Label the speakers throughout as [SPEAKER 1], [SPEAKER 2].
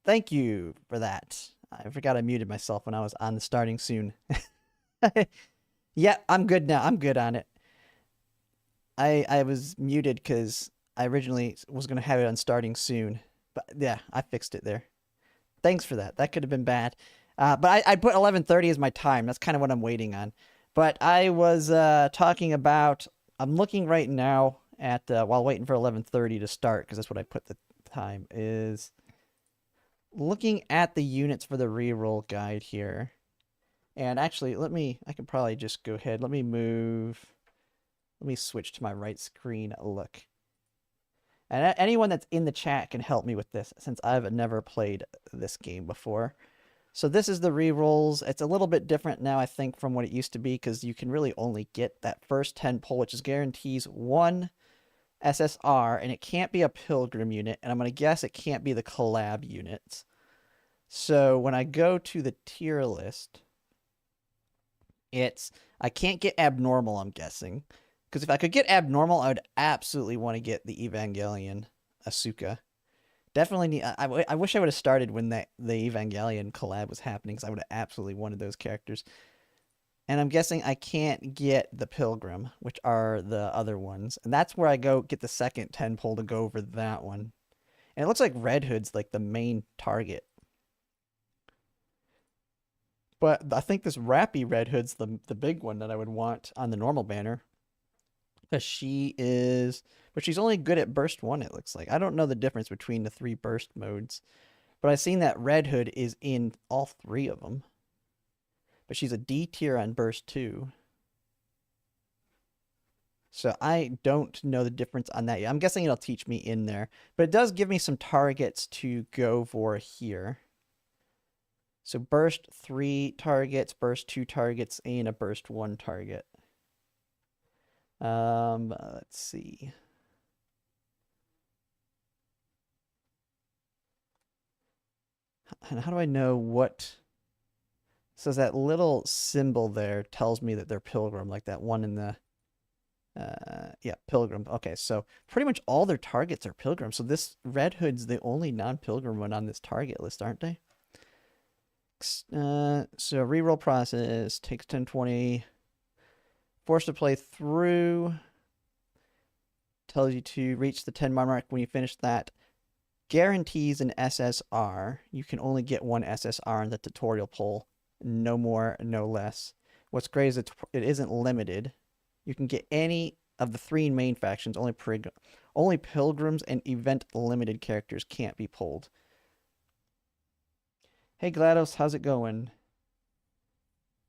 [SPEAKER 1] Thank you for that. I forgot I muted myself when I was on the starting soon. Yeah, I'm good now. I'm good on it. I was muted because I originally was going to have it on starting soon. But yeah, I fixed it there. Thanks for that. That could have been bad. But I put 11:30 as my time. That's kind of what I'm waiting on. But I was talking about. I'm looking right now at while waiting for 11:30 to start because that's what I put the time is. Looking at the units for the reroll guide here. And actually, I can probably just go ahead. Let me switch to my right screen look. And anyone that's in the chat can help me with this since I've never played this game before. So this is the rerolls. It's a little bit different now, I think, from what it used to be because you can really only get that first 10 pull, which is guarantees one SSR, and it can't be a pilgrim unit, and I'm going to guess it can't be the collab units. So when I go to the tier list, I can't get abnormal, I'm guessing. Because if I could get abnormal, I would absolutely want to get the Evangelion Asuka. Definitely need. I wish I would have started when the Evangelion collab was happening, because I would have absolutely wanted those characters. And I'm guessing I can't get the Pilgrim, which are the other ones. And that's where I go get the second 10 pull to go over that one. And it looks like Red Hood's like the main target. But I think this Rappy Red Hood's the big one that I would want on the normal banner. Because but she's only good at burst 1, it looks like. I don't know the difference between the 3 burst modes. But I've seen that Red Hood is in all 3 of them. But she's a D tier on burst 2. So I don't know the difference on that yet. I'm guessing it'll teach me in there. But it does give me some targets to go for here. So burst 3 targets, burst 2 targets, and a burst 1 target. Let's see. And how do I know what? So that little symbol there tells me that they're pilgrim, like that one in the, yeah, pilgrim. Okay, so pretty much all their targets are pilgrim. So this Red Hood's the only non-pilgrim one on this target list, aren't they? So reroll process takes 10-20. Forced to play through. Tells you to reach the 10 mark when you finish that. Guarantees an SSR. You can only get one SSR in the tutorial pull. No more, no less. What's great is it isn't limited. You can get any of the 3 main factions. Only pilgrims and event limited characters can't be pulled. Hey GLaDOS, how's it going?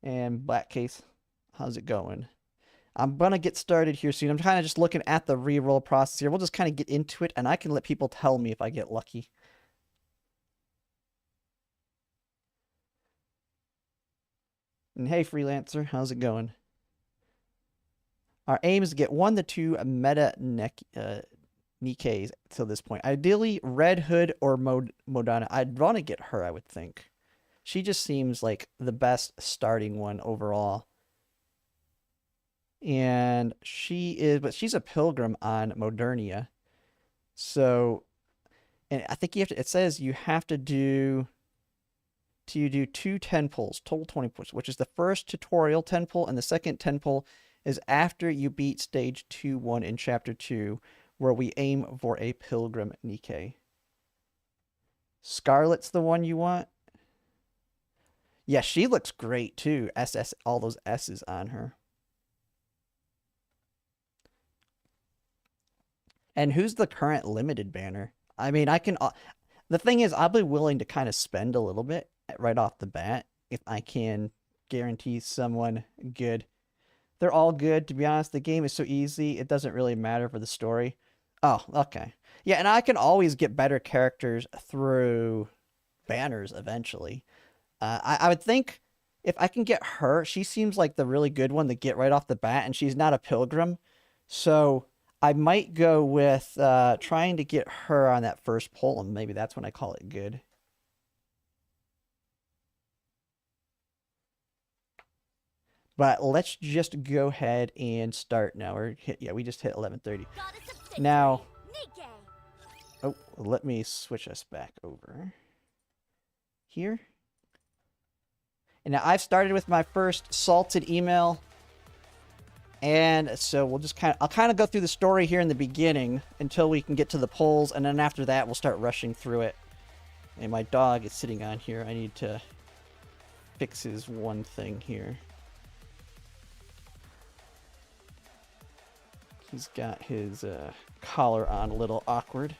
[SPEAKER 1] And Blackcase, how's it going? I'm going to get started here soon. I'm kind of just looking at the reroll process here. We'll just kind of get into it, and I can let people tell me if I get lucky. And hey, Freelancer, how's it going? Our aim is to get 1 to 2 meta Nikkes till this point. Ideally, Red Hood or Modana. I'd want to get her, I would think. She just seems like the best starting one overall. And but she's a pilgrim on Modernia. So, and I think it says you have to do 2 10 pulls, total 20 pulls, which is the first tutorial 10 pull, and the second 10 pull is after you beat stage 2-1 in chapter 2, where we aim for a pilgrim Nikke. Scarlet's the one you want? Yeah, she looks great too. All those S's on her. And who's the current limited banner? I mean, the thing is, I'll be willing to kind of spend a little bit right off the bat if I can guarantee someone good. They're all good. To be honest, the game is so easy, it doesn't really matter for the story. Oh, okay. Yeah, and I can always get better characters through banners eventually. I would think if I can get her, she seems like the really good one to get right off the bat, and she's not a pilgrim. So I might go with trying to get her on that first pull, and maybe that's when I call it good. But let's just go ahead and start now. We just hit 11:30. Now, oh, let me switch us back over. here. And now I've started with my first salted email. And so we'll just I'll kind of go through the story here in the beginning until we can get to the polls. And then after that, we'll start rushing through it. And my dog is sitting on here. I need to fix his one thing here. He's got his collar on a little awkward.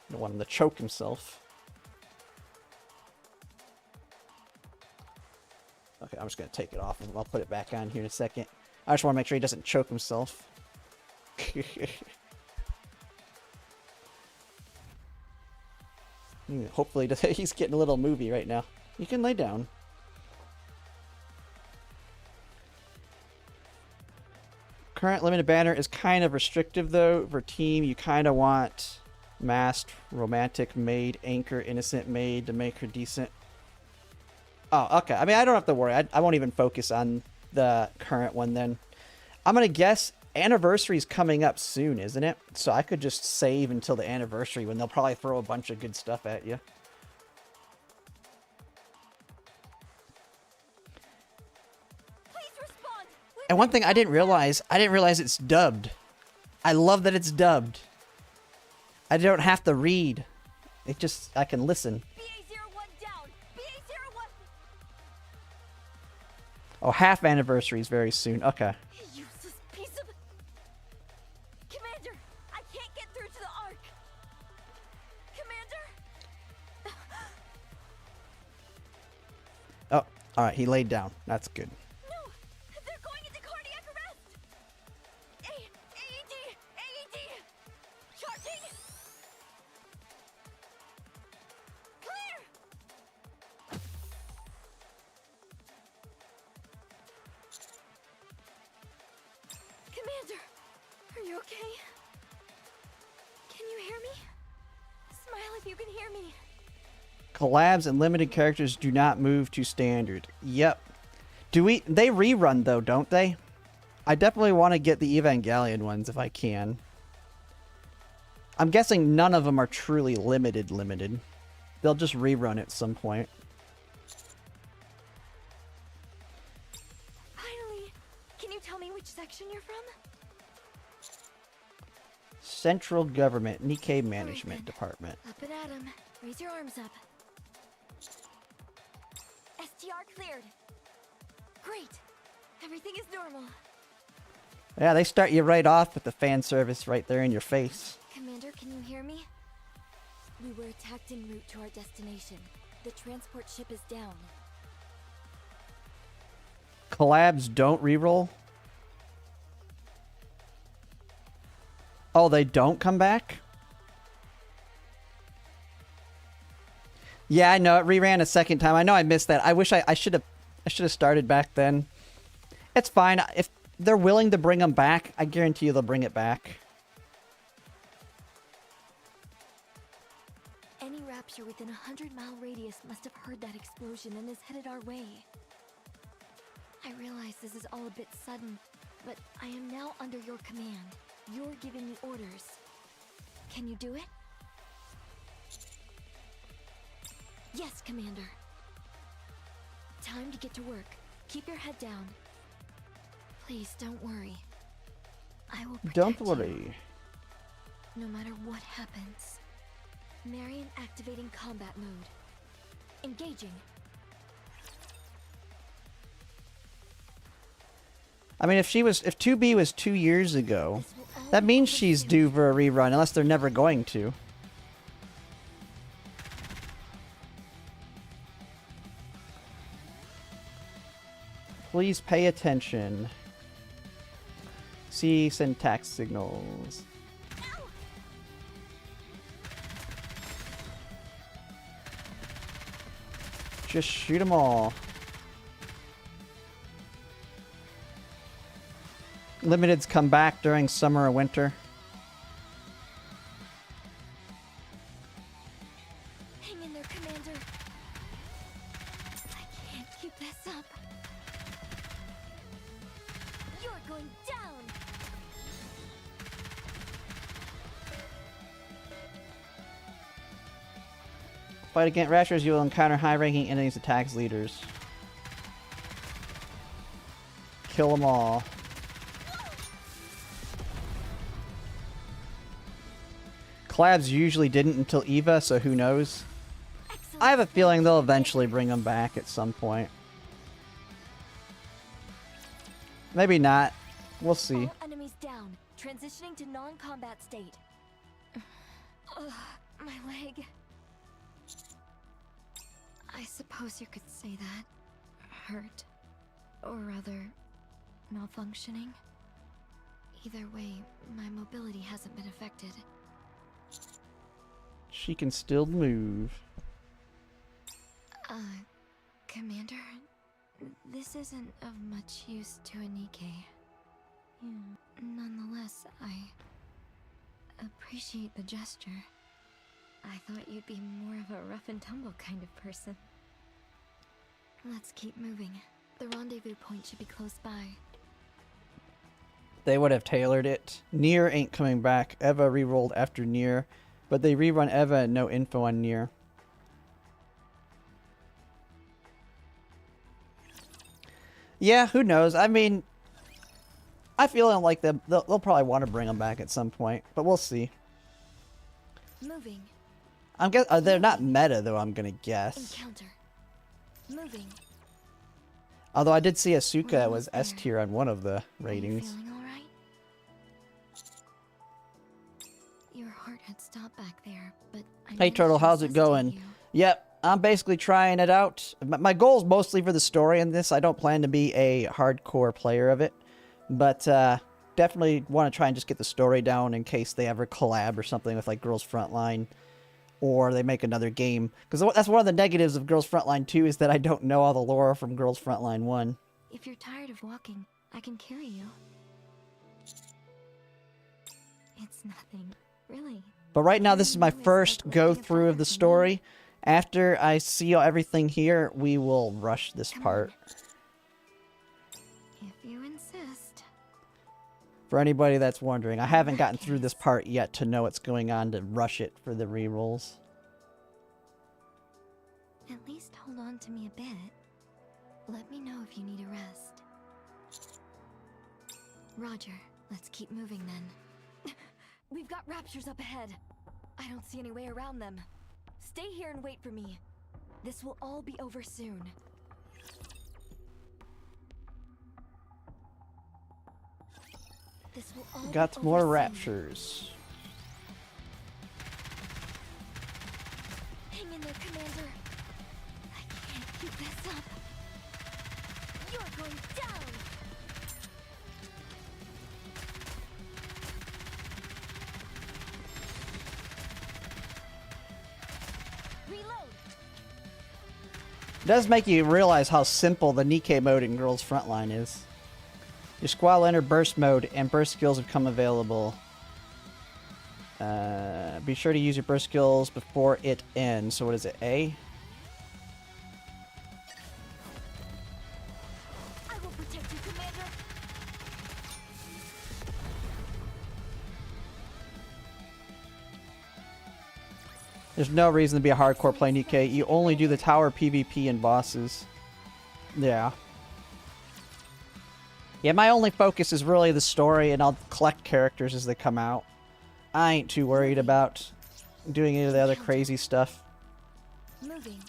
[SPEAKER 1] I don't want him to choke himself. Okay, I'm just going to take it off and I'll put it back on here in a second. I just want to make sure he doesn't choke himself. Hopefully he's getting a little movie right now. You can lay down. Current limited banner is kind of restrictive though. For team, you kind of want masked, romantic, maid, anchor, innocent, maid to make her decent. Oh, okay. I mean, I don't have to worry. I won't even focus on the current one then. I'm going to guess anniversary's coming up soon, isn't it? So I could just save until the anniversary when they'll probably throw a bunch of good stuff at you. And one thing I didn't realize it's dubbed. I love that it's dubbed. I don't have to read. I can listen. Oh, half anniversary is very soon. Okay.
[SPEAKER 2] Useless piece of... Commander, I can't get through to the Ark. Commander?
[SPEAKER 1] Oh, all right. He laid down. That's good.
[SPEAKER 2] No, they're going into cardiac arrest. AED. Charging. Clear. Commander, are you okay? Can you hear me? Smile if you can hear me.
[SPEAKER 1] Collabs and limited characters do not move to standard. Yep. They rerun though, don't they? I definitely want to get the Evangelion ones if I can. I'm guessing none of them are truly limited. They'll just rerun at some point.
[SPEAKER 2] Finally! Can you tell me which section you're from?
[SPEAKER 1] Central Government, Nikke Management Department.
[SPEAKER 2] Up and at 'em. Raise your arms up. STR cleared. Great. Everything is normal.
[SPEAKER 1] Yeah, they start you right off with the fan service right there in your face.
[SPEAKER 2] Commander, can you hear me? We were attacked en route to our destination. The transport ship is down.
[SPEAKER 1] Collabs don't reroll? Oh, they don't come back? Yeah, I know. It reran a second time. I know I missed that. I wish I should have started back then. It's fine. If they're willing to bring them back, I guarantee you they'll bring it back.
[SPEAKER 2] Any Rapture within a 100-mile radius must have heard that explosion and is headed our way. I realize this is all a bit sudden, but I am now under your command. You're giving me orders. Can you do it? Yes, Commander. Time to get to work. Keep your head down. Please don't worry. I will protect
[SPEAKER 1] Don't
[SPEAKER 2] you.
[SPEAKER 1] worry.
[SPEAKER 2] No matter what happens. Marion activating combat mode. Engaging.
[SPEAKER 1] I mean, if 2B was 2 years ago, that means she's due for a rerun, unless they're never going to. Please pay attention. See syntax signals. Just shoot them all. Limiteds come back during summer or winter.
[SPEAKER 2] Hang in there, Commander. I can't keep this up. You're going down.
[SPEAKER 1] Fight against Rashers, you will encounter high-ranking enemies, attacks, leaders. Kill them all. Collabs usually didn't until Eva, so who knows? I have a feeling they'll eventually bring them back at some point. Maybe not. We'll see.
[SPEAKER 2] All enemies down, transitioning to non-combat state. Ugh, my leg. I suppose you could say that. Hurt. Or rather, malfunctioning. Either way, my mobility hasn't been affected.
[SPEAKER 1] She can still move.
[SPEAKER 2] Commander, this isn't of much use to a Nikke. Nonetheless, I appreciate the gesture. I thought you'd be more of a rough and tumble kind of person. Let's keep moving. The rendezvous point should be close by.
[SPEAKER 1] They would have tailored it. Nier ain't coming back. Eva re-rolled after Nier, but they rerun Eva and no info on Nier. Yeah, who knows? I mean, I feel like they'll probably want to bring them back at some point, but we'll see.
[SPEAKER 2] Moving.
[SPEAKER 1] I'm guess they're not meta though. I'm gonna guess.
[SPEAKER 2] Encounter. Moving.
[SPEAKER 1] Although I did see Asuka was
[SPEAKER 2] there.
[SPEAKER 1] S tier on one of the
[SPEAKER 2] Are you
[SPEAKER 1] ratings.
[SPEAKER 2] feeling all right? Your heart had stopped back there, but I
[SPEAKER 1] Hey
[SPEAKER 2] managed
[SPEAKER 1] Turtle,
[SPEAKER 2] to
[SPEAKER 1] how's it
[SPEAKER 2] resuscitate
[SPEAKER 1] going?
[SPEAKER 2] you.
[SPEAKER 1] Yep, I'm basically trying it out. My goal is mostly for the story in this. I don't plan to be a hardcore player of it, but definitely want to try and just get the story down in case they ever collab or something with like Girls Frontline, or they make another game. Because that's one of the negatives of Girls Frontline 2 is that I don't know all the lore from Girls Frontline 1.
[SPEAKER 2] If you're tired of walking, I can carry you. It's nothing, really.
[SPEAKER 1] But right now, this is my first go-through of the story. After I see everything here, we will rush this part.
[SPEAKER 2] If you insist.
[SPEAKER 1] For anybody that's wondering, I haven't gotten through this part yet to know what's going on to rush it for the rerolls.
[SPEAKER 2] At least hold on to me a bit. Let me know if you need a rest. Roger, let's keep moving then. We've got raptures up ahead. I don't see any way around them. Stay here and wait for me. This will all be over soon. This will all
[SPEAKER 1] Got
[SPEAKER 2] be
[SPEAKER 1] more
[SPEAKER 2] over soon.
[SPEAKER 1] raptures.
[SPEAKER 2] Hang in there, Commander. I can't keep this up. You're going down! Reload!
[SPEAKER 1] It does make you realize how simple the Nikke mode in Girls Frontline is. Your squad will enter burst mode, and burst skills become available. Be sure to use your burst skills before it ends. So what is it, A?
[SPEAKER 2] I will protect you, Commander.
[SPEAKER 1] There's no reason to be a hardcore play Nikke. You only do the tower PvP and bosses. Yeah. Yeah, my only focus is really the story, and I'll collect characters as they come out. I ain't too worried about doing any of the other crazy stuff.
[SPEAKER 2] Moving.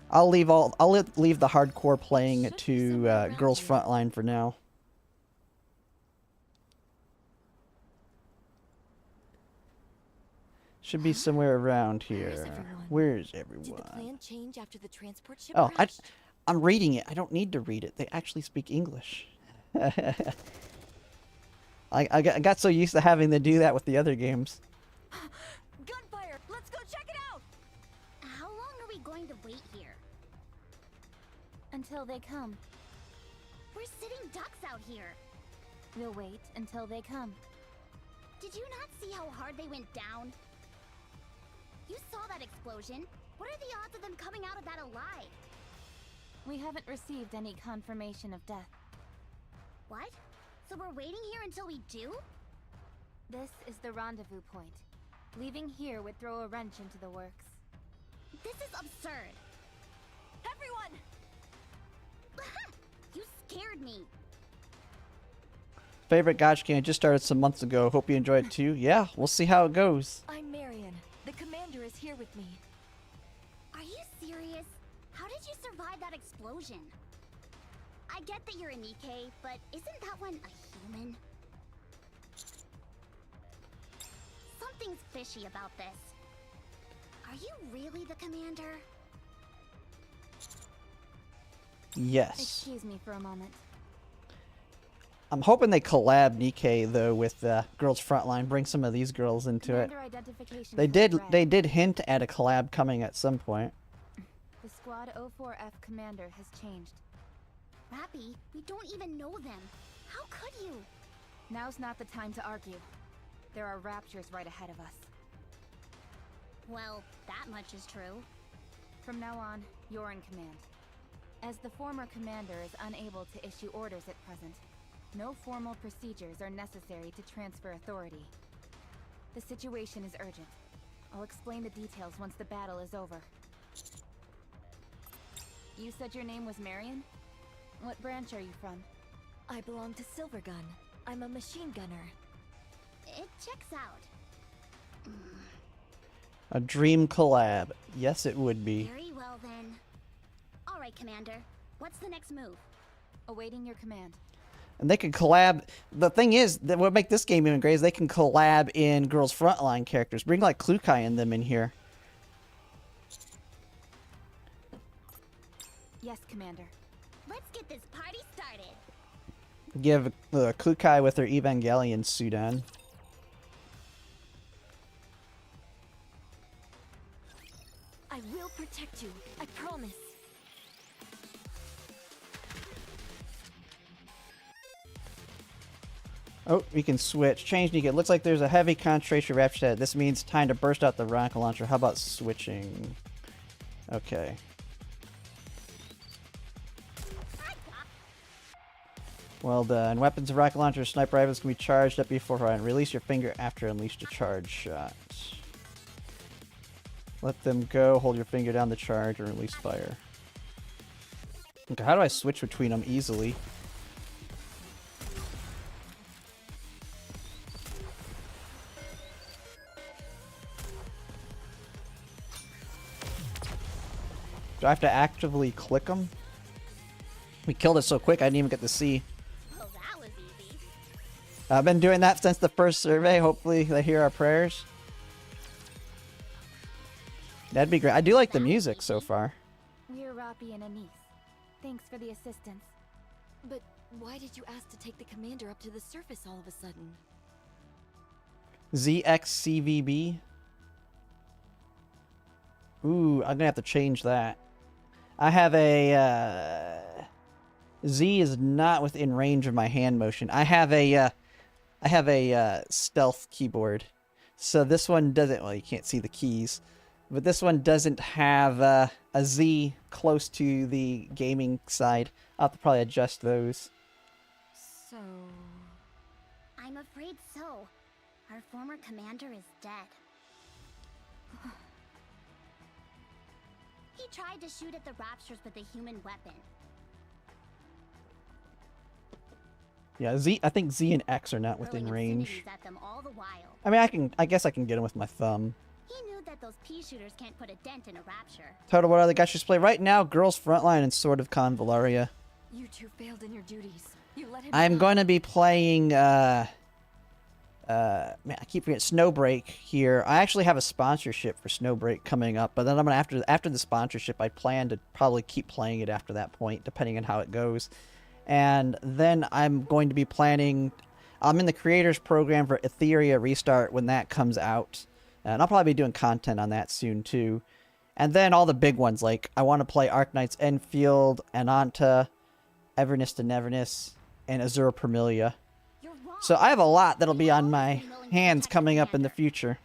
[SPEAKER 1] I'll leave the hardcore playing to Girls Frontline for now. Should be somewhere around here. Where's everyone?
[SPEAKER 2] Did the plan change after the transport ship
[SPEAKER 1] Oh,
[SPEAKER 2] crashed?
[SPEAKER 1] I'm reading it. I don't need to read it. They actually speak English. I got so used to having to do that with the other games.
[SPEAKER 2] Gunfire! Let's go check it out!
[SPEAKER 3] How long are we going to wait here?
[SPEAKER 2] Until they come.
[SPEAKER 3] We're sitting ducks out here.
[SPEAKER 2] We'll wait until they come.
[SPEAKER 3] Did you not see how hard they went down? You saw that explosion. What are the odds of them coming out of that alive?
[SPEAKER 2] We haven't received any confirmation of death.
[SPEAKER 3] What? So we're waiting here until we do?
[SPEAKER 2] This is the rendezvous point. Leaving here would throw a wrench into the works.
[SPEAKER 3] This is absurd.
[SPEAKER 2] Everyone!
[SPEAKER 3] You scared me.
[SPEAKER 1] Favorite gacha game just started some months ago. Hope you enjoyed it too. Yeah, we'll see how it goes.
[SPEAKER 2] I'm Marion. The commander is here with me.
[SPEAKER 3] Are you serious? How did you survive that explosion? I get that you're a Nikke, but isn't that one a human? Something's fishy about this. Are you really the commander?
[SPEAKER 1] Yes.
[SPEAKER 2] Excuse me for a moment.
[SPEAKER 1] I'm hoping they collab Nikke though with Girls Frontline. Bring some of these girls into it.
[SPEAKER 2] Commander identification
[SPEAKER 1] They
[SPEAKER 2] code
[SPEAKER 1] did.
[SPEAKER 2] red.
[SPEAKER 1] They did hint at a collab coming at some point.
[SPEAKER 2] The Squad 04F commander has changed.
[SPEAKER 3] Rappy, we don't even know them. How could you?
[SPEAKER 2] Now's not the time to argue. There are raptures right ahead of us.
[SPEAKER 3] Well, that much is true.
[SPEAKER 2] From now on, you're in command. As the former commander is unable to issue orders at present, no formal procedures are necessary to transfer authority. The situation is urgent. I'll explain the details once the battle is over. You said your name was Marion? What branch are you from? I belong to Silvergun. I'm a machine gunner.
[SPEAKER 3] It checks out.
[SPEAKER 1] A dream collab. Yes, it would be.
[SPEAKER 3] Very well then. Alright, Commander. What's the next move?
[SPEAKER 2] Awaiting your command.
[SPEAKER 1] And they can collab. The thing is, that what make this game even great is they can collab in Girls Frontline characters. Bring like Klukai and them in here.
[SPEAKER 2] Yes, Commander.
[SPEAKER 3] Let's get this party started.
[SPEAKER 1] Give Klukai with her Evangelion suit on.
[SPEAKER 2] I will protect you. I promise.
[SPEAKER 1] Oh, we can switch. Change Nikke. It looks like there's a heavy concentration of rapture head. This means time to burst out the rocket launcher. How about switching? Okay. Well done. Weapons of rocket launcher sniper rifles can be charged up before firing. Release your finger after unleashed a charge shot. Let them go. Hold your finger down the charge and release fire. Okay, how do I switch between them easily? Do I have to actively click them? We killed it so quick I didn't even get to see.
[SPEAKER 3] Oh, that was easy.
[SPEAKER 1] I've been doing that since the first survey. Hopefully they hear our prayers. That'd be great. I do like the music so far.
[SPEAKER 2] We're Rapi and Anise. Thanks for the assistance. But why did you ask to take the commander up to the surface all of a sudden?
[SPEAKER 1] ZXCVB. Ooh, I'm gonna have to change that. I have a Z is not within range of my hand motion. I have a stealth keyboard, so this one doesn't. Well, you can't see the keys, but this one doesn't have a Z close to the gaming side. I'll have to probably adjust those.
[SPEAKER 2] So...
[SPEAKER 3] I'm afraid so. Our former commander is dead. He tried to shoot at the raptures with a human weapon.
[SPEAKER 1] Yeah, Z. I think Z and X are not within
[SPEAKER 3] Hurling
[SPEAKER 1] range.
[SPEAKER 3] obscenities at them all the while.
[SPEAKER 1] I mean, I guess I can get them with my thumb.
[SPEAKER 3] He knew that those pea shooters can't put a dent in a rapture.
[SPEAKER 1] Total, what other gachas play right now? Girls Frontline and Sword of Convalaria.
[SPEAKER 2] You two failed in your duties. You let him
[SPEAKER 1] I'm
[SPEAKER 2] die.
[SPEAKER 1] going to be playing, man, I keep forgetting Snowbreak here. I actually have a sponsorship for Snowbreak coming up, but then I'm gonna, after the sponsorship, I plan to probably keep playing it after that point, depending on how it goes. And then I'm going to be planning, I'm in the creators program for Etheria Restart when that comes out. And I'll probably be doing content on that soon too. And then all the big ones, like I want to play Arknights Enfield, Ananta, Everness to Neverness, and Azura Permilia.
[SPEAKER 3] You're wrong.
[SPEAKER 1] So I have a lot that'll be on my hands coming up in the future.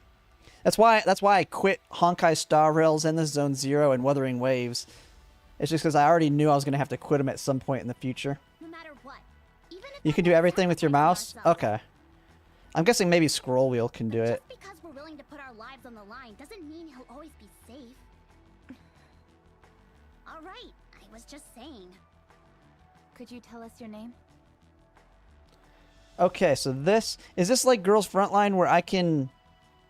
[SPEAKER 1] That's why I quit Honkai Star Rails and the Zone Zero and Wuthering Waves. It's just because I already knew I was going to have to quit them at some point in the future.
[SPEAKER 3] No matter what. Even if
[SPEAKER 1] You can do everything with your mouse? Okay. I'm guessing maybe Scroll Wheel can do it.
[SPEAKER 3] Just because we're willing to put our lives on the line doesn't mean he'll always be safe. All right, I was just saying.
[SPEAKER 4] Could you tell us your name?
[SPEAKER 1] Okay, so this is this like Girls Frontline where I can,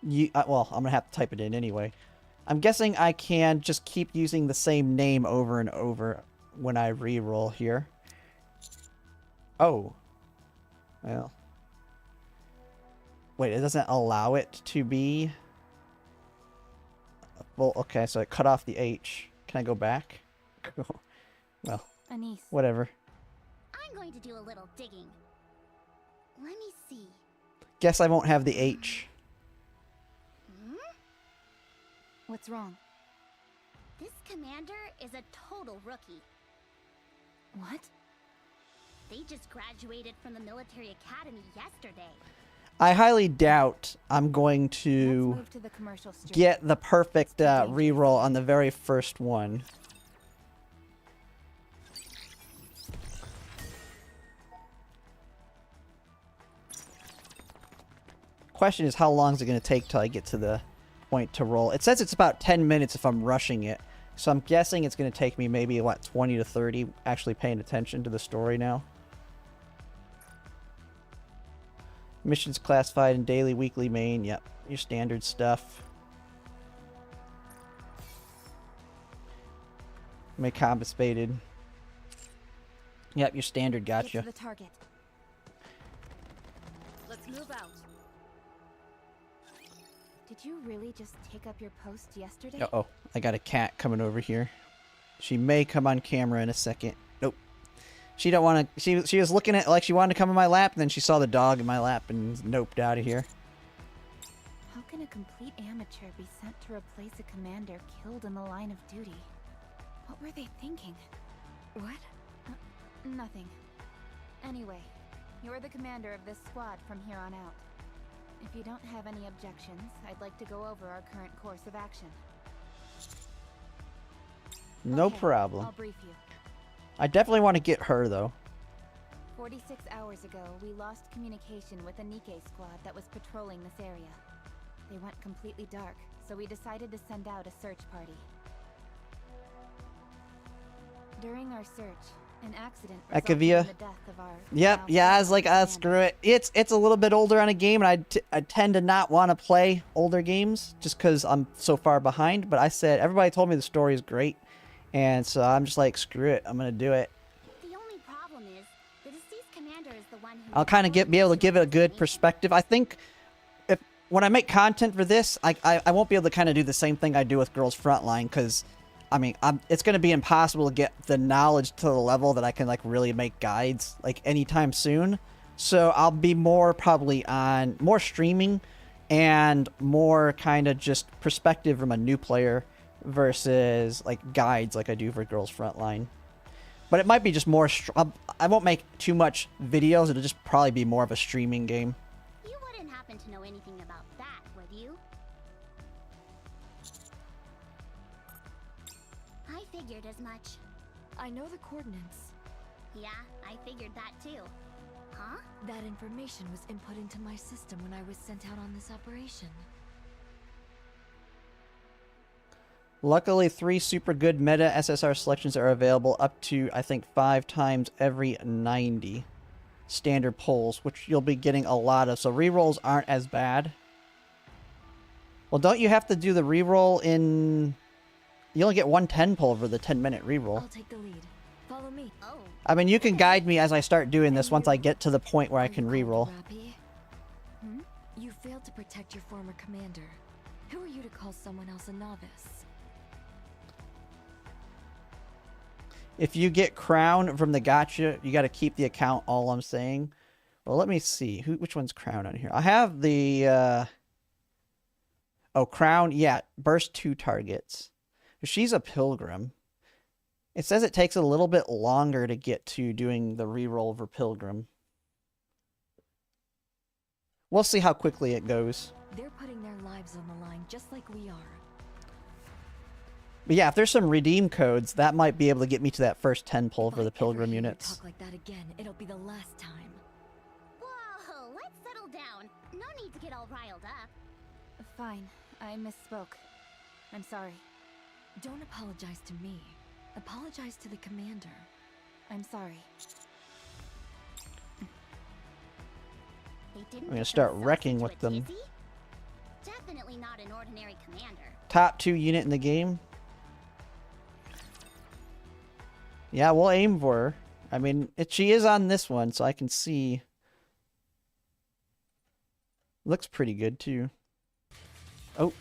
[SPEAKER 1] well, I'm gonna have to type it in anyway. I'm guessing I can just keep using the same name over and over when I re-roll here. Oh, well, wait, it doesn't allow it to be. Well, okay, so it cut off the H. Can I go back? Well,
[SPEAKER 4] Anise.
[SPEAKER 1] whatever.
[SPEAKER 3] I'm going to do a little digging. Let me see.
[SPEAKER 1] Guess I won't have the H.
[SPEAKER 4] What's wrong?
[SPEAKER 3] This commander is a total rookie.
[SPEAKER 4] What?
[SPEAKER 3] They just graduated from the military academy yesterday.
[SPEAKER 1] I highly doubt I'm going
[SPEAKER 4] Let's
[SPEAKER 1] to
[SPEAKER 4] move to the commercial street.
[SPEAKER 1] get the perfect reroll on the very first one. Question is, how long is it going to take till I get to the point to roll? It says it's about 10 minutes if I'm rushing it. So I'm guessing it's going to take me maybe, what, 20 to 30 actually paying attention to the story now. Missions classified in daily, weekly, main. Yep, your standard stuff. May compensated. Yep, your standard
[SPEAKER 4] Get
[SPEAKER 1] gotcha.
[SPEAKER 4] to the target.
[SPEAKER 3] Let's move out.
[SPEAKER 4] Did you really just take up your post yesterday?
[SPEAKER 1] Uh-oh, I got a cat coming over here. She may come on camera in a second. Nope. She don't want to... She was looking at like she wanted to come in my lap, and then she saw the dog in my lap and noped out of here.
[SPEAKER 4] How can a complete amateur be sent to replace a commander killed in the line of duty? What were they thinking?
[SPEAKER 2] What?
[SPEAKER 4] Nothing. Anyway, you're the commander of this squad from here on out. If you don't have any objections, I'd like to go over our current course of action.
[SPEAKER 1] No
[SPEAKER 4] Okay,
[SPEAKER 1] problem.
[SPEAKER 4] I'll brief you.
[SPEAKER 1] I definitely want to get her, though.
[SPEAKER 4] 46 hours ago, we lost communication with a Nikke squad that was patrolling this area. They went completely dark, so we decided to send out a search party. During our search, an accident resulted
[SPEAKER 1] Akavia.
[SPEAKER 4] in the death of our
[SPEAKER 1] Yep,
[SPEAKER 4] now
[SPEAKER 1] yeah, I was like,
[SPEAKER 4] commander.
[SPEAKER 1] screw it. It's a little bit older on a game, and I tend to not want to play older games just because I'm so far behind. But I said, everybody told me the story is great, and so I'm just like, screw it, I'm going to do it.
[SPEAKER 3] The only problem is, the deceased commander is the one who...
[SPEAKER 1] I'll kind of be able to give it a good perspective. I think when I make content for this, I won't be able to kind of do the same thing I do with Girls Frontline, because I mean, it's going to be impossible to get the knowledge to the level that I can like really make guides like anytime soon. So I'll be more probably on more streaming and more kind of just perspective from a new player versus like guides like I do for Girls Frontline. But it might be just more. I won't make too much videos. It'll just probably be more of a streaming game.
[SPEAKER 3] You wouldn't happen to know anything about that, would you? I figured as much.
[SPEAKER 2] I know the coordinates.
[SPEAKER 3] Yeah, I figured that too. Huh?
[SPEAKER 2] That information was input into my system when I was sent out on this operation.
[SPEAKER 1] Luckily, 3 super good meta SSR selections are available up to, I think, 5 times every 90 standard pulls, which you'll be getting a lot of. So rerolls aren't as bad. Well, don't you have to do the reroll in... You only get 1 10 pull for the 10-minute reroll.
[SPEAKER 2] I'll take the lead. Follow me.
[SPEAKER 3] Oh.
[SPEAKER 1] I mean, you can guide me as I start doing this once I get to the point where I can reroll.
[SPEAKER 2] Hmm? You failed to protect your former commander. Who are you to call someone else a novice?
[SPEAKER 1] If you get crown from the gacha, you got to keep the account, all I'm saying. Well, let me see. Which one's crown on here? I have the... Oh, crown. Yeah, burst 2 targets. She's a pilgrim. It says it takes a little bit longer to get to doing the reroll for pilgrim. We'll see how quickly it goes.
[SPEAKER 2] They're putting their lives on the line just like we are.
[SPEAKER 1] But yeah, if there's some redeem codes, that might be able to get me to that first 10 pull
[SPEAKER 2] If
[SPEAKER 1] for
[SPEAKER 2] I
[SPEAKER 1] the
[SPEAKER 2] ever
[SPEAKER 1] pilgrim
[SPEAKER 2] hear you
[SPEAKER 1] units.
[SPEAKER 2] talk like that again, it'll be the last time.
[SPEAKER 3] Whoa, let's settle down. No need to get all riled up.
[SPEAKER 4] Fine, I misspoke. I'm sorry.
[SPEAKER 2] Don't apologize to me. Apologize to the commander.
[SPEAKER 4] I'm sorry.
[SPEAKER 3] They didn't
[SPEAKER 1] I'm gonna
[SPEAKER 3] get
[SPEAKER 1] start
[SPEAKER 3] themselves
[SPEAKER 1] wrecking
[SPEAKER 3] into
[SPEAKER 1] with
[SPEAKER 3] a
[SPEAKER 1] them.
[SPEAKER 3] tizzy? Definitely not an ordinary commander.
[SPEAKER 1] Top 2 unit in the game. Yeah, we'll aim for her. I mean, she is on this one, so I can see. Looks pretty good, too. Oh.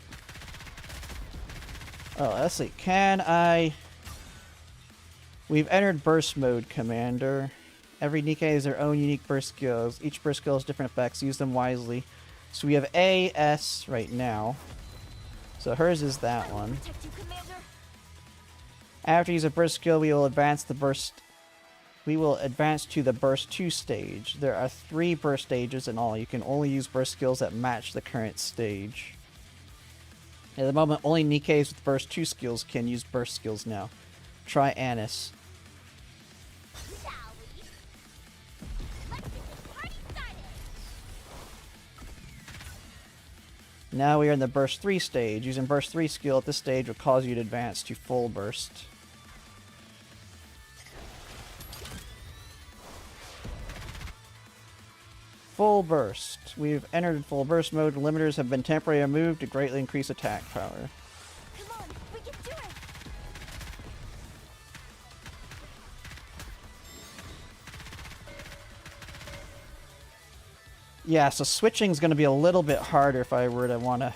[SPEAKER 1] Oh, let's see. Can I... We've entered burst mode, Commander. Every Nikke has their own unique burst skills. Each burst skill has different effects. Use them wisely. So we have A, S right now. So hers is that one.
[SPEAKER 2] Protect you, Commander.
[SPEAKER 1] After you use a burst skill, we will advance to the burst 2 stage. There are 3 burst stages in all. You can only use burst skills that match the current stage. At the moment, only Nikkes with burst 2 skills can use burst skills now. Try Anise.
[SPEAKER 3] Shall we? Let's get this party started.
[SPEAKER 1] Now we are in the burst 3 stage. Using burst 3 skill at this stage will cause you to advance to full burst. Full burst. We've entered full burst mode. Limiters have been temporarily removed to greatly increase attack power.
[SPEAKER 2] Come on, we can do it.
[SPEAKER 1] Yeah, so switching is going to be a little bit harder if I were to want to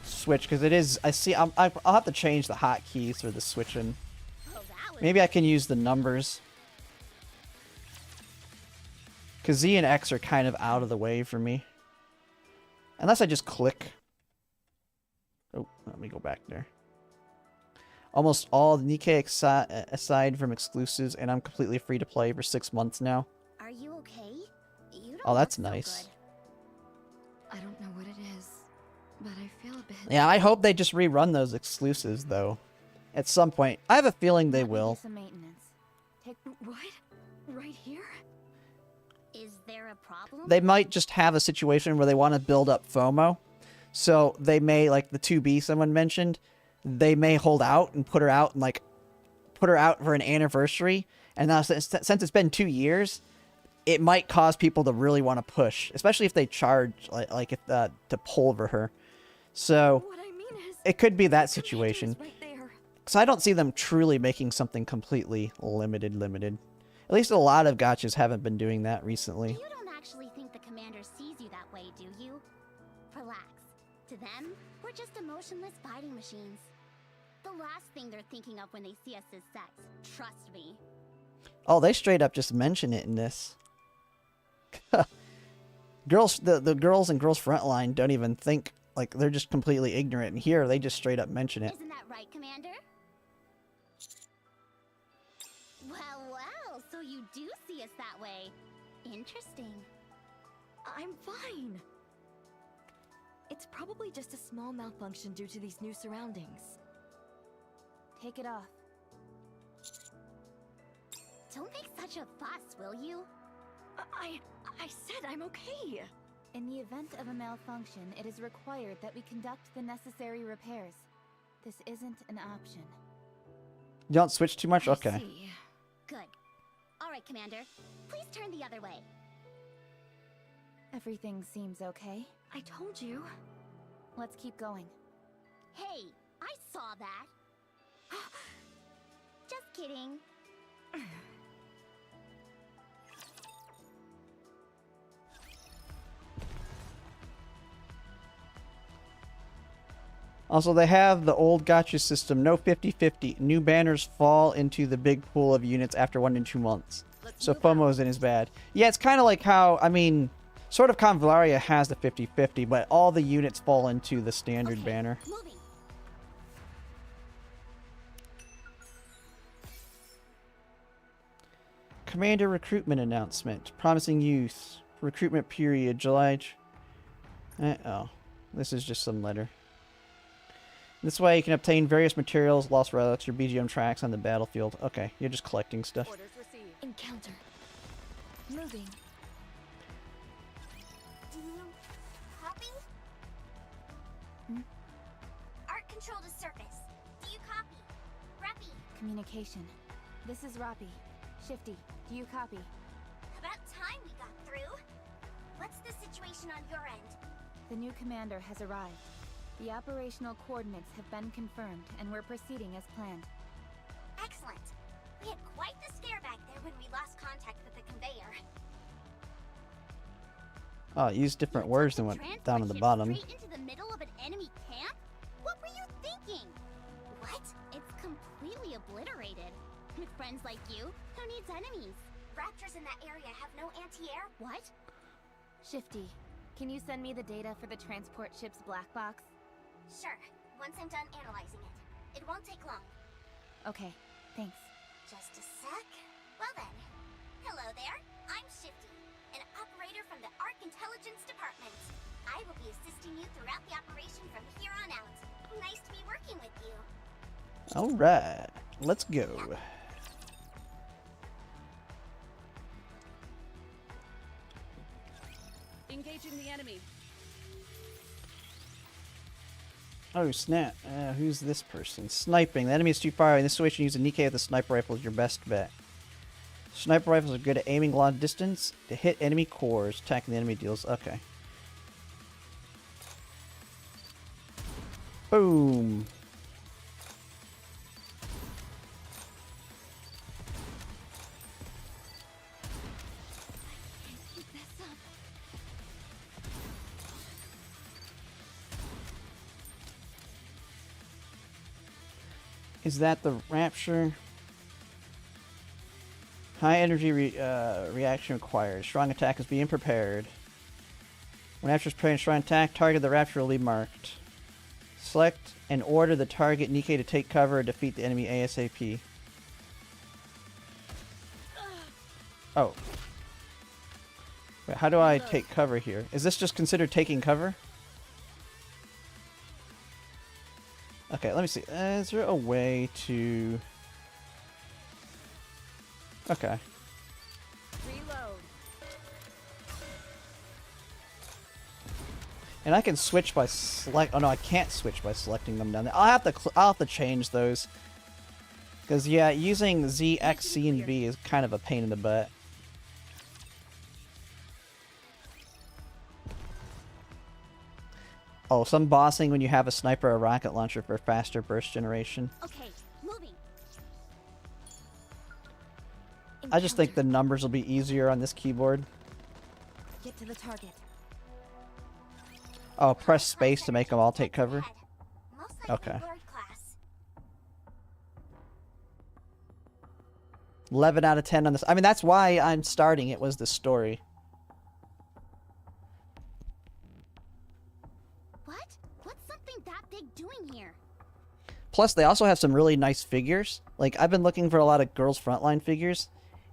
[SPEAKER 1] switch, because it is. I see. I'll have to change the hotkeys for the switching.
[SPEAKER 3] Oh, that was
[SPEAKER 1] Maybe I can use the numbers. Because Z and X are kind of out of the way for me. Unless I just click. Oh, let me go back there. Almost all the Nikke aside from exclusives, and I'm completely free to play for 6 months now.
[SPEAKER 3] Are you okay? You don't
[SPEAKER 1] Oh, that's
[SPEAKER 3] look so
[SPEAKER 1] nice.
[SPEAKER 3] good.
[SPEAKER 2] I don't know what it is, but I feel a bit.
[SPEAKER 1] Yeah, I hope they just rerun those exclusives, though. At some point. I have a feeling they
[SPEAKER 4] Let me do
[SPEAKER 1] will.
[SPEAKER 4] some maintenance. Take
[SPEAKER 2] What? Right here?
[SPEAKER 3] Is there a problem?
[SPEAKER 1] They might just have a situation where they want to build up FOMO. So they may, like the 2B someone mentioned, they may hold out and put her out and put her out for an anniversary. And now since it's been 2 years, it might cause people to really want to push, especially if they charge to pulver her. So
[SPEAKER 2] What I mean is,
[SPEAKER 1] it could be that
[SPEAKER 2] the commander
[SPEAKER 1] situation.
[SPEAKER 2] is right there.
[SPEAKER 1] So I don't see them truly making something completely limited. At least a lot of gachas haven't been doing that recently.
[SPEAKER 3] You don't actually think the commander sees you that way, do you? Relax. To them, we're just emotionless fighting machines. The last thing they're thinking of when they see us is sex. Trust me.
[SPEAKER 1] Oh, they straight up just mention it in this. Girls, the girls and girls frontline don't even think, like, they're just completely ignorant. And here, they just straight up mention it.
[SPEAKER 3] Isn't that right, Commander? Well, so you do see us that way. Interesting.
[SPEAKER 2] I'm fine. It's probably just a small malfunction due to these new surroundings.
[SPEAKER 4] Take it off.
[SPEAKER 3] Don't make such a fuss, will you?
[SPEAKER 2] I said I'm okay.
[SPEAKER 4] In the event of a malfunction, it is required that we conduct the necessary repairs. This isn't an option.
[SPEAKER 1] You don't switch too much?
[SPEAKER 2] I
[SPEAKER 1] Okay.
[SPEAKER 2] see.
[SPEAKER 3] Good. All right, Commander. Please turn the other way.
[SPEAKER 4] Everything seems okay.
[SPEAKER 2] I told you.
[SPEAKER 4] Let's keep going.
[SPEAKER 3] Hey, I saw that. Just kidding.
[SPEAKER 1] Also, they have the old gacha system, no 50-50. New banners fall into the big pool of units after 1 to 2 months. So FOMO isn't as bad. Yeah, it's kind of like how, I mean, sort of Convallaria has the 50-50, but all the units fall into the standard banner.
[SPEAKER 3] Moving.
[SPEAKER 1] Commander recruitment announcement. Promising youth. Recruitment period, July... oh, this is just some letter. This way you can obtain various materials, lost relics, or BGM tracks on the battlefield. Okay, you're just collecting stuff.
[SPEAKER 4] Orders received.
[SPEAKER 2] Encounter. Moving.
[SPEAKER 3] Copy?
[SPEAKER 2] Art
[SPEAKER 3] control to surface. Do you copy? Reppy.
[SPEAKER 4] Communication. This is Roppy. Shifty, do you copy?
[SPEAKER 3] About time we got through. What's the situation on your end?
[SPEAKER 4] The new commander has arrived. The operational coordinates have been confirmed, and we're proceeding as planned.
[SPEAKER 3] Excellent. We had quite the scare back there when we lost contact with the conveyor.
[SPEAKER 1] Oh, it used different
[SPEAKER 3] You
[SPEAKER 1] words
[SPEAKER 3] took
[SPEAKER 1] than
[SPEAKER 3] the
[SPEAKER 1] went down at the
[SPEAKER 3] transport
[SPEAKER 1] bottom.
[SPEAKER 3] ship straight into the middle of an enemy camp? What were you thinking? What? It's completely obliterated. With friends like you, who needs enemies? Raptors in that area have no anti-air? What?
[SPEAKER 4] Shifty, can you send me the data for the transport ship's black box?
[SPEAKER 3] Sure. Once I'm done analyzing it. It won't take long.
[SPEAKER 4] Okay, thanks.
[SPEAKER 3] Just a sec. Well then. Hello there. I'm Shifty, an operator from the Arc Intelligence Department. I will be assisting you throughout the operation from here on out. Nice to be working with you.
[SPEAKER 1] Alright, let's go.
[SPEAKER 5] Engaging the enemy.
[SPEAKER 1] Oh snap, who's this person? Sniping. The enemy is too far away. In this situation, use a Nikke with a sniper rifle is your best bet. Sniper rifles are good at aiming long distance to hit enemy cores. Attacking the enemy deals. Okay. Boom.
[SPEAKER 2] Keep this up.
[SPEAKER 1] Is that the Rapture? High energy reaction required. Strong attack is being prepared. When Rapture's preparing a strong attack, target the Rapture will be marked. Select and order the target Nikke to take cover and defeat the enemy ASAP. Oh. Wait, how do I take cover here? Is this just considered taking cover? Okay, let me see. Is there a way to... Okay.
[SPEAKER 5] Reload.
[SPEAKER 1] And I can switch by select. Oh no, I can't switch by selecting them down there. I'll have to change those. Because yeah, using Z, X, C, and V is kind of a pain in the butt. Oh, some bossing when you have a sniper or a rocket launcher for faster burst generation.
[SPEAKER 3] Okay, moving.
[SPEAKER 1] I just think the numbers will be easier on this keyboard.
[SPEAKER 4] Get to the target.
[SPEAKER 1] Oh, press space to make them all take cover.
[SPEAKER 3] Most likely
[SPEAKER 1] Okay.
[SPEAKER 3] Lord class.
[SPEAKER 1] 11 out of 10 on this. I mean, that's why I'm starting it, was the story.
[SPEAKER 3] What? What's something that big doing here?
[SPEAKER 1] Plus, they also have some really nice figures. Like, I've been looking for a lot of girls' frontline figures.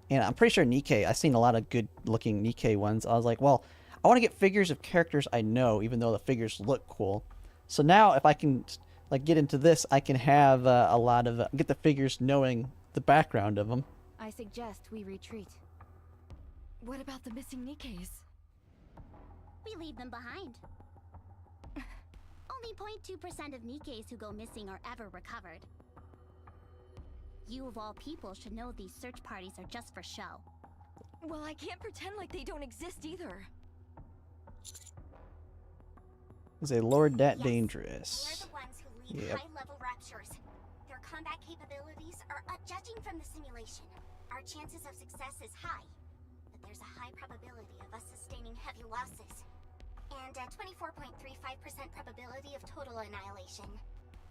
[SPEAKER 1] And I'm pretty sure Nikke, I've seen a lot of good-looking Nikke ones. I was like, well, I want to get figures of characters I know, even though the figures look cool. So now, if I can, like, get into this, I can have a lot of... get the figures knowing the background of them.
[SPEAKER 4] I suggest we retreat.
[SPEAKER 2] What about the missing Nikkes?
[SPEAKER 3] We leave them behind. Only 0.2% of Nikkes who go missing are ever recovered. You of all people should know these search parties are just for show.
[SPEAKER 2] Well, I can't pretend like they don't exist either.
[SPEAKER 1] Is a lord that
[SPEAKER 3] Yes,
[SPEAKER 1] dangerous?
[SPEAKER 3] They're the ones who lead
[SPEAKER 1] Yep.
[SPEAKER 3] high-level raptures. Their combat capabilities are judging from the simulation. Our chances of success is high, but there's a high probability of us sustaining heavy losses. And a 24.35% probability of total annihilation.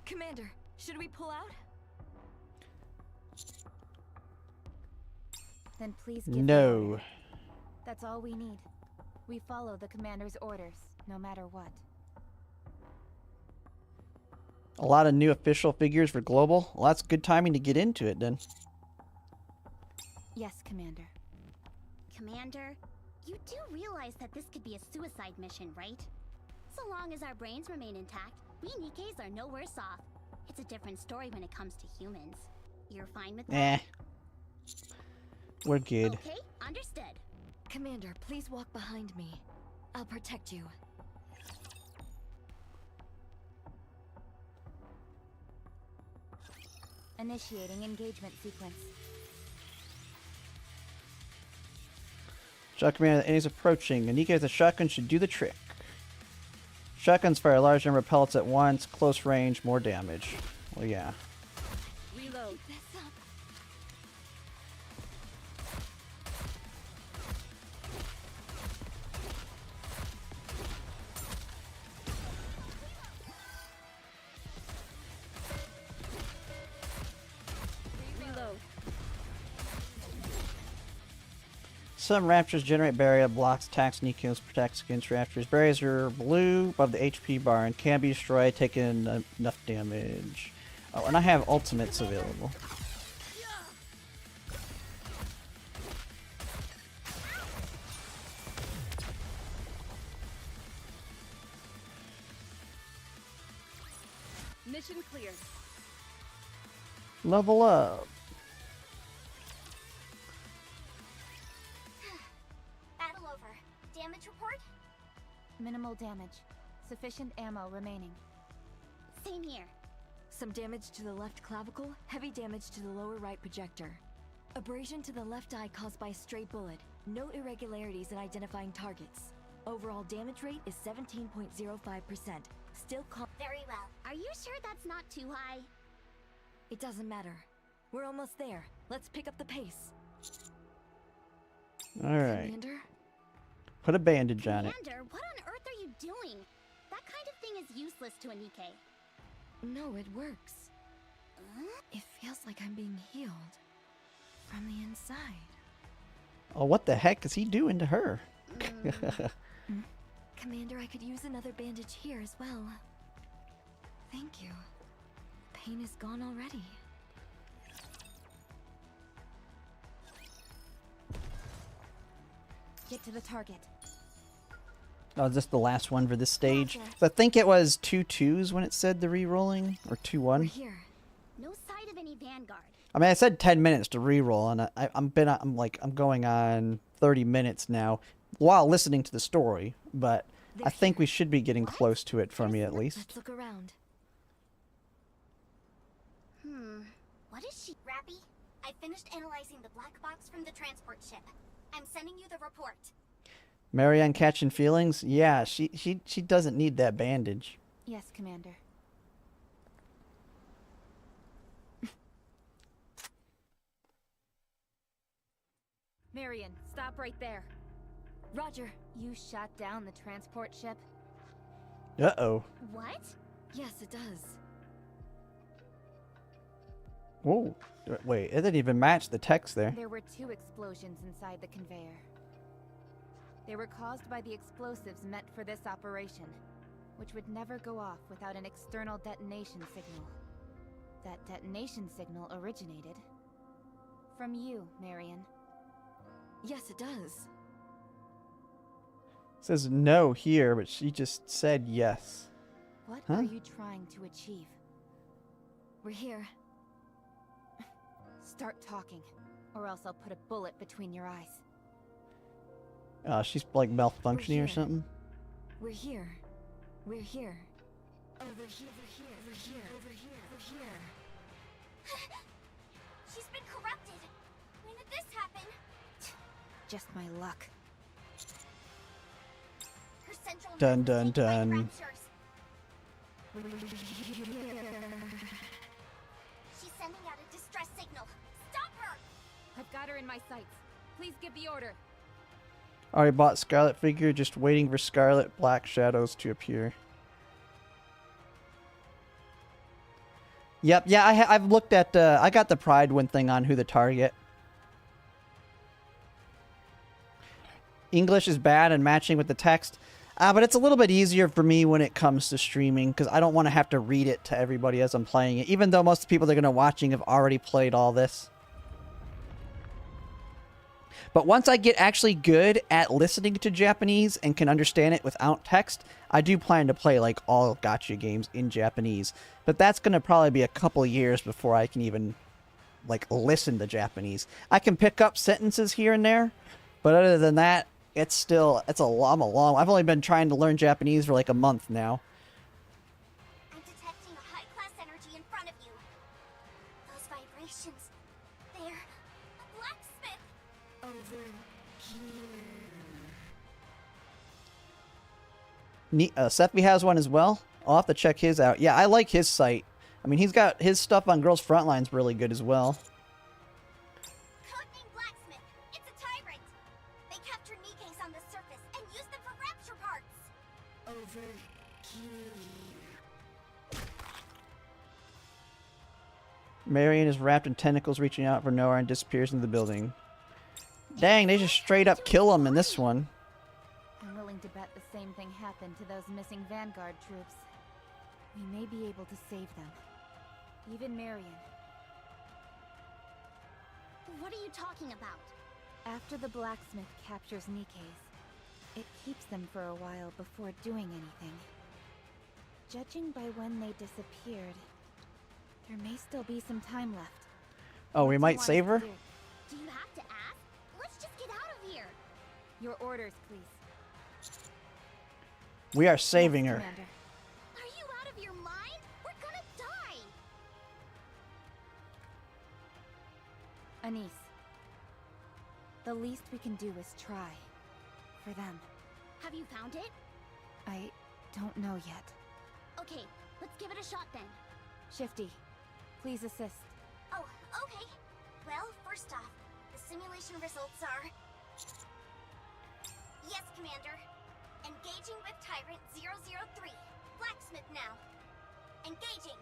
[SPEAKER 2] Commander, should we pull out?
[SPEAKER 4] Then please give the
[SPEAKER 1] No.
[SPEAKER 4] order. That's all we need. We follow the commander's orders, no matter what.
[SPEAKER 1] A lot of new official figures for Global. Well, that's good timing to get into it, then.
[SPEAKER 4] Yes, Commander.
[SPEAKER 3] Commander, you do realize that this could be a suicide mission, right? So long as our brains remain intact, we Nikkes are no worse off. It's a different story when it comes to humans. You're fine with that?
[SPEAKER 1] Eh. We're good.
[SPEAKER 3] Okay, understood.
[SPEAKER 2] Commander, please walk behind me. I'll protect you.
[SPEAKER 4] Initiating engagement sequence.
[SPEAKER 1] Shot commander, the enemy's approaching. Nikke with a shotgun should do the trick. Shotguns fire a large number of pellets at once. Close range, more damage. Well, yeah.
[SPEAKER 5] Reload.
[SPEAKER 2] Keep this up.
[SPEAKER 5] Reload.
[SPEAKER 1] Some raptors generate barrier, blocks attacks, and kills, protects against raptors. Barriers are blue above the HP bar and can be destroyed, taking enough damage. Oh, and I have ultimates available.
[SPEAKER 5] Mission clear.
[SPEAKER 1] Level up.
[SPEAKER 3] Battle over. Damage report?
[SPEAKER 4] Minimal damage. Sufficient ammo remaining.
[SPEAKER 3] Same here.
[SPEAKER 2] Some damage to the left clavicle, heavy damage to the lower right projector. Abrasion to the left eye caused by a stray bullet. No irregularities in identifying targets. Overall damage rate is 17.05%. Still
[SPEAKER 3] Very well. Are you sure that's not too high?
[SPEAKER 2] It doesn't matter. We're almost there. Let's pick up the pace.
[SPEAKER 1] Alright.
[SPEAKER 2] Commander?
[SPEAKER 1] Put a bandage on it.
[SPEAKER 3] Commander, what on earth are you doing? That kind of thing is useless to a Nikke.
[SPEAKER 2] No, it works. It feels like I'm being healed. From the inside.
[SPEAKER 1] Oh, what the heck is he doing to her?
[SPEAKER 2] Commander, I could use another bandage here as well. Thank you. Pain is gone already.
[SPEAKER 4] Get to the target.
[SPEAKER 1] Oh, is this the last one for this stage?
[SPEAKER 2] Gotcha.
[SPEAKER 1] So I think it was 2 2s when it said the re-rolling, or 2
[SPEAKER 2] We're
[SPEAKER 1] 1.
[SPEAKER 2] here.
[SPEAKER 3] No sight of any vanguard.
[SPEAKER 1] I mean, I said 10 minutes to re-roll, and I'm going on 30 minutes now while listening to the story. But I think we should be getting
[SPEAKER 3] What?
[SPEAKER 1] close to it for me at least.
[SPEAKER 2] Let's look around.
[SPEAKER 3] What is she? Rappy, I finished analyzing the black box from the transport ship. I'm sending you the report.
[SPEAKER 1] Marianne catching feelings? Yeah, she doesn't need that bandage.
[SPEAKER 4] Yes, Commander.
[SPEAKER 5] Marion, stop right there.
[SPEAKER 2] Roger.
[SPEAKER 4] You shot down the transport ship?
[SPEAKER 1] Uh-oh.
[SPEAKER 3] What?
[SPEAKER 2] Yes, it does.
[SPEAKER 1] Whoa. Wait, it didn't even match the text there.
[SPEAKER 4] There were 2 explosions inside the conveyor. They were caused by the explosives meant for this operation, which would never go off without an external detonation signal. That detonation signal originated from you, Marion.
[SPEAKER 2] Yes, it does.
[SPEAKER 1] It says no here, but she just said yes.
[SPEAKER 4] What
[SPEAKER 1] Huh?
[SPEAKER 4] are you trying to achieve?
[SPEAKER 2] We're here.
[SPEAKER 4] Start talking, or else I'll put a bullet between your eyes.
[SPEAKER 1] She's like malfunctioning
[SPEAKER 2] here.
[SPEAKER 1] or something.
[SPEAKER 2] We're here. We're here. Over here, over here, over here, over here, over here.
[SPEAKER 3] She's been corrupted. When did this happen?
[SPEAKER 4] Just my luck.
[SPEAKER 3] Her central
[SPEAKER 1] Dun,
[SPEAKER 3] nerve
[SPEAKER 1] dun,
[SPEAKER 3] was taken by
[SPEAKER 1] dun.
[SPEAKER 3] fractures. She's sending out a distress signal. Stop her!
[SPEAKER 5] I've got her in my sights. Please give the order.
[SPEAKER 1] Already bought Scarlet figure, just waiting for Scarlet Black Shadows to appear. Yep, yeah, I've looked at, I got the Pride one thing on who the target. English is bad and matching with the text, but it's a little bit easier for me when it comes to streaming because I don't want to have to read it to everybody as I'm playing it, even though most of the people that are going to watching have already played all this. But once I get actually good at listening to Japanese and can understand it without text, I do plan to play like all gacha games in Japanese. But that's going to probably be a couple years before I can even like listen to Japanese. I can pick up sentences here and there, but other than that, it's a long. I've only been trying to learn Japanese for like a month now.
[SPEAKER 3] I'm detecting a high-class energy in front of you. Those vibrations. They're a blacksmith. Over here.
[SPEAKER 1] Sephi has one as well. I'll have to check his out. Yeah, I like his site. I mean, he's got his stuff on Girls Frontline's really good as well.
[SPEAKER 3] Codename Blacksmith. It's a tyrant. They capture Nikke's on the surface and use them for rapture parts. Over here.
[SPEAKER 1] Marion is wrapped in tentacles reaching out for nowhere and disappears into the building. Dang, they just straight up kill him in this one.
[SPEAKER 4] I'm willing to bet the same thing happened to those missing Vanguard troops. We may be able to save them. Even Marion.
[SPEAKER 3] What are you talking about?
[SPEAKER 4] After the blacksmith captures Nikke's, it keeps them for a while before doing anything. Judging by when they disappeared, there may still be some time left.
[SPEAKER 1] Oh, we
[SPEAKER 4] What do you
[SPEAKER 1] might
[SPEAKER 4] want
[SPEAKER 1] save
[SPEAKER 4] us
[SPEAKER 1] her?
[SPEAKER 4] to do?
[SPEAKER 3] Do you have to ask? Let's just get out of here.
[SPEAKER 4] Your orders, please.
[SPEAKER 1] We are saving
[SPEAKER 4] Yes,
[SPEAKER 1] her.
[SPEAKER 4] Commander.
[SPEAKER 3] Are you out of your mind? We're gonna die.
[SPEAKER 4] Anise. The least we can do is try. For them.
[SPEAKER 3] Have you found it?
[SPEAKER 4] I don't know yet.
[SPEAKER 3] Okay, let's give it a shot then.
[SPEAKER 4] Shifty, please assist.
[SPEAKER 3] Oh, okay. Well, first off, the simulation results are... Yes, Commander. Engaging with Tyrant 003. Blacksmith now. Engaging.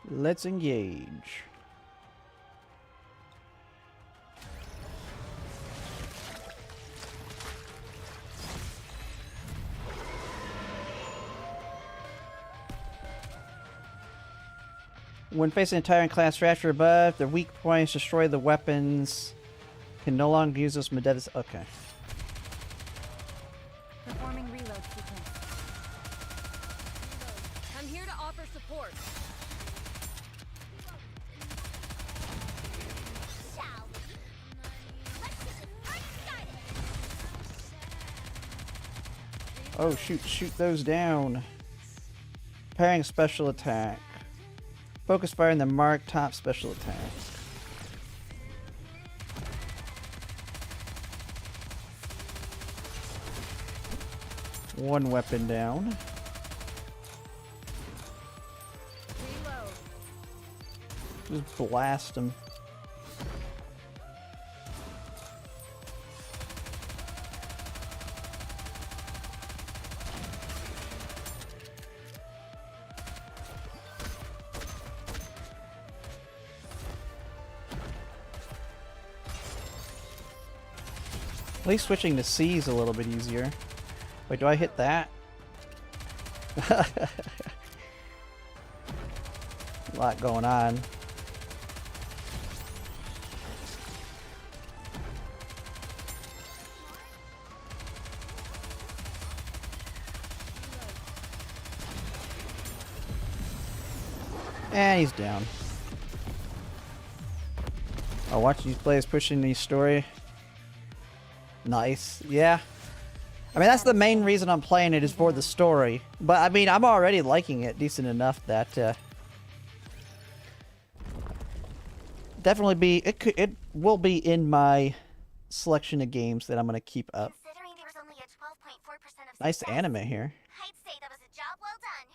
[SPEAKER 1] Let's engage. When facing a Tyrant class fracture above, the weak points destroy the weapons. Can no longer use those Medevas. Okay.
[SPEAKER 4] Performing reload sequence.
[SPEAKER 5] I'm here to offer support.
[SPEAKER 3] Shall we? Let's get this party started.
[SPEAKER 1] Oh, shoot those down. Pairing special attack. Focus fire in the mark top special attack. One weapon down.
[SPEAKER 5] Reload.
[SPEAKER 1] Just blast them. At least switching to C is a little bit easier. Wait, do I hit that? A lot going on. And he's down. Oh, watch these players pushing the story. Nice. Yeah. I mean, that's the main reason I'm playing it is for the story. But, I mean, I'm already liking it decent enough that, definitely be, it will be in my selection of games that I'm going to keep up.
[SPEAKER 3] Considering there was only a 12.4% of
[SPEAKER 1] Nice
[SPEAKER 3] success,
[SPEAKER 1] anime here.
[SPEAKER 3] I'd say that was a job well done.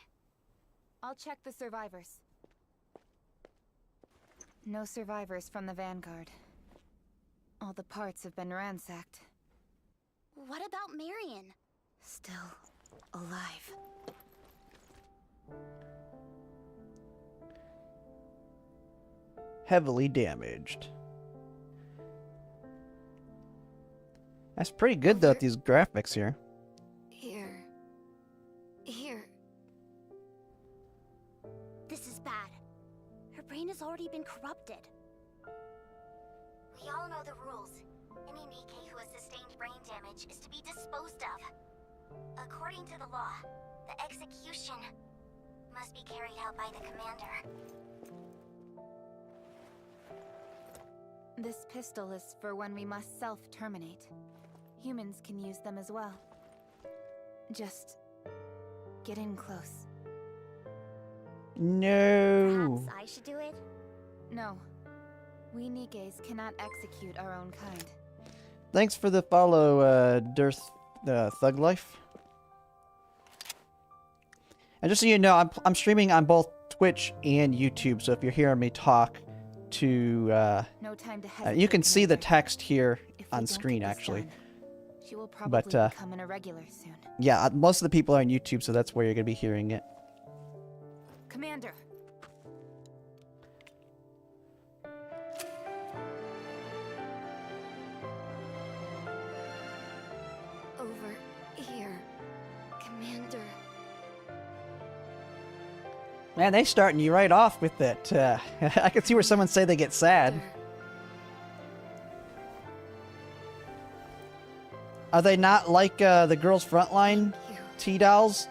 [SPEAKER 4] I'll check the survivors. No survivors from the Vanguard. All the parts have been ransacked.
[SPEAKER 3] What about Marion?
[SPEAKER 4] Still alive.
[SPEAKER 1] Heavily damaged. That's pretty good though, with these graphics here.
[SPEAKER 2] Here.
[SPEAKER 3] This is bad. Her brain has already been corrupted. We all know the rules. Any Nikke who has sustained brain damage is to be disposed of. According to the law, the execution must be carried out by the commander.
[SPEAKER 4] This pistol is for when we must self-terminate. Humans can use them as well. Just get in close.
[SPEAKER 1] No.
[SPEAKER 3] Perhaps I should do it?
[SPEAKER 4] No. We Nikkes cannot execute our own kind.
[SPEAKER 1] Thanks for the follow, Thug Life. And just so you know, I'm streaming on both Twitch and YouTube, so if you're hearing me talk to,
[SPEAKER 4] No time to
[SPEAKER 1] you
[SPEAKER 4] hesitate,
[SPEAKER 1] can see the
[SPEAKER 4] Commander.
[SPEAKER 1] text here
[SPEAKER 4] If we
[SPEAKER 1] on
[SPEAKER 4] don't
[SPEAKER 1] screen,
[SPEAKER 4] get this
[SPEAKER 1] actually.
[SPEAKER 4] done, she will probably
[SPEAKER 1] But,
[SPEAKER 4] become an irregular soon.
[SPEAKER 1] yeah, most of the people are on YouTube, so that's where you're going to be hearing it.
[SPEAKER 4] Commander.
[SPEAKER 2] Over here, Commander.
[SPEAKER 1] Man, they starting you right off with it. I can see where someone say they get sad. Are they not like the Girls Frontline
[SPEAKER 2] Thank you
[SPEAKER 1] T-Dolls,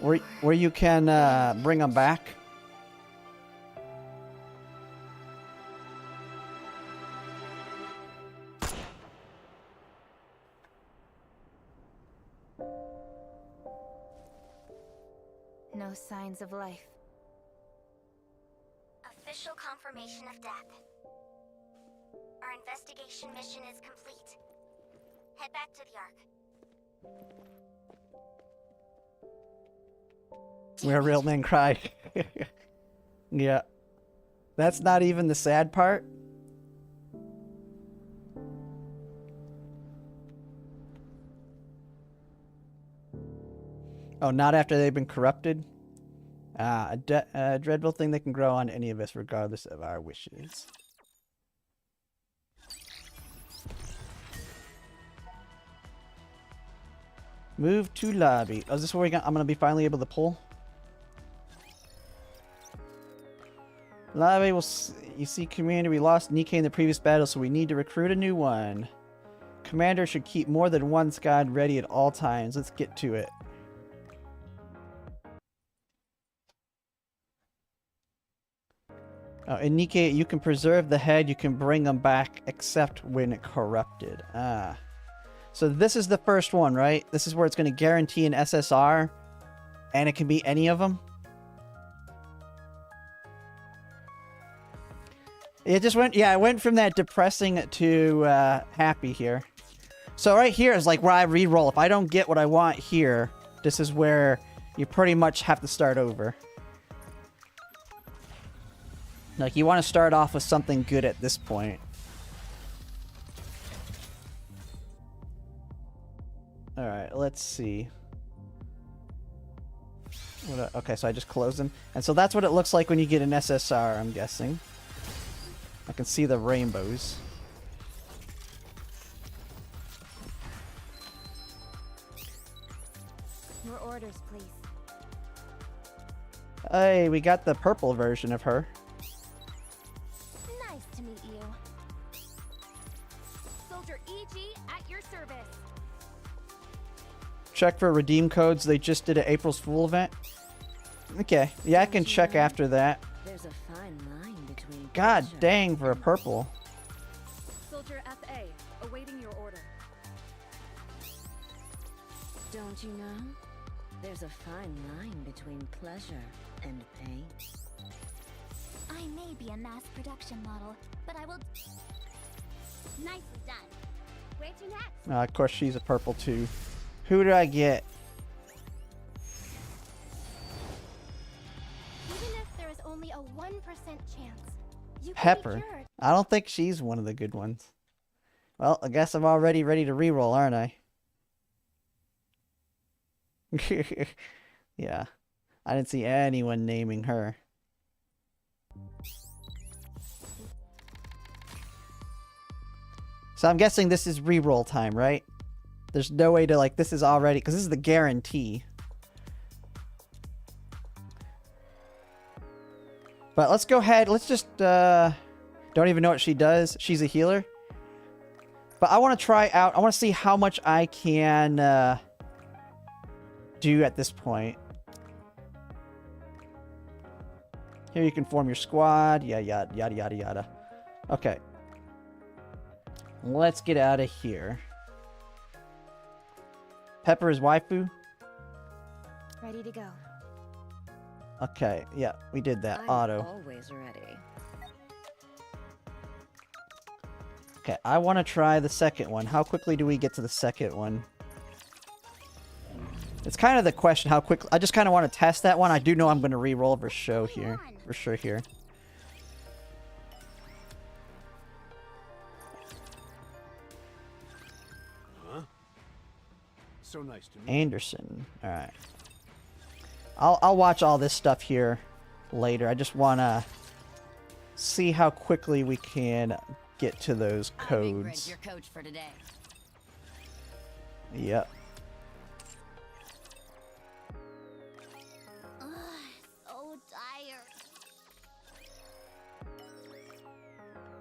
[SPEAKER 2] for
[SPEAKER 1] where you can bring them back?
[SPEAKER 4] No signs of life.
[SPEAKER 3] Official confirmation of death. Our investigation mission is complete. Head back to the Ark.
[SPEAKER 1] Where real men cry. Yeah. That's not even the sad part. Oh, not after they've been corrupted? Ah, a dreadful thing that can grow on any of us regardless of our wishes. Move to lobby. Oh, is this where I'm gonna be finally able to pull? Lobby, you see, Commander, we lost Nikke in the previous battle, so we need to recruit a new one. Commander should keep more than one squad ready at all times. Let's get to it. Oh, in Nikke, you can preserve the head, you can bring them back, except when corrupted. Ah. So this is the first one, right? This is where it's going to guarantee an SSR, and it can be any of them. It just went, yeah, it went from that depressing to happy here. So right here is like where I re-roll. If I don't get what I want here, this is where you pretty much have to start over. Like, you want to start off with something good at this point. Alright, let's see. Okay, so I just closed them. And so that's what it looks like when you get an SSR, I'm guessing. I can see the rainbows.
[SPEAKER 4] Your orders, please.
[SPEAKER 1] Hey, we got the purple version of her.
[SPEAKER 3] Nice to meet you.
[SPEAKER 5] Soldier EG at your service.
[SPEAKER 1] Check for redeem codes. They just did an April's Fool event. Okay, yeah, I can check after that.
[SPEAKER 6] There's a fine line between
[SPEAKER 1] God
[SPEAKER 6] pleasure
[SPEAKER 1] dang, for a
[SPEAKER 6] and
[SPEAKER 1] purple.
[SPEAKER 5] Soldier FA, awaiting your order.
[SPEAKER 6] Don't you know? There's a fine line between pleasure and pain.
[SPEAKER 3] I may be a mass production model, but I will... Nicely done. Where to next?
[SPEAKER 1] Of course, she's a purple too. Who did I get?
[SPEAKER 3] Even if there is only a 1% chance, you can
[SPEAKER 1] Pepper.
[SPEAKER 3] be cured.
[SPEAKER 1] I don't think she's one of the good ones. Well, I guess I'm already ready to reroll, aren't I? Yeah. I didn't see anyone naming her. So I'm guessing this is reroll time, right? There's no way to, like, this is already, because this is the guarantee. But let's go ahead. Let's just, don't even know what she does. She's a healer. But I want to try out, I want to see how much I can do at this point. Here you can form your squad. Yeah, yada, yada, yada, yada. Okay. Let's get out of here. Pepper is waifu?
[SPEAKER 4] Ready to go.
[SPEAKER 1] Okay, yeah, we did that.
[SPEAKER 6] I'm
[SPEAKER 1] Auto.
[SPEAKER 6] always ready.
[SPEAKER 1] Okay, I want to try the second one. How quickly do we get to the second one? It's kind of the question, how quick... I just kind of want to test that one. I do know I'm going to re-roll for show here. For sure here.
[SPEAKER 7] Huh? So nice to meet
[SPEAKER 1] Anderson. Alright. I'll watch all this stuff here later. I just want to see how quickly we can get to those codes.
[SPEAKER 6] Your coach for today.
[SPEAKER 1] Yep.
[SPEAKER 3] Ugh, so tired.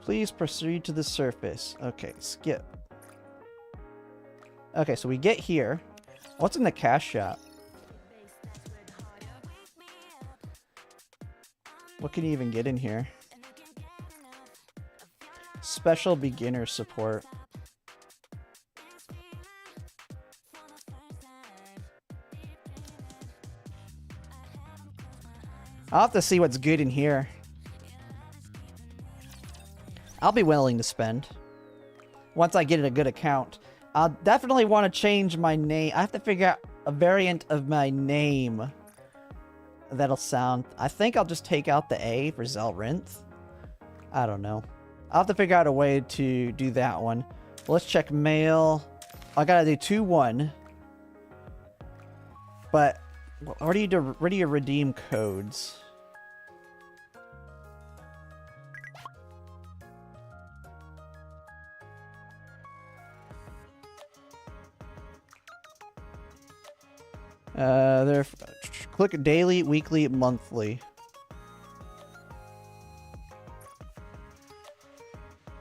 [SPEAKER 1] Please proceed to the surface. Okay, skip. Okay, so we get here. What's in the cash shop? What can you even get in here? Special beginner support. I'll have to see what's good in here. I'll be willing to spend. Once I get a good account. I'll definitely want to change my name. I have to figure out a variant of my name that'll sound... I think I'll just take out the A for Zelrinth. I don't know. I'll have to figure out a way to do that one. Let's check mail. I gotta do 2-1. But where do you redeem codes? Click daily, weekly, monthly.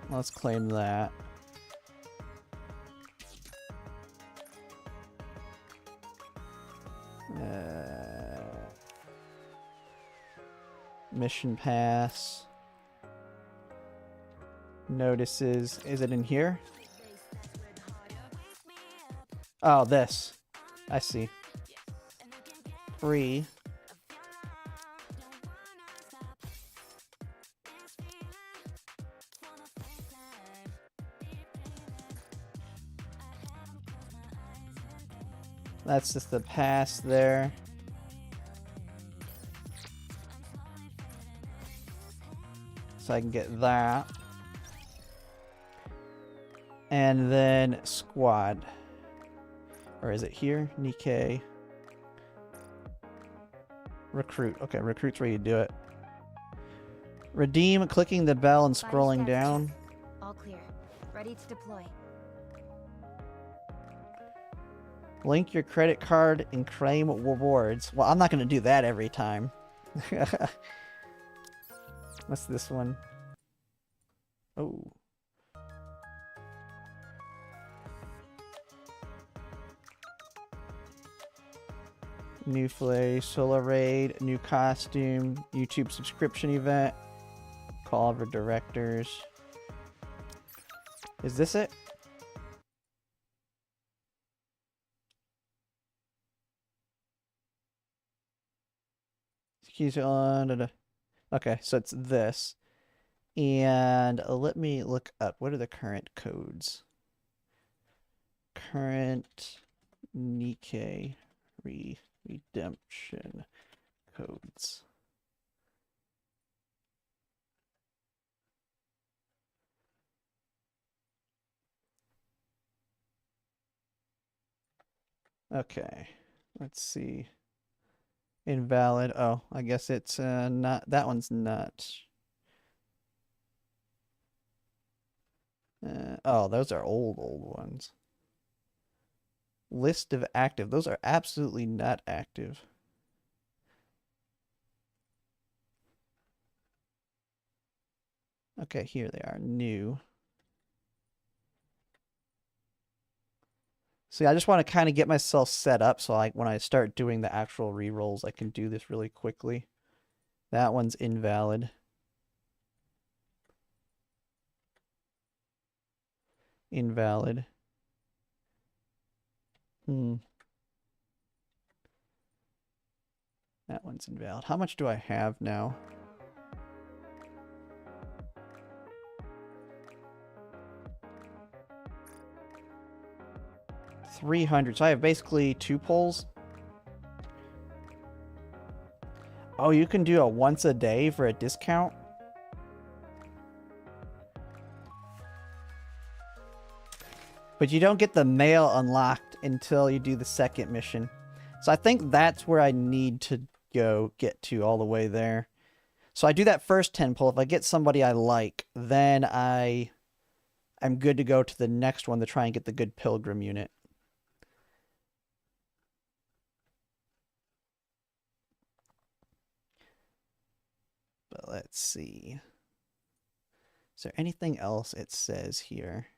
[SPEAKER 1] Let's claim that. Mission pass. Notices. Is it in here? Oh, this. I see. Free. That's just the pass there. So I can get that. And then squad. Or is it here? Nikke. Recruit. Okay, recruit's where you do it. Redeem, clicking the bell and scrolling down.
[SPEAKER 4] All clear. Ready to deploy.
[SPEAKER 1] Link your credit card and claim rewards. Well, I'm not going to do that every time. What's this one? Oh. New Flay, Solar Raid, new costume, YouTube subscription event, call over directors. Is this it? Excuse me. Okay, so it's this. And let me look up. What are the current codes? Current Nikke redemption codes. Okay, let's see. Invalid. Oh, I guess it's not. That one's not. Oh, those are old ones. List of active. Those are absolutely not active. Okay, here they are. New. See, I just want to kind of get myself set up so like when I start doing the actual rerolls, I can do this really quickly. That one's invalid. Invalid. That one's invalid. How much do I have now? 300. So I have basically 2 pulls. Oh, you can do a once a day for a discount? But you don't get the mail unlocked until you do the second mission. So I think that's where I need to go get to all the way there. So I do that first 10 pull. If I get somebody I like, then I'm good to go to the next one to try and get the good pilgrim unit. But let's see. Is there anything else it says here?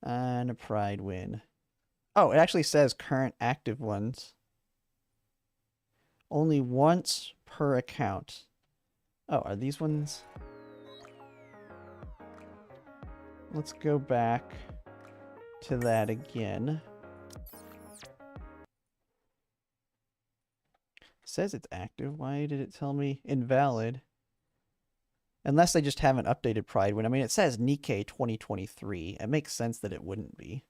[SPEAKER 1] And a pride win. Oh, it actually says current active ones. Only once per account. Oh, are these ones? Let's go back to that again. It says it's active. Why did it tell me invalid? Unless they just haven't updated Pride Win. I mean, it says Nikke 2023. It makes sense that it wouldn't be.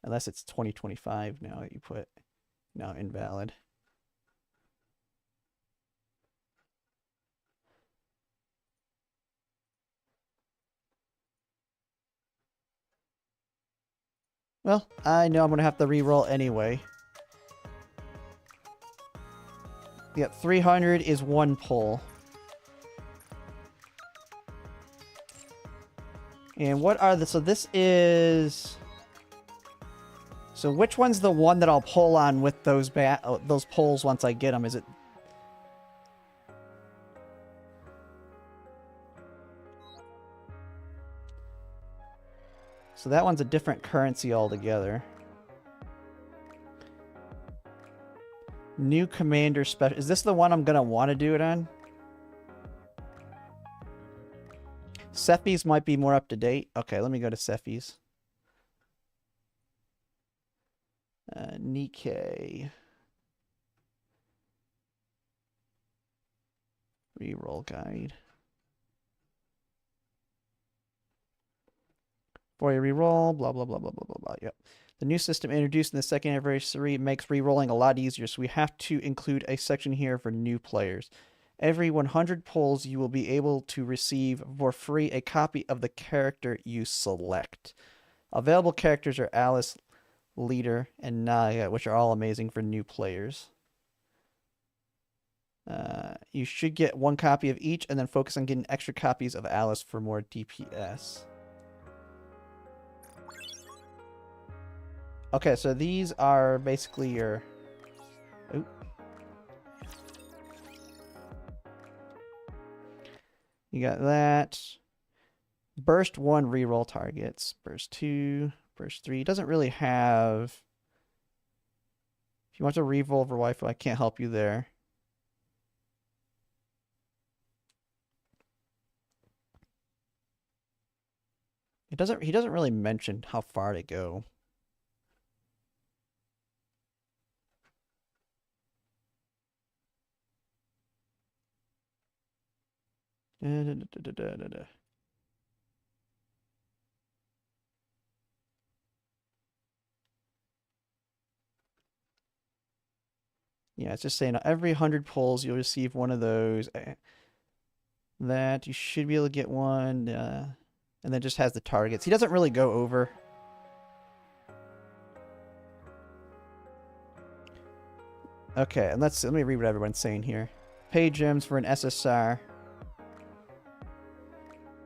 [SPEAKER 1] Unless it's 2025 now that you put... No, invalid. Well, I know I'm going to have to re-roll anyway. Yep, 300 is 1 pull. And what are the... So this is... So which one's the one that I'll pull on with those pulls once I get them? Is it... So that one's a different currency altogether. New commander special. Is this the one I'm going to want to do it on? Cephies might be more up to date. Okay, let me go to Cephies. Nikke. Reroll guide. For a reroll, blah, blah, blah, blah, blah, blah, blah. Yep. The new system introduced in the second anniversary makes rerolling a lot easier, so we have to include a section here for new players. Every 100 pulls, you will be able to receive for free a copy of the character you select. Available characters are Alice, Leader, and Naya, which are all amazing for new players. You should get 1 copy of each, and then focus on getting extra copies of Alice for more DPS. Okay, so these are basically your... Oop. You got that. Burst 1 reroll targets. Burst 2, Burst 3. It doesn't really have... If you want to reroll over Wi-Fi, I can't help you there. He doesn't really mention how far to go. Yeah, it's just saying every 100 pulls you'll receive one of those. That you should be able to get one, and then just has the targets. He doesn't really go over. Okay, and let me read what everyone's saying here. Pay gems for an SSR.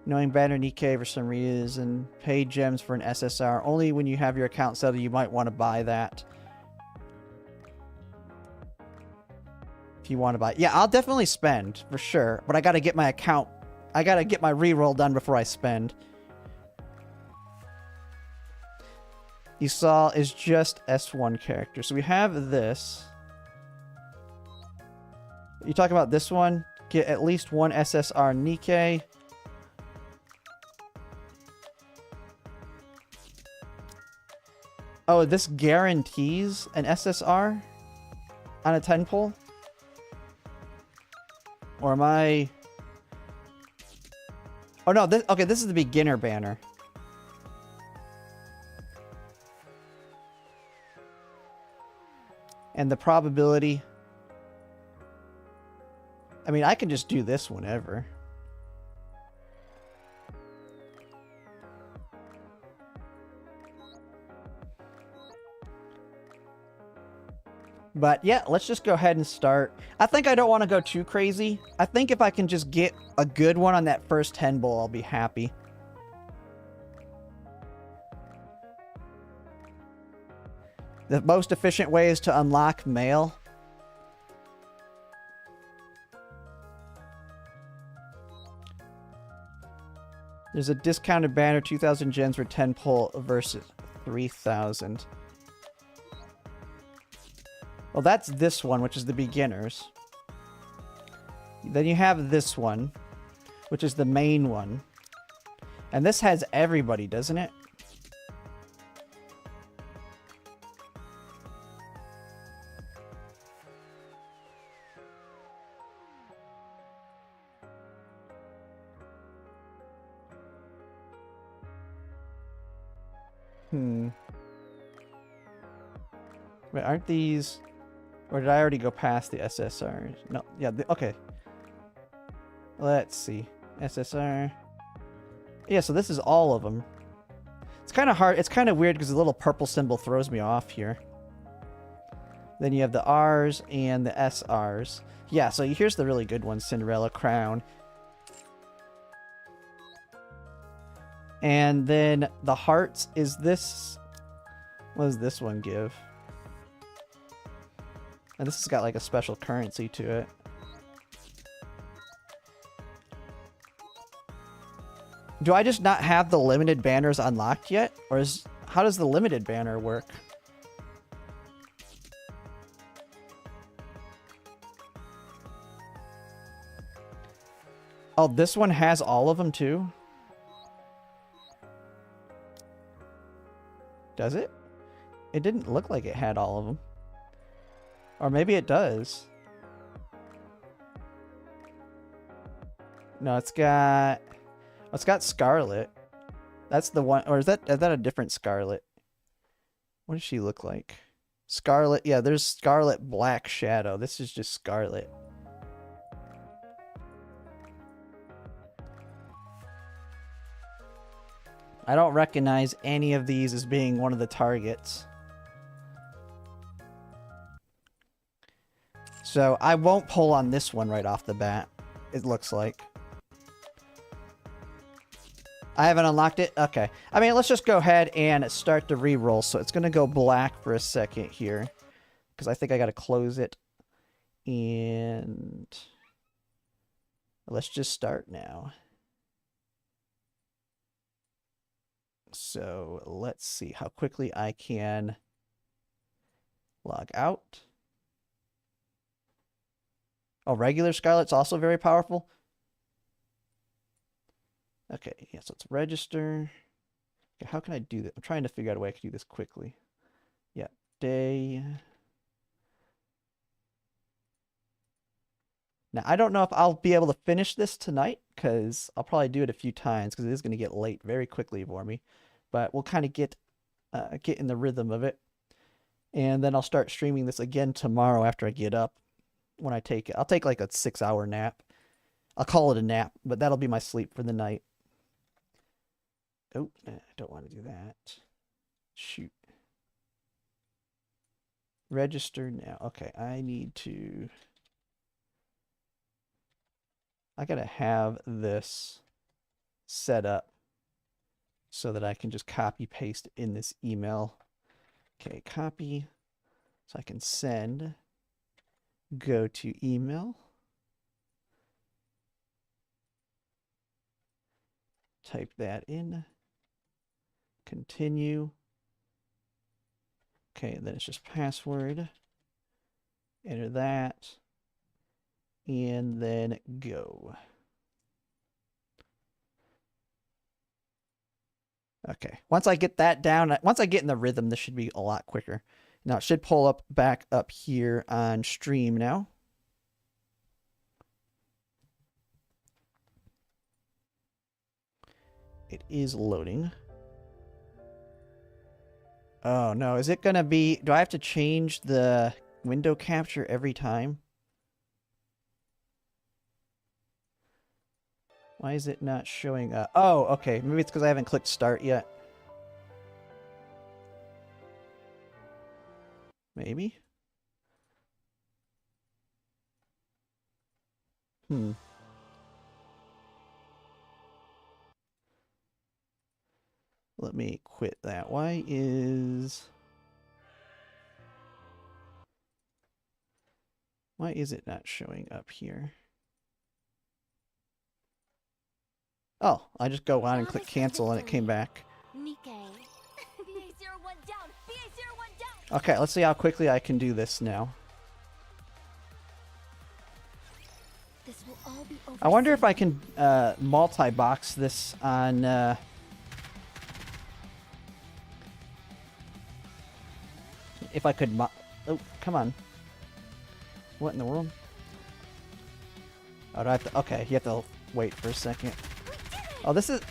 [SPEAKER 1] Knowing Banner Nikke for some reason. Pay gems for an SSR. Only when you have your account settled, you might want to buy that. If you want to buy... Yeah, I'll definitely spend, for sure. But I gotta get my account... I gotta get my reroll done before I spend. You saw is just S1 character. So we have this. You talk about this one. Get at least 1 SSR Nikke. Oh, this guarantees an SSR on a 10 pull? Or am I... Oh no, this is the beginner banner. And the probability... I mean, I can just do this whenever. But yeah, let's just go ahead and start. I think I don't want to go too crazy. I think if I can just get a good one on that first 10 bowl, I'll be happy. The most efficient way is to unlock mail. There's a discounted banner, 2,000 gems for 10 pull versus 3,000. Well, that's this one, which is the beginners. Then you have this one, which is the main one. And this has everybody, doesn't it? Wait, aren't these... Or did I already go past the SSRs? No, yeah, okay. Let's see. SSR. Yeah, so this is all of them. It's kind of hard. It's kind of weird because the little purple symbol throws me off here. Then you have the R's and the SRs. Yeah, so here's the really good one, Cinderella Crown. And then the hearts is this... What does this one give? And this has got like a special currency to it. Do I just not have the limited banners unlocked yet? Or is... How does the limited banner work? Oh, this one has all of them too? Does it? It didn't look like it had all of them. Or maybe it does. No, it's got Scarlet. That's the one, or is that a different Scarlet? What does she look like? Scarlet, yeah, there's Scarlet Black Shadow. This is just Scarlet. I don't recognize any of these as being one of the targets. So I won't pull on this one right off the bat, it looks like. I haven't unlocked it? Okay. I mean, let's just go ahead and start the reroll. So it's going to go black for a second here. Because I think I got to close it. And let's just start now. So let's see how quickly I can log out. Oh, regular Scarlet's also very powerful. Okay, yeah, so let's register. Okay, how can I do that? I'm trying to figure out a way I can do this quickly. Yeah, day. Now, I don't know if I'll be able to finish this tonight, because I'll probably do it a few times, because it is going to get late very quickly for me. But we'll kind of get in the rhythm of it. And then I'll start streaming this again tomorrow after I get up. When I take it, I'll take like a 6-hour nap. I'll call it a nap, but that'll be my sleep for the night. Oh, I don't want to do that. Shoot. Register now. Okay, I gotta have this set up so that I can just copy paste in this email. Okay, copy. So I can send. Go to email. Type that in. Continue. Okay, and then it's just password. Enter that. And then go. Okay, once I get that down, once I get in the rhythm, this should be a lot quicker. Now it should pull up back up here on stream now. It is loading. Oh no, is it gonna be, do I have to change the window capture every time? Why is it not showing up? Oh, okay. Maybe it's because I haven't clicked start yet. Maybe? Let me quit that. Why is it not showing up here? Oh, I just go on and click cancel and it came back.
[SPEAKER 2] Nikke. BA01 down. BA01 down.
[SPEAKER 1] Okay, let's see how quickly I can do this now.
[SPEAKER 2] This will all be over.
[SPEAKER 1] I wonder if I can multi-box this on if I could oh, come on. What in the world? Oh, do I have to... Okay, you have to wait for a second. Oh, this is...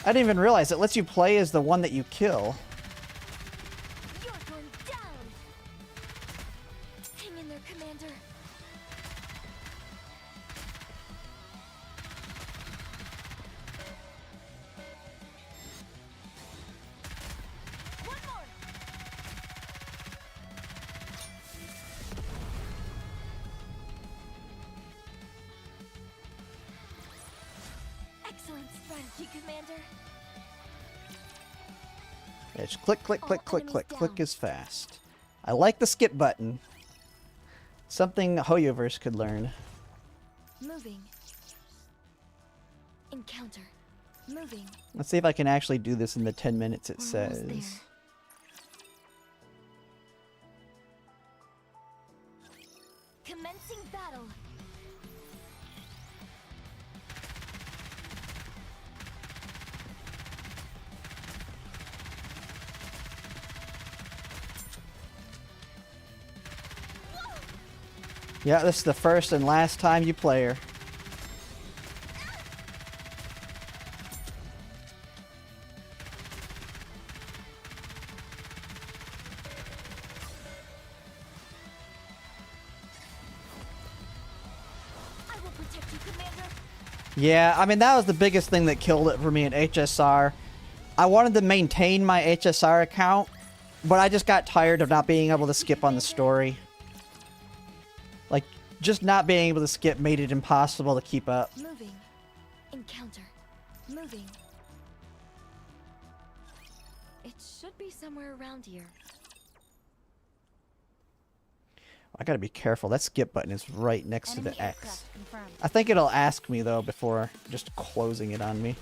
[SPEAKER 1] I didn't even realize it lets you play as the one that you kill.
[SPEAKER 2] You're going down. Hang in there, Commander. One more. Excellent strategy, Commander.
[SPEAKER 1] Yeah, just click, click, click,
[SPEAKER 2] All
[SPEAKER 1] click,
[SPEAKER 2] enemies
[SPEAKER 1] click.
[SPEAKER 2] down.
[SPEAKER 1] Click is fast. I like the skip button. Something Hoyoverse could learn.
[SPEAKER 2] Moving. Encounter. Moving.
[SPEAKER 1] Let's see if I can actually do this in the 10 minutes it
[SPEAKER 2] We're almost
[SPEAKER 1] says.
[SPEAKER 2] there. Commencing battle.
[SPEAKER 1] Yeah, this is the first and last time you play her.
[SPEAKER 2] I will protect you, Commander.
[SPEAKER 1] Yeah, I mean, that was the biggest thing that killed it for me in HSR. I wanted to maintain my HSR account, but I just got tired of not being able to skip on the story. Like, just not being able to skip made it impossible to keep up.
[SPEAKER 2] Moving. Encounter. Moving. It should be somewhere around here.
[SPEAKER 1] I gotta be careful. That skip button is right next to
[SPEAKER 4] Enemy
[SPEAKER 1] the X.
[SPEAKER 4] aircraft confirmed.
[SPEAKER 1] I think it'll ask me, though, before just closing it on me.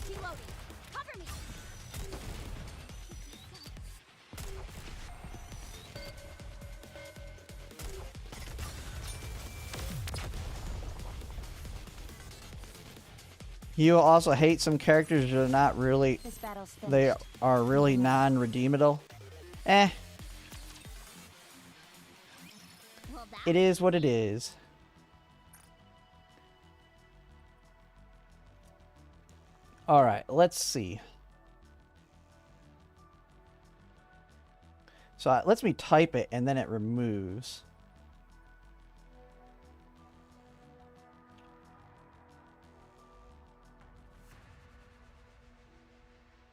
[SPEAKER 3] Reloading. Cover me.
[SPEAKER 1] You also hate some characters that are not really...
[SPEAKER 4] This battle's finished.
[SPEAKER 1] They are really non-redeemable. Eh,
[SPEAKER 3] Well, that
[SPEAKER 1] it is what it is. Alright, let's see. So it lets me type it and then it removes.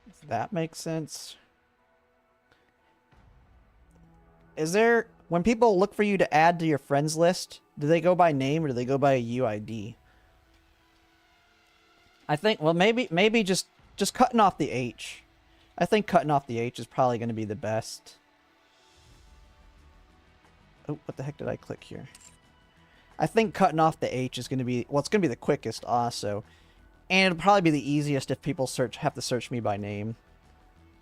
[SPEAKER 1] Does that make sense? Is there... When people look for you to add to your friends list, do they go by name or do they go by a UID? I think, well, maybe just cutting off the H. I think cutting off the H is probably going to be the best. Oh, what the heck did I click here? I think cutting off the H is going to be, well, it's going to be the quickest also. And it'll probably be the easiest if people have to search me by name.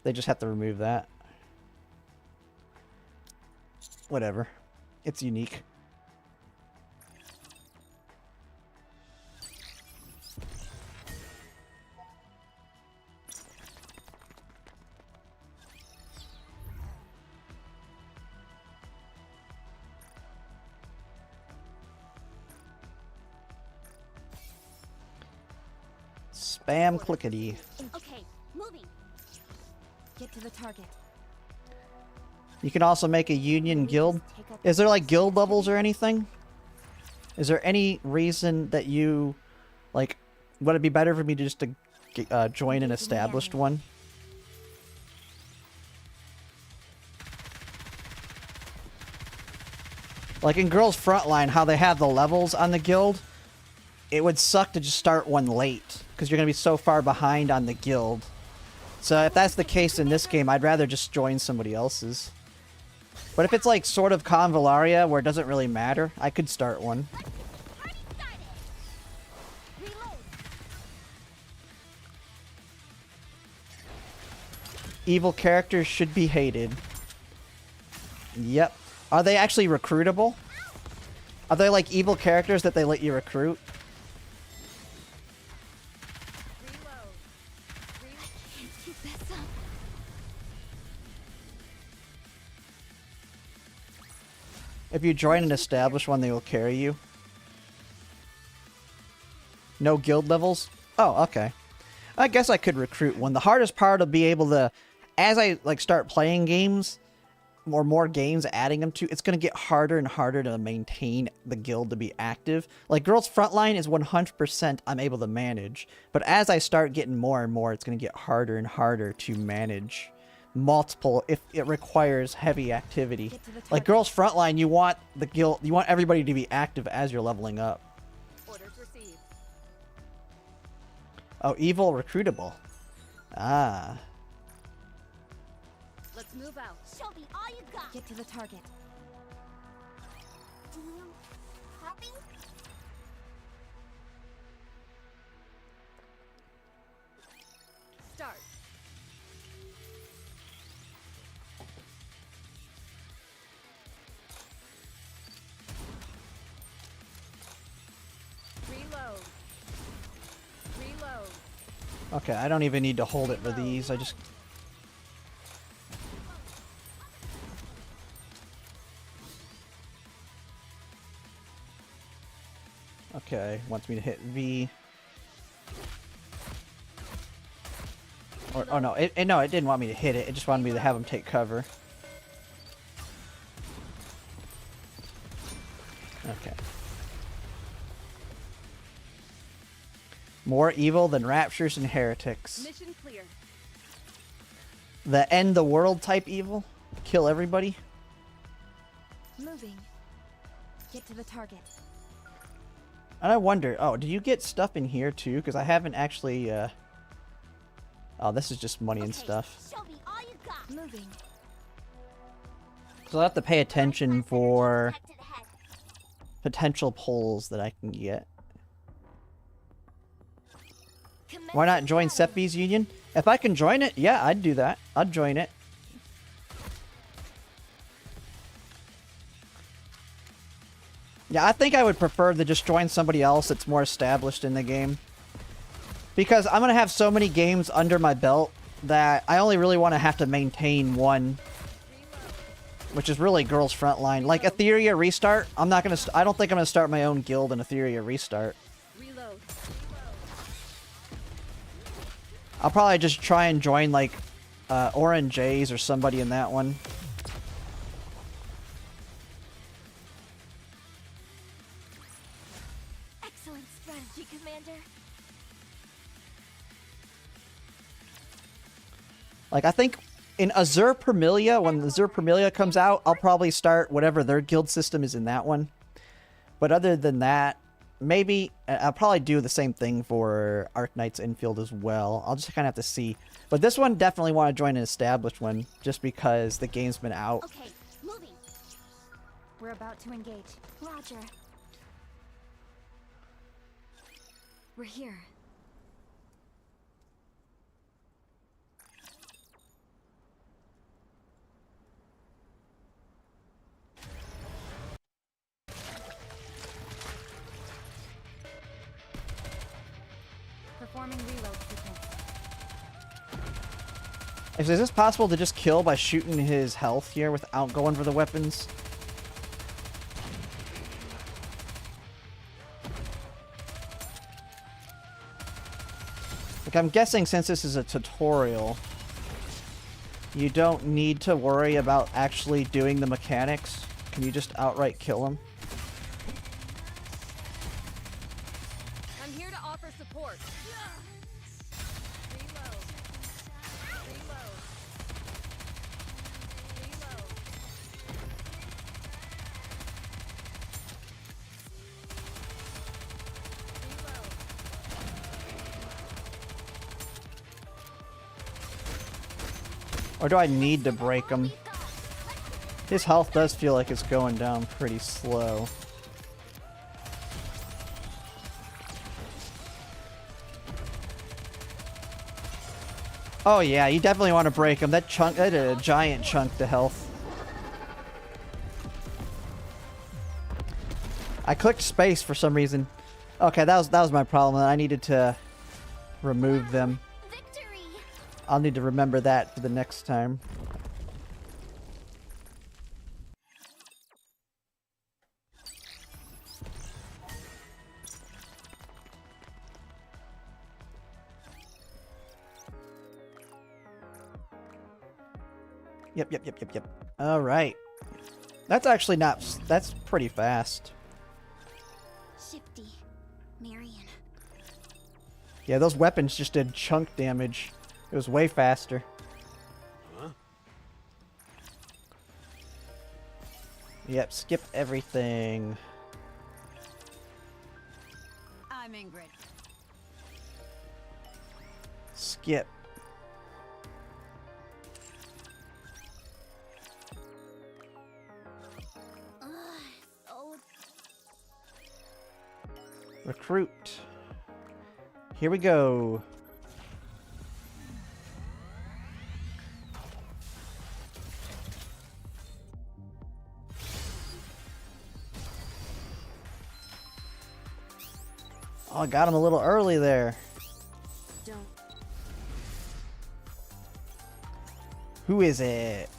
[SPEAKER 1] They just have to remove that. Whatever. It's unique. Spam clickety.
[SPEAKER 3] Okay, moving.
[SPEAKER 4] Get to the target.
[SPEAKER 1] You can also make a union guild. Is there like guild levels or anything? Is there any reason that you like? Would it be better for me to just to join an established one? Like in Girls Frontline, how they have the levels on the guild, it would suck to just start one late because you're gonna be so far behind on the guild. So if that's the case in this game, I'd rather just join somebody else's. But if it's like sort of Convallaria where it doesn't really matter, I could start one.
[SPEAKER 3] Party started. Reload.
[SPEAKER 1] Evil characters should be hated. Yep. Are they actually recruitable? Are they like evil characters that they let you recruit?
[SPEAKER 2] Can't keep this up.
[SPEAKER 1] If you join an established one, they will carry you. No guild levels? Oh, okay. I guess I could recruit one. The hardest part will be able to, as I like start playing games, more games, adding them to, it's going to get harder and harder to maintain the guild to be active. Like Girls Frontline is 100% I'm able to manage. But as I start getting more and more, it's going to get harder and harder to manage multiple if it requires heavy activity. Like Girls Frontline, you want the guild, you want everybody to be active as you're leveling up.
[SPEAKER 5] Orders received.
[SPEAKER 1] Oh, evil recruitable. Ah.
[SPEAKER 5] Let's move out.
[SPEAKER 3] Show me all you got.
[SPEAKER 4] Get to the target.
[SPEAKER 3] Do you copy?
[SPEAKER 5] Start. Reload. Reload.
[SPEAKER 1] Okay, I don't even need to hold it for these. I just... Okay, wants me to hit V. Or, oh no, no, it didn't want me to hit it. It just wanted me to have him take cover. Okay. More evil than raptures and heretics.
[SPEAKER 5] Mission clear.
[SPEAKER 1] The end the world type evil? Kill everybody?
[SPEAKER 4] Moving. Get to the target.
[SPEAKER 1] And I wonder, oh, do you get stuff in here too? Because I haven't actually, oh, this is just money and stuff.
[SPEAKER 3] Show me all you got.
[SPEAKER 4] Moving.
[SPEAKER 1] So I'll have to pay attention for
[SPEAKER 3] Protected head.
[SPEAKER 1] potential pulls that I can get.
[SPEAKER 2] Commence
[SPEAKER 1] Why not join
[SPEAKER 2] battle.
[SPEAKER 1] Sephi's Union? If I can join it, yeah, I'd do that. I'd join it. Yeah, I think I would prefer to just join somebody else that's more established in the game. Because I'm going to have so many games under my belt that I only really want to have to maintain one. Which is really Girls Frontline. Like Etheria Restart, I'm not going to... I don't think I'm going to start my own guild in Etheria Restart.
[SPEAKER 5] Reload.
[SPEAKER 1] I'll probably just try and join like Orange Jays or somebody in that one.
[SPEAKER 2] Excellent strategy, Commander.
[SPEAKER 1] Like I think in Azure Permilia, when Azure Permilia comes out, I'll probably start whatever their guild system is in that one. But other than that, maybe I'll probably do the same thing for Arknight's Infield as well. I'll just kind of have to see. But this one definitely want to join an established one just because the game's been out.
[SPEAKER 3] Okay, moving.
[SPEAKER 4] We're about to engage.
[SPEAKER 2] Roger. We're here.
[SPEAKER 4] Performing reload sequence.
[SPEAKER 1] Is this possible to just kill by shooting his health here without going for the weapons? I'm guessing since this is a tutorial, you don't need to worry about actually doing the mechanics. Can you just outright kill him?
[SPEAKER 5] I'm here to offer support. Reload. Reload. Reload.
[SPEAKER 1] Or do I need to break him? His health does feel like it's going down pretty slow. Oh yeah, you definitely want to break him. That chunk, that did a giant chunk to health. I clicked space for some reason. Okay, that was my problem. I needed to remove them.
[SPEAKER 3] Victory!
[SPEAKER 1] I'll need to remember that for the next time. Yep. All right. That's actually not... That's pretty fast.
[SPEAKER 3] Shifty. Marion.
[SPEAKER 1] Yeah, those weapons just did chunk damage. It was way faster.
[SPEAKER 7] Huh?
[SPEAKER 1] Yep, skip everything.
[SPEAKER 5] I'm Ingrid.
[SPEAKER 1] Skip.
[SPEAKER 3] So
[SPEAKER 1] Recruit. Here we go. Oh, I got him a little early there.
[SPEAKER 6] Don't.
[SPEAKER 1] Who is it?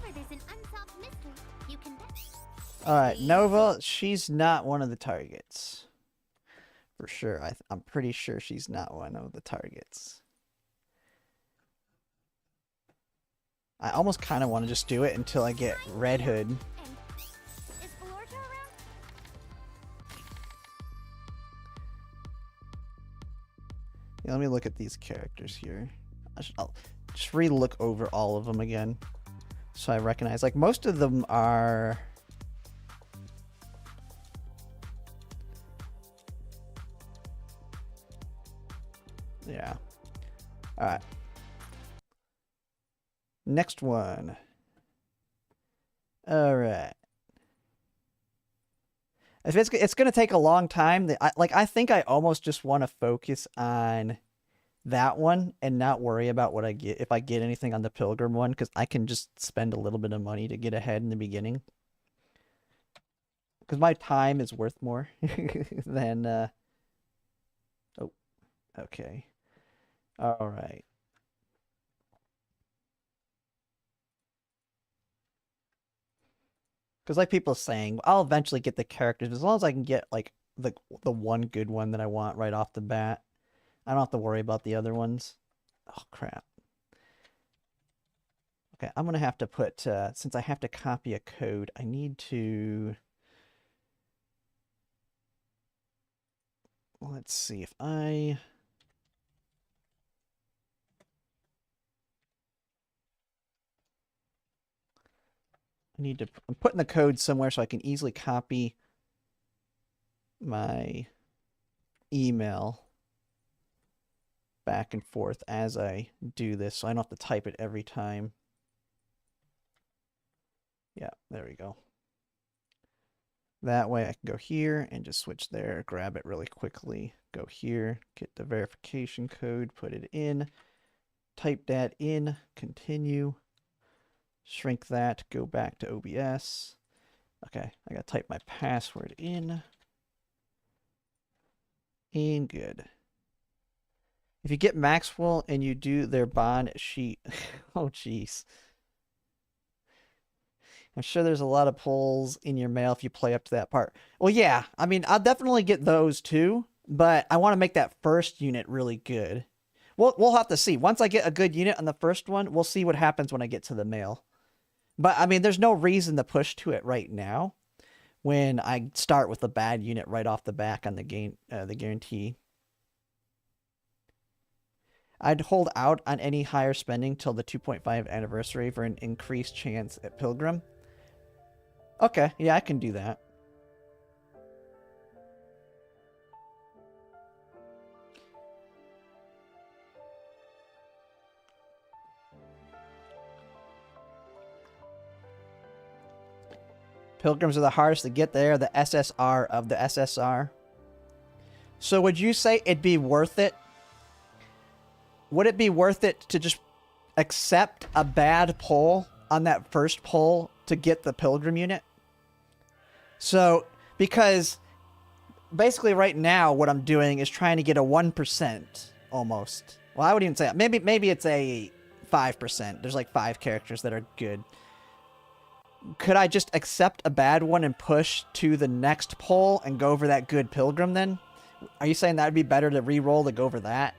[SPEAKER 3] wherever there's an unsolved mystery, you can bet.
[SPEAKER 1] Alright, Nova, she's not one of the targets. For sure. I'm pretty sure she's not one of the targets. I almost kind of want to just do it until I get Red Hood.
[SPEAKER 3] And is Valorja around?
[SPEAKER 1] Yeah, let me look at these characters here. I'll just re-look over all of them again. So I recognize, like, most of them are... Yeah. Alright. Next one. Alright. If it's gonna take a long time, I think I almost just want to focus on that one and not worry about what I get if I get anything on the Pilgrim one, because I can just spend a little bit of money to get ahead in the beginning. Because my time is worth more than oh, okay. All right. Because like people are saying, I'll eventually get the characters as long as I can get like the one good one that I want right off the bat. I don't have to worry about the other ones. Oh crap. Okay, I'm gonna have to put since I have to copy a code, I need to. Let's see if I need to. I'm putting the code somewhere so I can easily copy my email back and forth as I do this, so I don't have to type it every time. Yeah, there we go. That way I can go here and just switch there, grab it really quickly, go here, get the verification code, put it in, type that in, continue, shrink that, go back to OBS. Okay, I gotta type my password in. And good. If you get Maxwell and you do their bond sheet, oh jeez. I'm sure there's a lot of pulls in your mail if you play up to that part. Well, yeah, I mean, I'll definitely get those too. But I want to make that first unit really good. We'll have to see. Once I get a good unit on the first one, we'll see what happens when I get to the male. But I mean, there's no reason to push to it right now when I start with a bad unit right off the back on the guarantee. I'd hold out on any higher spending till the 2.5 anniversary for an increased chance at Pilgrim. Okay, yeah, I can do that. Pilgrims are the hardest to get there, the SSR of the SSR. So would you say it'd be worth it? Would it be worth it to just accept a bad pull on that first pull to get the Pilgrim unit? So, because basically right now what I'm doing is trying to get a 1% almost. Well, I wouldn't even say that. Maybe it's a 5%. There's like 5 characters that are good. Could I just accept a bad one and push to the next pull and go over that good Pilgrim then? Are you saying that would be better to re-roll to go over that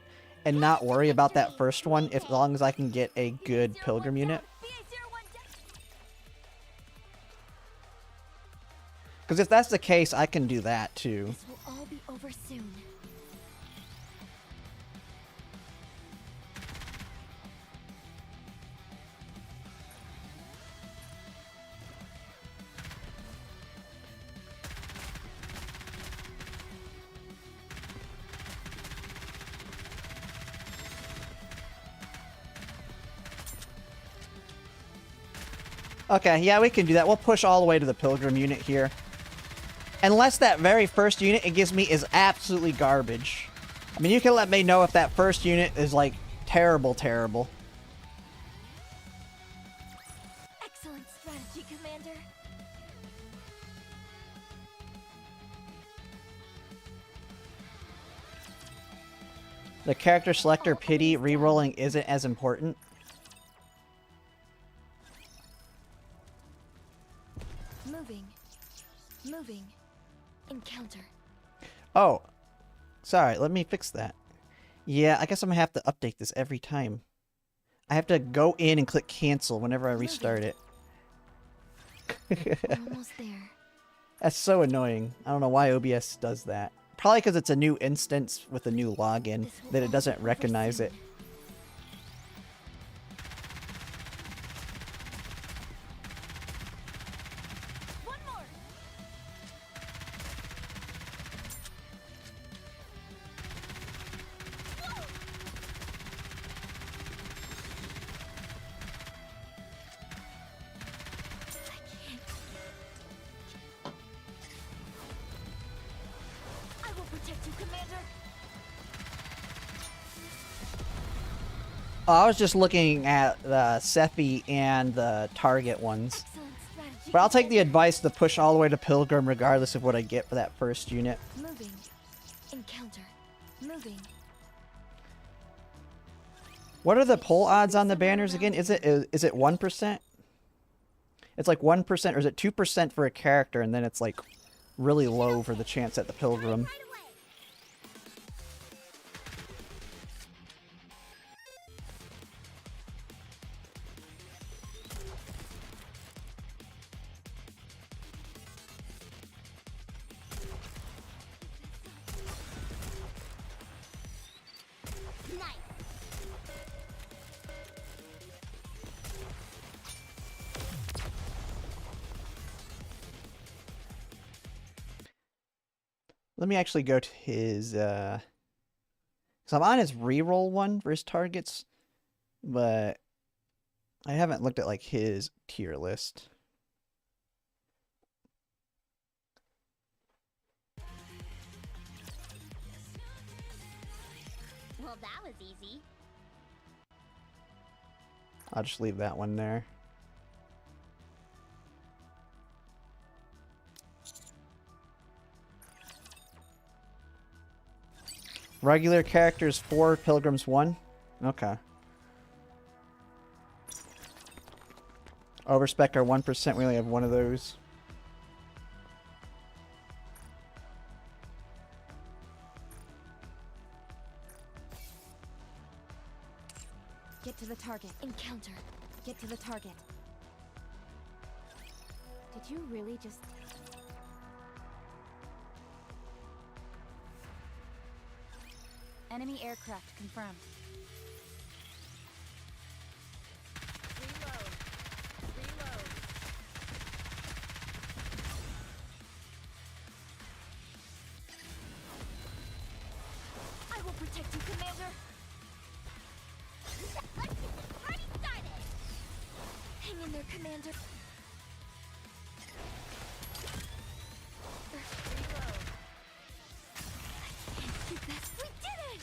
[SPEAKER 1] and not worry about that first one as long as I can get a good Pilgrim unit? Because if that's the case, I can do that too.
[SPEAKER 2] This will all be over soon.
[SPEAKER 1] Okay, yeah, we can do that. We'll push all the way to the Pilgrim unit here. Unless that very first unit it gives me is absolutely garbage. I mean, you can let me know if that first unit is, like, terrible.
[SPEAKER 2] Excellent strategy, Commander.
[SPEAKER 1] The character selector pity rerolling isn't as important.
[SPEAKER 2] Moving. Encounter.
[SPEAKER 1] Oh, sorry, let me fix that. Yeah, I guess I'm gonna have to update this every time. I have to go in and click cancel whenever I restart it.
[SPEAKER 2] We're almost there.
[SPEAKER 1] That's so annoying. I don't know why OBS does that. Probably because it's a new instance with a new login that it doesn't recognize it. Oh, I was just looking at the Sephi and the target ones. But I'll take the advice to push all the way to Pilgrim regardless of what I get for that first unit.
[SPEAKER 2] Moving. Encounter. Moving.
[SPEAKER 1] What are the pull odds on the banners again? Is it 1%? It's like 1%, or is it 2% for a character and then it's like really low for the chance at the Pilgrim? Let me actually go to his, so I'm on his reroll one for his targets, but I haven't looked at, like, his tier list.
[SPEAKER 3] Well, that was easy.
[SPEAKER 1] I'll just leave that one there. Regular characters 4, Pilgrims 1. Okay. Overspec are 1%. We only have one of those.
[SPEAKER 4] Get to the target.
[SPEAKER 2] Encounter.
[SPEAKER 4] Get to the target. Did you really just... Enemy aircraft confirmed.
[SPEAKER 5] Reload. Reload.
[SPEAKER 2] I will protect you, Commander.
[SPEAKER 3] Let's get this party started!
[SPEAKER 2] Hang in there, Commander.
[SPEAKER 5] Reload.
[SPEAKER 2] You best. We did it!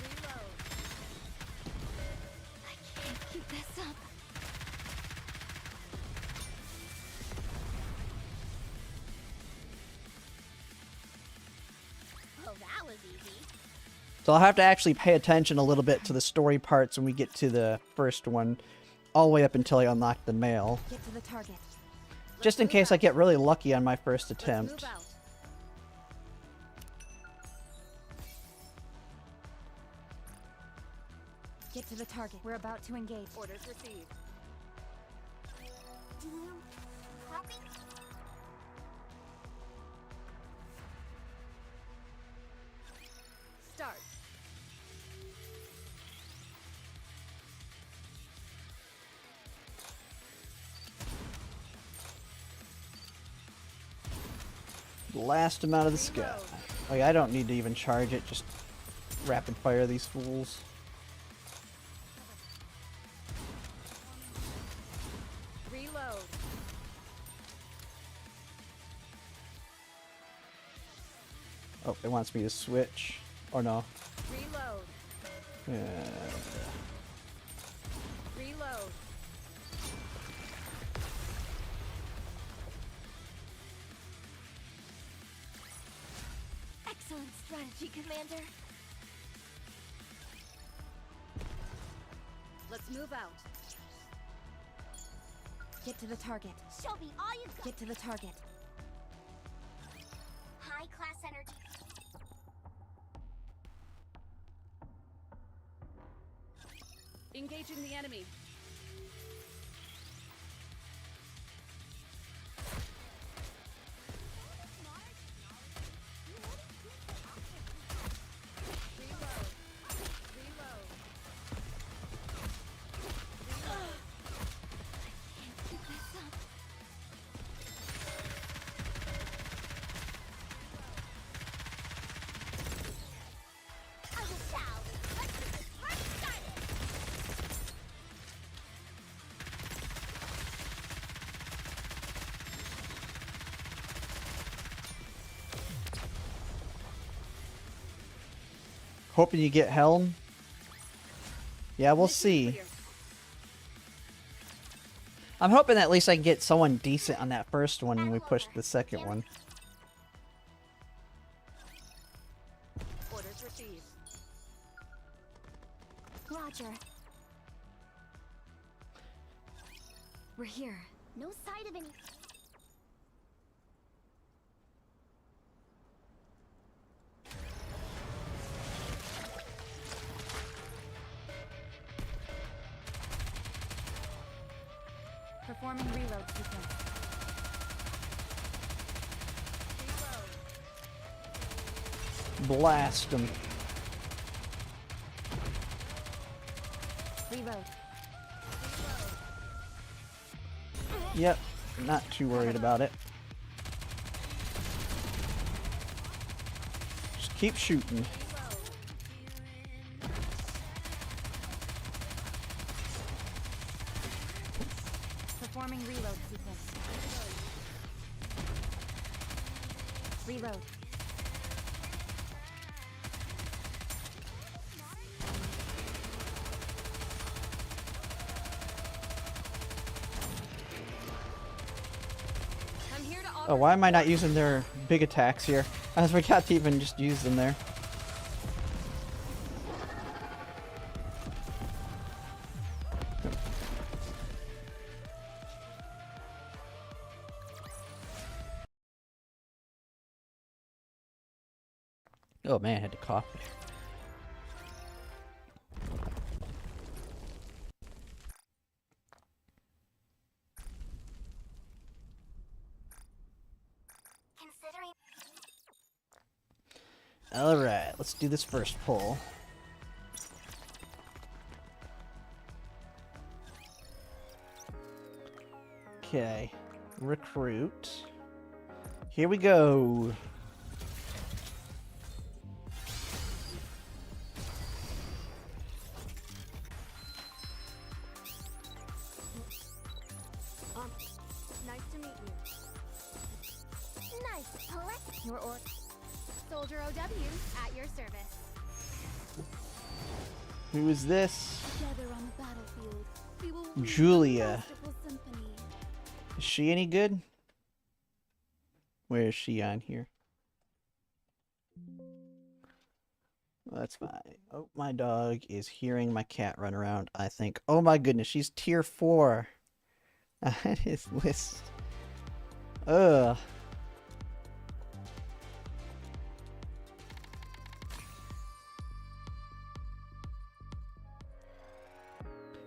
[SPEAKER 5] Reload.
[SPEAKER 2] I can't keep this up.
[SPEAKER 3] Oh, that was easy.
[SPEAKER 1] So I'll have to actually pay attention a little bit to the story parts when we get to the first one, all the way up until I unlock the mail.
[SPEAKER 4] Get to the target.
[SPEAKER 1] Just in case I get really lucky on my first
[SPEAKER 5] Let's
[SPEAKER 1] attempt.
[SPEAKER 5] move out.
[SPEAKER 4] Get to the target. We're about to engage.
[SPEAKER 5] Orders received.
[SPEAKER 3] Do you copy?
[SPEAKER 5] Start.
[SPEAKER 1] Blast them out of the sky. Like, I don't need to even charge it, just rapid fire these fools.
[SPEAKER 5] Reload.
[SPEAKER 1] Oh, it wants me to switch. Or no.
[SPEAKER 5] Reload. Reload.
[SPEAKER 2] Excellent strategy, Commander.
[SPEAKER 5] Let's move out.
[SPEAKER 4] Get to the target.
[SPEAKER 3] Show me all you got.
[SPEAKER 4] Get to the target.
[SPEAKER 3] High class energy.
[SPEAKER 5] Engaging the enemy. Reload. Reload.
[SPEAKER 2] Keep this up.
[SPEAKER 3] I will shout. Let's get this party started.
[SPEAKER 1] Hoping you get Helm. Yeah, we'll see.
[SPEAKER 5] Clear.
[SPEAKER 1] I'm hoping at least I can get someone decent on that first one when we push the second one.
[SPEAKER 5] Orders received.
[SPEAKER 2] Roger. We're here.
[SPEAKER 3] No sight of any.
[SPEAKER 4] Performing reload sequence.
[SPEAKER 1] Blast them.
[SPEAKER 4] Reload.
[SPEAKER 1] Yep, not too worried about it. Just keep shooting.
[SPEAKER 4] Performing reload sequence. Reload.
[SPEAKER 5] I'm here to offer
[SPEAKER 1] Oh, why am I not using their big attacks here? I forgot to even just use them there. Oh man, I had to cough. Alright, let's do this first pull. Okay. Recruit. Here we go.
[SPEAKER 5] Nice to meet you.
[SPEAKER 3] Nice. Collect your order.
[SPEAKER 5] Soldier OW, at your service.
[SPEAKER 1] Who is this?
[SPEAKER 5] Together on the battlefield, we will weave a
[SPEAKER 1] Julia.
[SPEAKER 5] masterful symphony.
[SPEAKER 1] Is she any good? Where is she on here? Well, that's fine. Oh, my dog is hearing my cat run around, I think. Oh my goodness, she's tier 4 on his list. Ugh.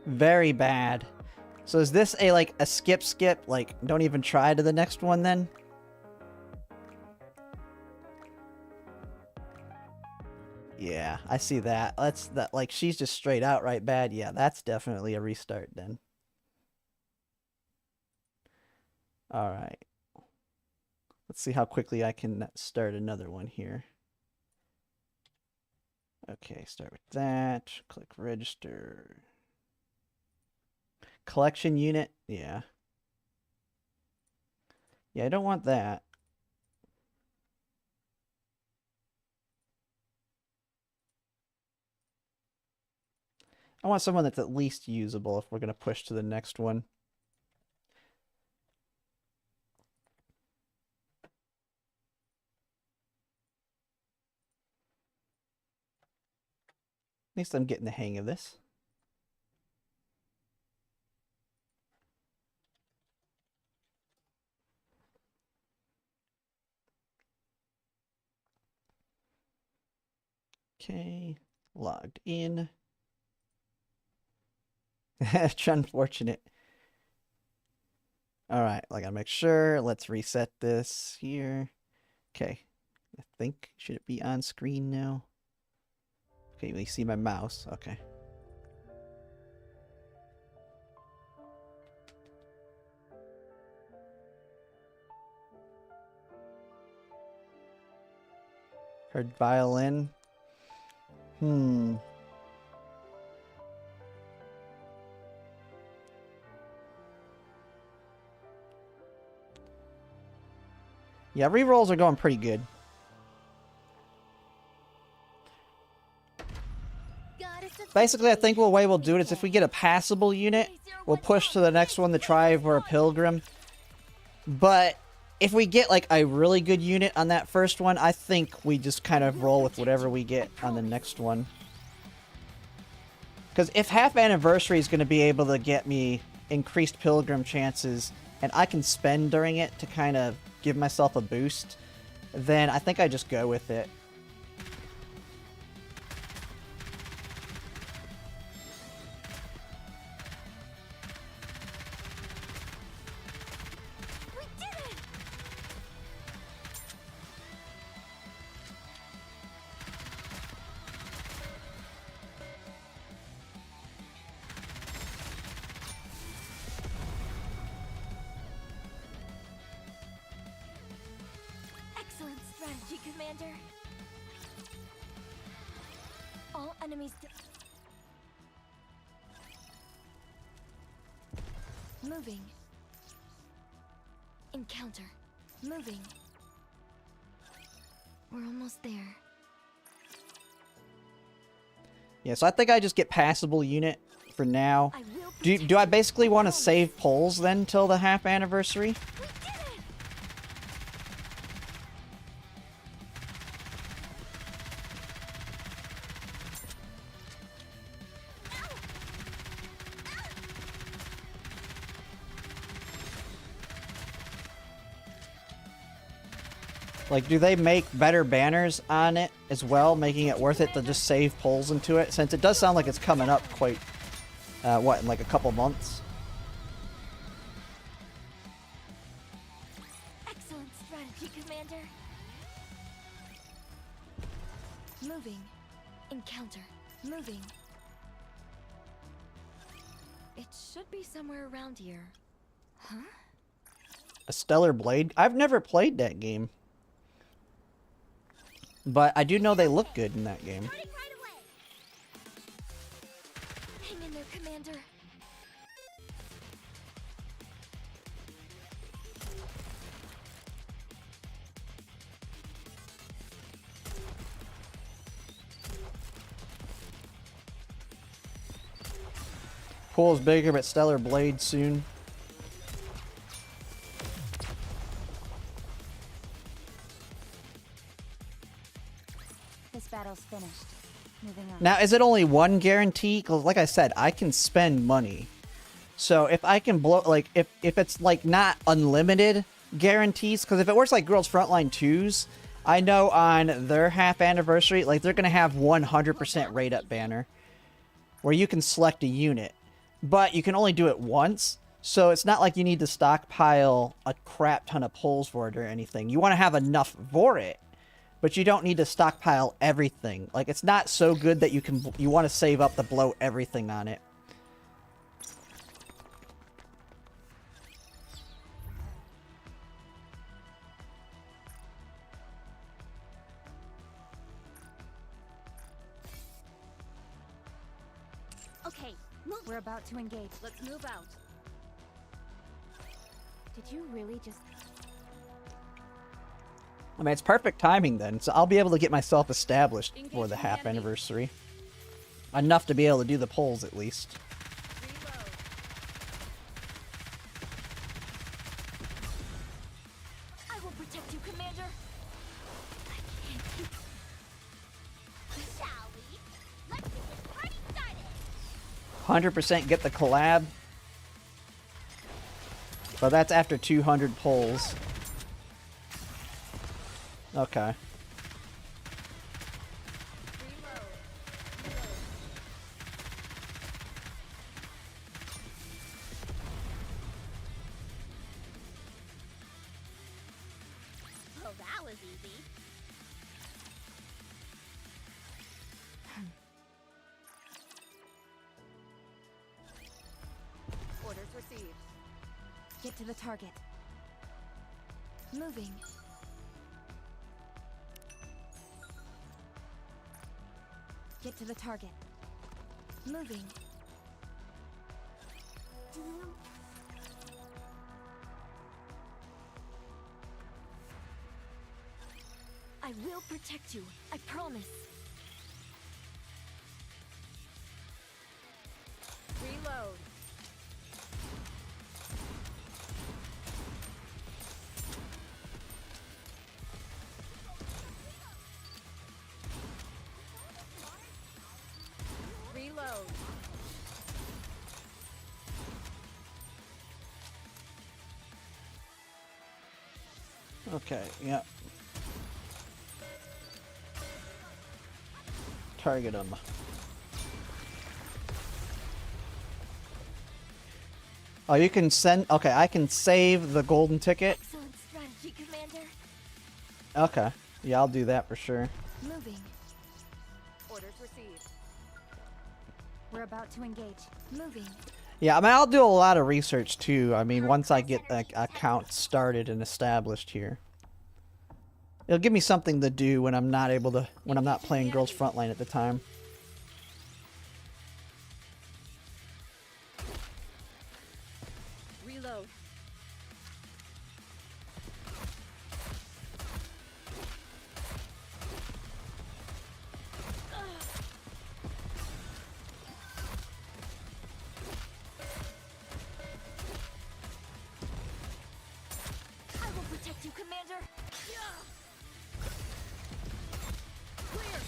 [SPEAKER 1] Very bad. So is this a like a skip, like don't even try to the next one then? Yeah, I see that. That's that, like she's just straight out right bad. Yeah, that's definitely a restart then. All right. Let's see how quickly I can start another one here. Okay, start with that. Click register. Collection unit? Yeah. Yeah, I don't want that. I want someone that's at least usable if we're going to push to the next one. At least I'm getting the hang of this. Okay, logged in. It's unfortunate. All right, I gotta make sure. Let's reset this here. Okay, I think, should it be on screen now? Okay, you see my mouse. Okay. Heard violin. Yeah, rerolls are going pretty good. Basically, I think the way we'll do it is if we get a passable unit, we'll push to the next one to try for a pilgrim. But if we get like a really good unit on that first one, I think we just kind of roll with whatever we get on the next one. Because if half anniversary is going to be able to get me increased pilgrim chances, and I can spend during it to kind of give myself a boost, then I think I just go with it.
[SPEAKER 3] We did it!
[SPEAKER 2] Excellent strategy, Commander. All enemies. Moving. Encounter. Moving. We're almost there.
[SPEAKER 1] Yeah, so I think I just get passable unit for now.
[SPEAKER 2] I will
[SPEAKER 1] Do I basically want to save polls then till the half anniversary?
[SPEAKER 2] We did it!
[SPEAKER 1] Like, do they make better banners on it as well, making it worth it to just save polls into it? Since it does sound like it's coming up quite, what, in like a couple months?
[SPEAKER 2] Excellent strategy, Commander. Moving. Encounter. Moving. It should be somewhere around here. Huh?
[SPEAKER 1] A Stellar Blade? I've never played that game. But I do know they look good in that game.
[SPEAKER 3] Starting right away.
[SPEAKER 2] Hang in there, Commander.
[SPEAKER 1] Pool's bigger, but Stellar Blade soon.
[SPEAKER 4] This battle's finished. Moving on.
[SPEAKER 1] Now, is it only one guarantee? Because, like I said, I can spend money. So if I can blow, like, if it's like not unlimited guarantees, because if it works like Girls Frontline 2's, I know on their half anniversary, like they're gonna have 100% rate up banner, where you can select a unit, but you can only do it once. So it's not like you need to stockpile a crap ton of pulls for it or anything. You want to have enough for it, but you don't need to stockpile everything. Like, it's not so good that you want to save up to blow everything on it.
[SPEAKER 3] Okay, move.
[SPEAKER 4] We're about to engage.
[SPEAKER 5] Let's move out.
[SPEAKER 4] Did you really just...
[SPEAKER 1] I mean, it's perfect timing then, so I'll be able to get myself established for the half anniversary. Enough to be able to do the polls, at least.
[SPEAKER 5] Reload.
[SPEAKER 2] I will protect you, Commander.
[SPEAKER 3] Shall we? Let's get this party started.
[SPEAKER 1] 100% get the collab. But that's after 200 polls. Okay.
[SPEAKER 3] Oh, that was easy.
[SPEAKER 5] Orders received.
[SPEAKER 4] Get to the target.
[SPEAKER 2] Moving.
[SPEAKER 4] Get to the target.
[SPEAKER 2] Moving. I will protect you. I promise.
[SPEAKER 5] Reload. Reload.
[SPEAKER 1] Okay, yeah. Target them. Oh, you can send... Okay, I can save the golden ticket.
[SPEAKER 2] Excellent strategy, Commander.
[SPEAKER 1] Okay. Yeah, I'll do that for sure.
[SPEAKER 2] Moving.
[SPEAKER 5] Orders received.
[SPEAKER 4] We're about to engage.
[SPEAKER 2] Moving.
[SPEAKER 1] Yeah, I mean, I'll do a lot of research too. I mean, once I get the account started and established here. It'll give me something to do when I'm not able to... When I'm not playing Girls Frontline at the time.
[SPEAKER 5] Reload.
[SPEAKER 2] I will protect you, Commander.
[SPEAKER 5] Clear.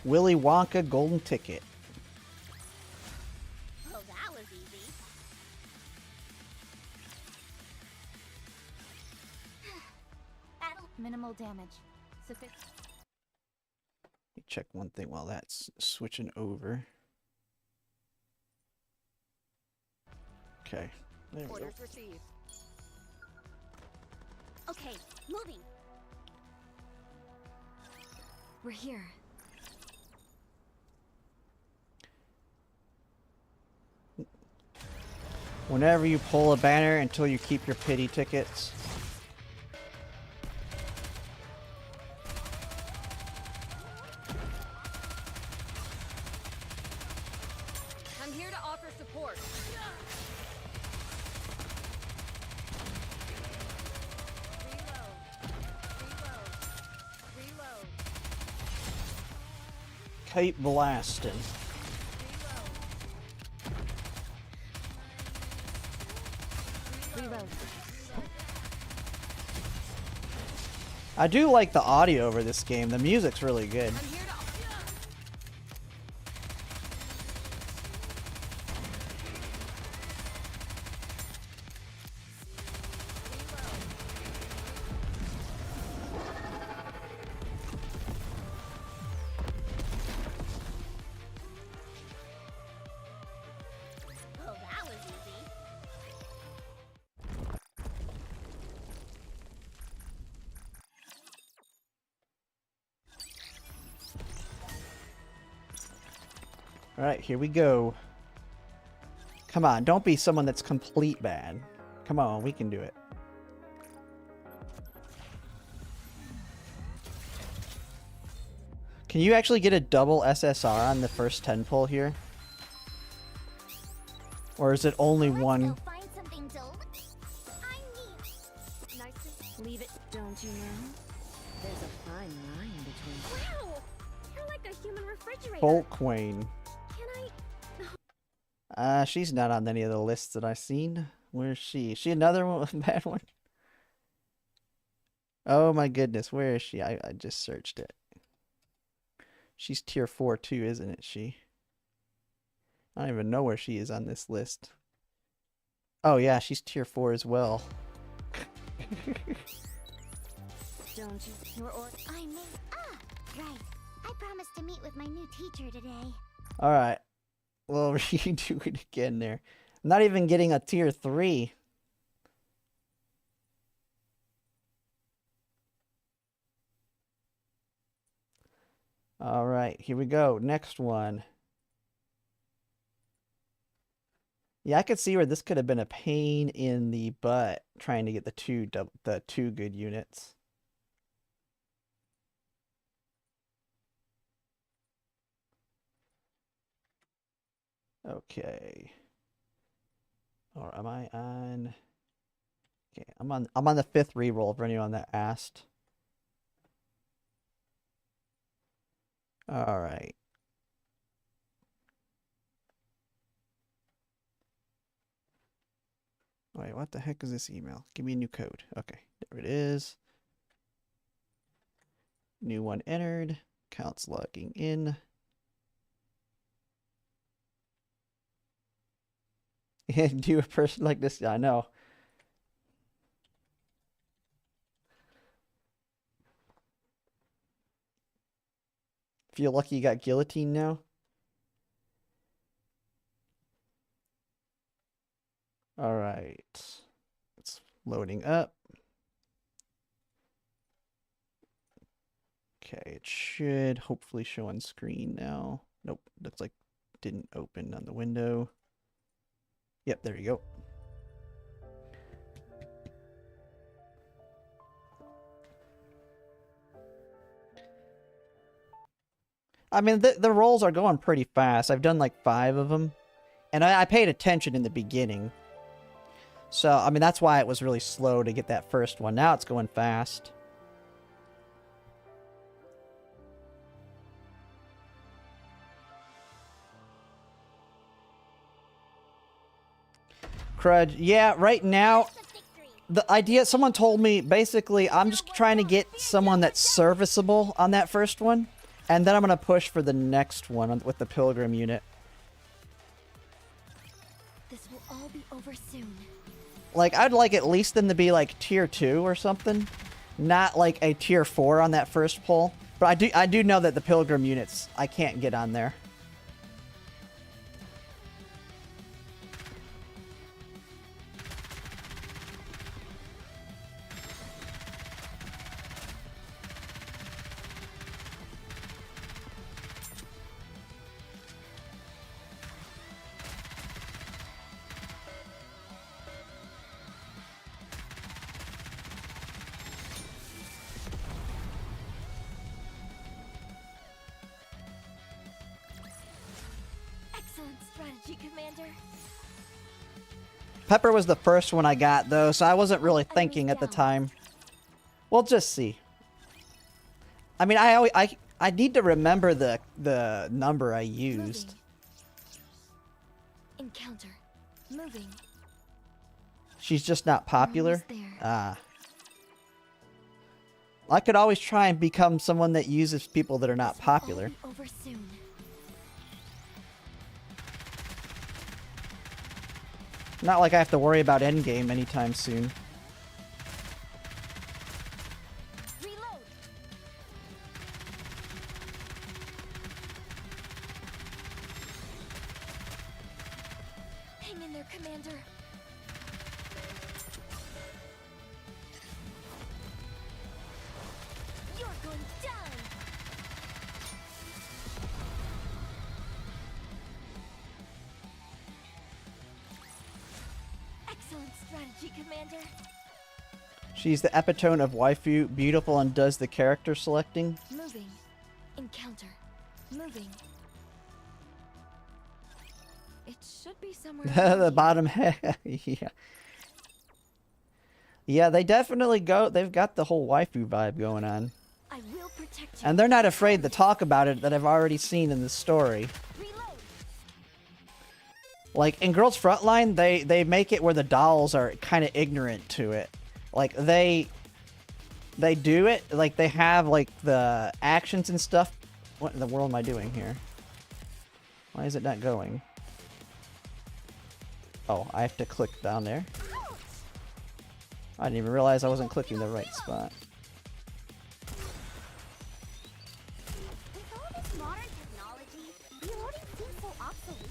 [SPEAKER 1] Willy Wonka golden ticket.
[SPEAKER 3] Oh, that was easy. Battle.
[SPEAKER 4] Minimal damage. Sufficient.
[SPEAKER 1] Let me check one thing while that's switching over. Okay. There we go.
[SPEAKER 5] Orders received.
[SPEAKER 3] Okay, moving.
[SPEAKER 2] We're here.
[SPEAKER 1] Whenever you pull a banner until you keep your pity tickets.
[SPEAKER 5] I'm here to offer support. Reload.
[SPEAKER 1] Keep blasting.
[SPEAKER 4] Reroll.
[SPEAKER 1] I do like the audio over this game. The music's really good.
[SPEAKER 5] I'm here to.
[SPEAKER 3] Oh, that was easy.
[SPEAKER 1] Alright, here we go. Come on, don't be someone that's complete bad. Come on, we can do it. Can you actually get a double SSR on the first 10 pull here? Or is it only
[SPEAKER 3] Let's
[SPEAKER 1] one?
[SPEAKER 3] go find something to I need.
[SPEAKER 5] Nice to.
[SPEAKER 6] Leave it, don't you know? There's a fine line between...
[SPEAKER 3] Wow! You're like a human refrigerator.
[SPEAKER 1] Boltquane.
[SPEAKER 3] Can I?
[SPEAKER 1] She's not on any of the lists that I've seen. Where's she? Is she another one, bad one? Oh my goodness, where is she? I just searched it. She's tier 4 too, isn't it, she? I don't even know where she is on this list. Oh yeah, she's tier 4 as well.
[SPEAKER 6] Don't you?
[SPEAKER 3] Your order. I mean, right. I promised to meet with my new teacher today.
[SPEAKER 1] Alright. Well, redo it again there. I'm not even getting a tier 3. Alright, here we go. Next one. Yeah, I could see where this could have been a pain in the butt trying to get the two good units. Okay. Or am I on? Okay, I'm on the 5th reroll for anyone that asked. All right. Wait, what the heck is this email? Give me a new code. Okay, there it is. New one entered. Accounts logging in. Do a person like this? Yeah, I know. Feel lucky you got guillotine now? All right. It's loading up. Okay, it should hopefully show on screen now. Nope, looks like it didn't open on the window. Yep, there you go. I mean, the rolls are going pretty fast. I've done like 5 of them. And I paid attention in the beginning. So, I mean, that's why it was really slow to get that first one. Now it's going fast. Crud. Yeah, right now, the idea, someone told me, basically, I'm just trying to get someone that's serviceable on that first one. And then I'm going to push for the next one with the Pilgrim unit.
[SPEAKER 2] This will all be over soon.
[SPEAKER 1] Like, I'd like at least them to be like tier 2 or something. Not like a tier 4 on that first pull. But I do know that the Pilgrim units, I can't get on there.
[SPEAKER 2] strategy, Commander.
[SPEAKER 1] Pepper was the first one I got, though, so I wasn't really thinking at the time. We'll just see. I mean, I need to remember the number I used.
[SPEAKER 2] Moving. Encounter. Moving.
[SPEAKER 1] She's just not popular?
[SPEAKER 2] Almost there.
[SPEAKER 1] Ah. I could always try and become someone that uses people that are not
[SPEAKER 2] This will
[SPEAKER 1] popular.
[SPEAKER 2] all be over soon.
[SPEAKER 1] Not like I have to worry about endgame anytime soon.
[SPEAKER 2] Reload. Hang in there, Commander. You're going down. Excellent strategy, Commander.
[SPEAKER 1] She's the epitome of waifu, beautiful and does the character selecting.
[SPEAKER 2] Moving. Encounter. Moving. It should be somewhere. around
[SPEAKER 1] The
[SPEAKER 2] here.
[SPEAKER 1] bottom head. Yeah. Yeah, they definitely go. They've got the whole waifu vibe going on.
[SPEAKER 2] I will protect you.
[SPEAKER 1] And they're not afraid to talk about it that I've already seen in the story.
[SPEAKER 2] Reload.
[SPEAKER 1] Like, in Girls Frontline, they make it where the dolls are kind of ignorant to it. Like, they do it, like, they have, like, the actions and stuff. What in the world am I doing here? Why is it not going? Oh, I have to click down there. I didn't even realize I wasn't clicking the right spot.
[SPEAKER 3] With all this modern technology, reloading seems so obsolete.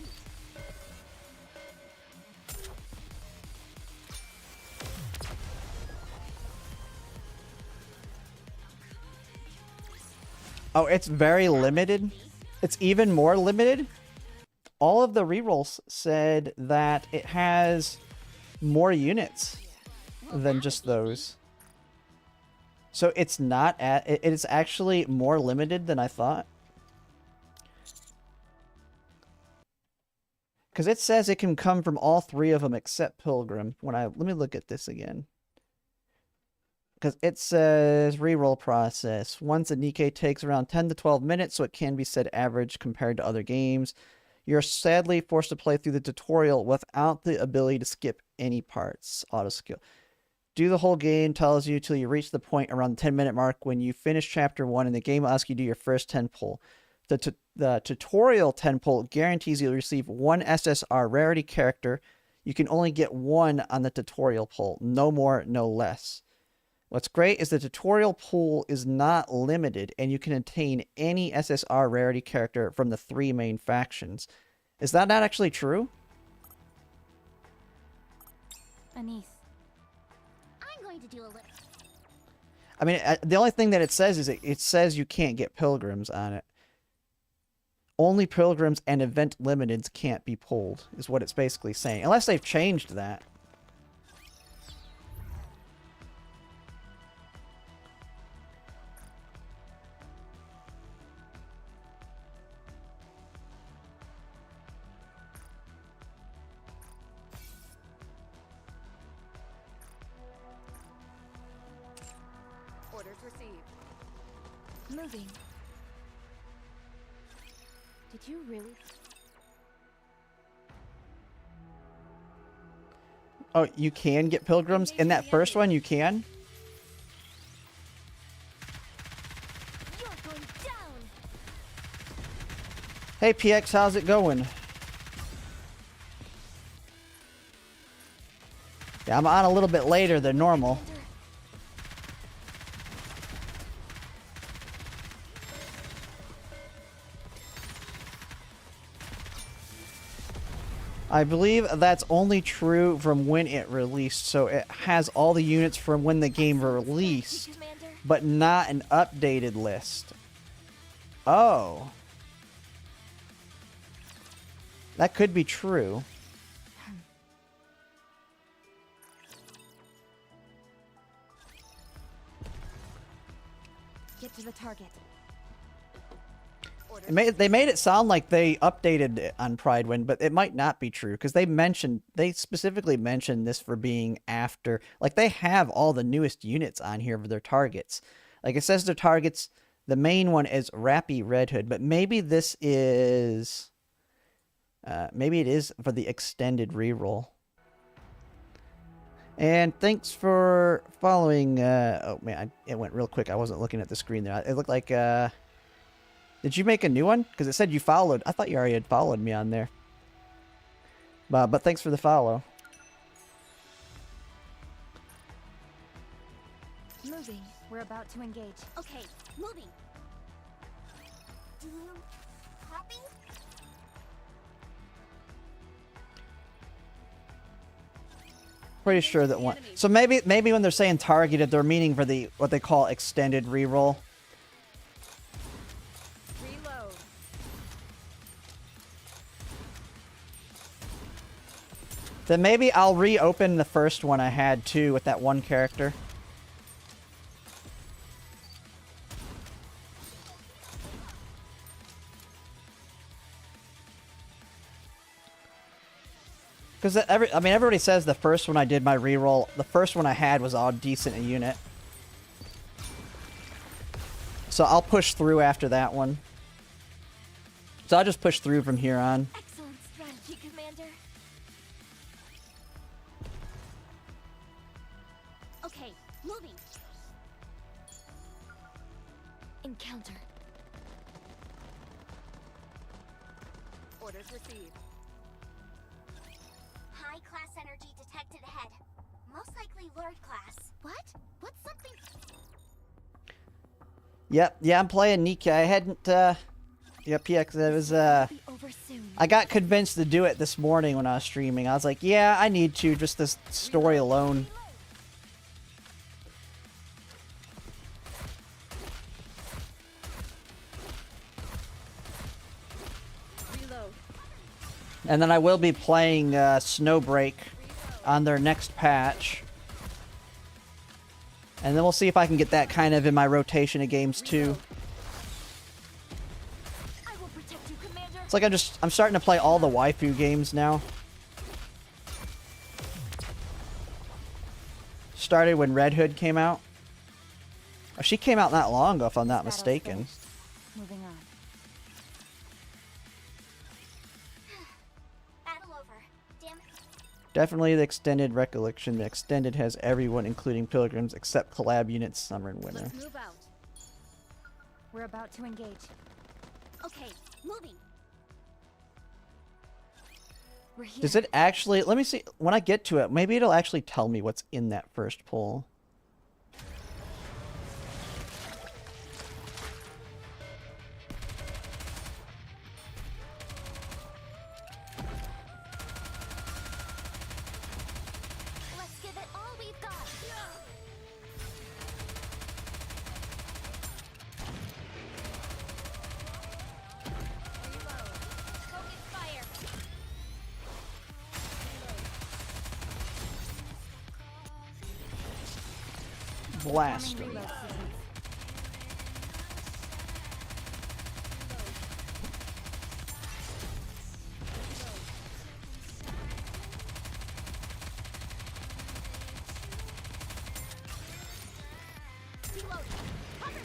[SPEAKER 1] Oh, it's very limited. It's even more limited. All of the rerolls said that it has more units than just those. So it's not at, it is actually more limited than I thought. Because it says it can come from all three of them except Pilgrim. Let me look at this again. Because it says reroll process. Once a Nikke takes around 10 to 12 minutes, so it can be said average compared to other games. You're sadly forced to play through the tutorial without the ability to skip any parts. Auto skill. Do the whole game tells you till you reach the point around the 10-minute mark when you finish chapter 1 and the game will ask you to do your first 10 pull. The tutorial 10 pull guarantees you'll receive one SSR rarity character. You can only get one on the tutorial pull. No more, no less. What's great is the tutorial pool is not limited, and you can obtain any SSR rarity character from the 3 main factions. Is that not actually true?
[SPEAKER 4] Anise.
[SPEAKER 3] I'm going to do a little.
[SPEAKER 1] I mean, the only thing that it says is it says you can't get pilgrims on it. Only pilgrims and event limiteds can't be pulled, is what it's basically saying. Unless they've changed that.
[SPEAKER 5] Orders received.
[SPEAKER 2] Moving.
[SPEAKER 4] Did you really?
[SPEAKER 1] Oh, you can get pilgrims? In that first one, you can?
[SPEAKER 2] You're going down.
[SPEAKER 1] Hey, PX, how's it going? Yeah, I'm on a little bit later than normal.
[SPEAKER 2] Commander.
[SPEAKER 1] I believe that's only true from when it released, so it has all the units from when the game released,
[SPEAKER 2] Commander.
[SPEAKER 1] but not an updated list. Oh. That could be true.
[SPEAKER 4] Get to the target.
[SPEAKER 1] They made it sound like they updated it on Pride Wind, but it might not be true because they specifically mentioned this for being after. Like, they have all the newest units on here for their targets. Like, it says their targets, the main one is Rappy Red Hood, but maybe this is, maybe it is for the extended reroll. And thanks for following, oh man, it went real quick. I wasn't looking at the screen there. It looked like, did you make a new one? Because it said you followed. I thought you already had followed me on there. But thanks for the follow.
[SPEAKER 4] Moving. We're about to engage.
[SPEAKER 3] Okay, moving. Do you copy?
[SPEAKER 1] Pretty sure that one. So maybe when they're saying targeted, they're meaning for the what they call extended reroll.
[SPEAKER 5] Reload.
[SPEAKER 1] Then maybe I'll reopen the first one I had too with that one character. Because everybody says the first one I did my reroll, the first one I had was all decent a unit. So I'll push through after that one. So I'll just push through from here on.
[SPEAKER 2] Excellent strategy, Commander.
[SPEAKER 3] Okay, moving.
[SPEAKER 2] Encounter.
[SPEAKER 5] Orders received.
[SPEAKER 3] High class energy detected ahead. Most likely Lord class. What? What's something?
[SPEAKER 1] Yep, yeah, I'm playing Nikke. I hadn't, yeah, PX, it was,
[SPEAKER 2] Be over soon.
[SPEAKER 1] I got convinced to do it this morning when I was streaming. I was like, yeah, I need to, just this story alone.
[SPEAKER 5] Reload.
[SPEAKER 1] And then I will be playing Snowbreak on their next patch. And then we'll see if I can get that kind of in my rotation of games too.
[SPEAKER 2] I will protect you, Commander.
[SPEAKER 1] It's like I'm starting to play all the waifu games now. Started when Red Hood came out. Oh, she came out not long ago, if I'm not
[SPEAKER 4] Battle's
[SPEAKER 1] mistaken.
[SPEAKER 4] finished. Moving on.
[SPEAKER 3] Battle over. Damn.
[SPEAKER 1] Definitely the extended recollection. The extended has everyone, including pilgrims, except collab units, summer and winter.
[SPEAKER 5] Let's move out.
[SPEAKER 4] We're about to engage.
[SPEAKER 3] Okay, moving.
[SPEAKER 2] We're here.
[SPEAKER 1] Does it actually... Let me see. When I get to it, maybe it'll actually tell me what's in that first poll.
[SPEAKER 3] Let's give it all we've got. Focus fire.
[SPEAKER 1] Blast.
[SPEAKER 4] Reload sequence.
[SPEAKER 3] Reload. Cover me.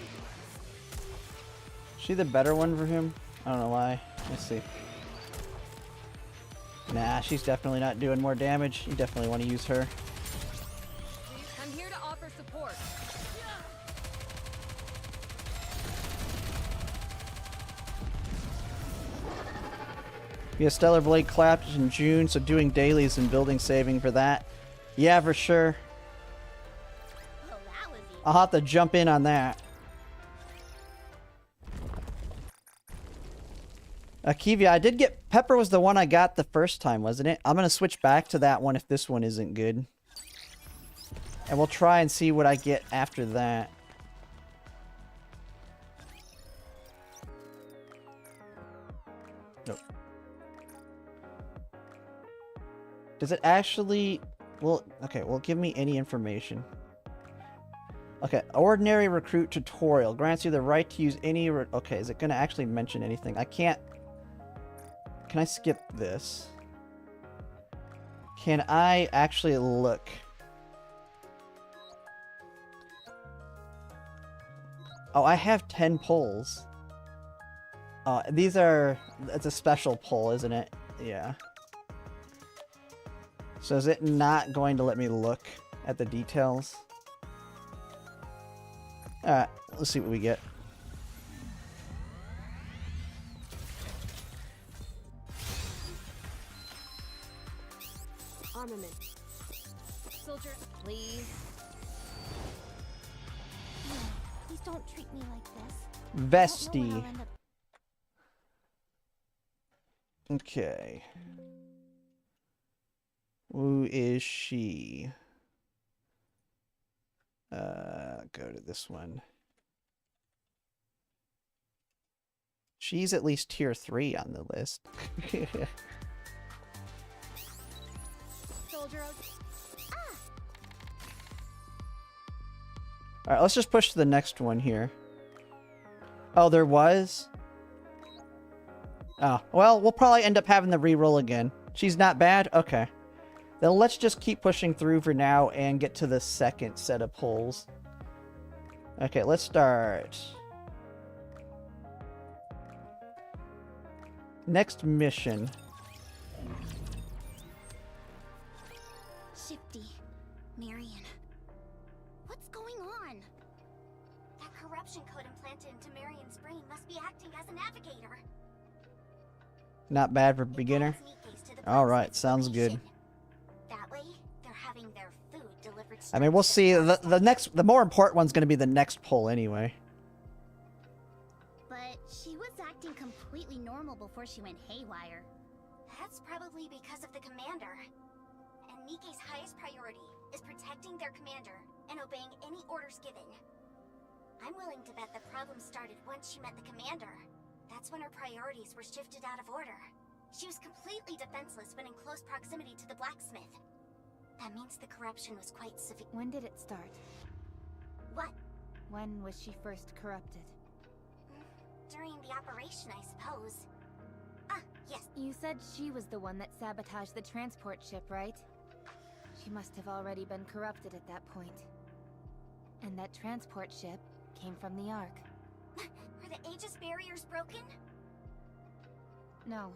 [SPEAKER 1] Is she the better one for him? I don't know why. Let's see. Nah, she's definitely not doing more damage. You definitely want to use her.
[SPEAKER 5] I'm here to offer support.
[SPEAKER 1] Yeah, Stellar Blade clapped in June, so doing dailies and building saving for that. Yeah, for sure.
[SPEAKER 3] Well, that was easy.
[SPEAKER 1] I'll have to jump in on that. Kivia, I did get... Pepper was the one I got the first time, wasn't it? I'm going to switch back to that one if this one isn't good. And we'll try and see what I get after that. Nope. Does it actually... Well, okay, well, give me any information. Okay, ordinary recruit tutorial grants you the right to use any. Okay, is it gonna actually mention anything? I can't. Can I skip this? Can I actually look? Oh, I have 10 polls. These are... It's a special poll, isn't it? Yeah. So is it not going to let me look at the details? Alright, let's see what we get.
[SPEAKER 5] Armament. Soldier, please.
[SPEAKER 3] No, please don't treat me like this.
[SPEAKER 1] Vesty. Okay. Who is she? Go to this one. She's at least tier 3 on the list.
[SPEAKER 5] Soldier.
[SPEAKER 1] Alright, let's just push to the next one here. Oh, there was? Oh, well, we'll probably end up having the reroll again. She's not bad? Okay. Then let's just keep pushing through for now and get to the second set of polls. Okay, let's start. Next mission.
[SPEAKER 3] Shifty. Marion. What's going on? That corruption code implanted into Marion's brain must be acting as a navigator.
[SPEAKER 1] Not bad for beginner. Alright, sounds good.
[SPEAKER 3] That way, they're having their food delivered.
[SPEAKER 1] I mean, we'll see. The more important one's going to be the next poll anyway.
[SPEAKER 3] But she was acting completely normal before she went haywire. That's probably because of the commander. And Nikke's highest priority is protecting their commander and obeying any orders given. I'm willing to bet the problem started once she met the commander. That's when her priorities were shifted out of order. She was completely defenseless when in close proximity to the blacksmith. That means the corruption was quite severe.
[SPEAKER 4] When did it start?
[SPEAKER 3] What?
[SPEAKER 4] When was she first corrupted?
[SPEAKER 3] During the operation, I suppose. Ah, yes.
[SPEAKER 4] You said she was the one that sabotaged the transport ship, right? She must have already been corrupted at that point. And that transport ship came from the Ark.
[SPEAKER 3] Are the Aegis barriers broken?
[SPEAKER 4] No.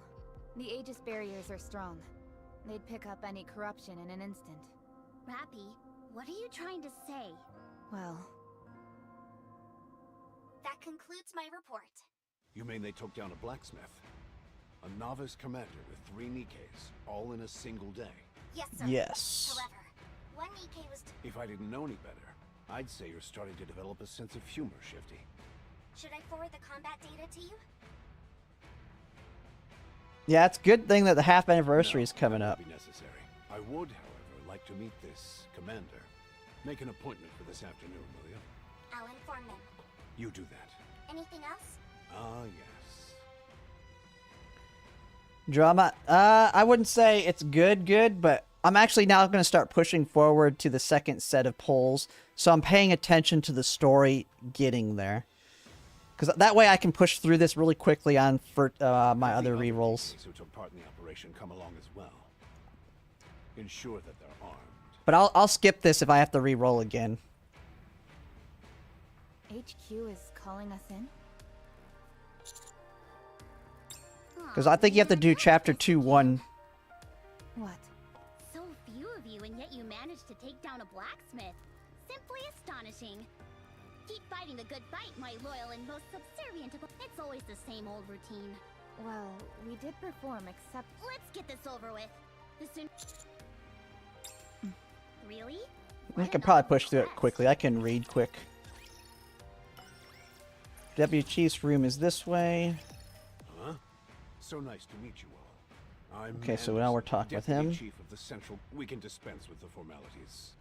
[SPEAKER 4] The Aegis barriers are strong. They'd pick up any corruption in an instant.
[SPEAKER 3] Rappy, what are you trying to say?
[SPEAKER 4] Well...
[SPEAKER 3] That concludes my report.
[SPEAKER 7] You mean they took down a blacksmith? A novice commander with 3 Nikkes, all in a single day?
[SPEAKER 3] Yes, sir.
[SPEAKER 1] Yes.
[SPEAKER 3] However, one Nikke was...
[SPEAKER 7] If I didn't know any better, I'd say you're starting to develop a sense of humor, Shifty.
[SPEAKER 3] Should I forward the combat data to you?
[SPEAKER 1] Yeah, it's a good thing that the half anniversary is
[SPEAKER 7] No,
[SPEAKER 1] coming
[SPEAKER 7] that
[SPEAKER 1] up.
[SPEAKER 7] won't be necessary. I would, however, like to meet this commander. Make an appointment for this afternoon, will you?
[SPEAKER 3] I'll inform them.
[SPEAKER 7] You do that.
[SPEAKER 3] Anything else?
[SPEAKER 7] Ah, yes.
[SPEAKER 1] Drama. I wouldn't say it's good, but I'm actually now going to start pushing forward to the second set of polls. So I'm paying attention to the story getting there. Because that way I can push through this really quickly on for my other
[SPEAKER 7] The
[SPEAKER 1] rerolls.
[SPEAKER 7] Nikes who took part in the operation come along as well. Ensure that they're armed.
[SPEAKER 1] But I'll skip this if I have to reroll again.
[SPEAKER 4] HQ is calling us in?
[SPEAKER 1] Because I think you have to do chapter 2-1.
[SPEAKER 4] What?
[SPEAKER 3] So few of you, and yet you managed to take down a blacksmith. Simply astonishing. Keep fighting the good fight, my loyal and most subservient. It's always the same old routine.
[SPEAKER 4] Well, we did perform, except...
[SPEAKER 3] Let's get this over with. The soon... Really?
[SPEAKER 1] I can probably push through it quickly. I can read quick. Deputy Chief's room is this way.
[SPEAKER 7] Huh? So nice to meet you all. I'm
[SPEAKER 1] Okay, so now we're talking with
[SPEAKER 7] Deputy
[SPEAKER 1] him.
[SPEAKER 7] Chief of the Central. We can dispense with the formalities.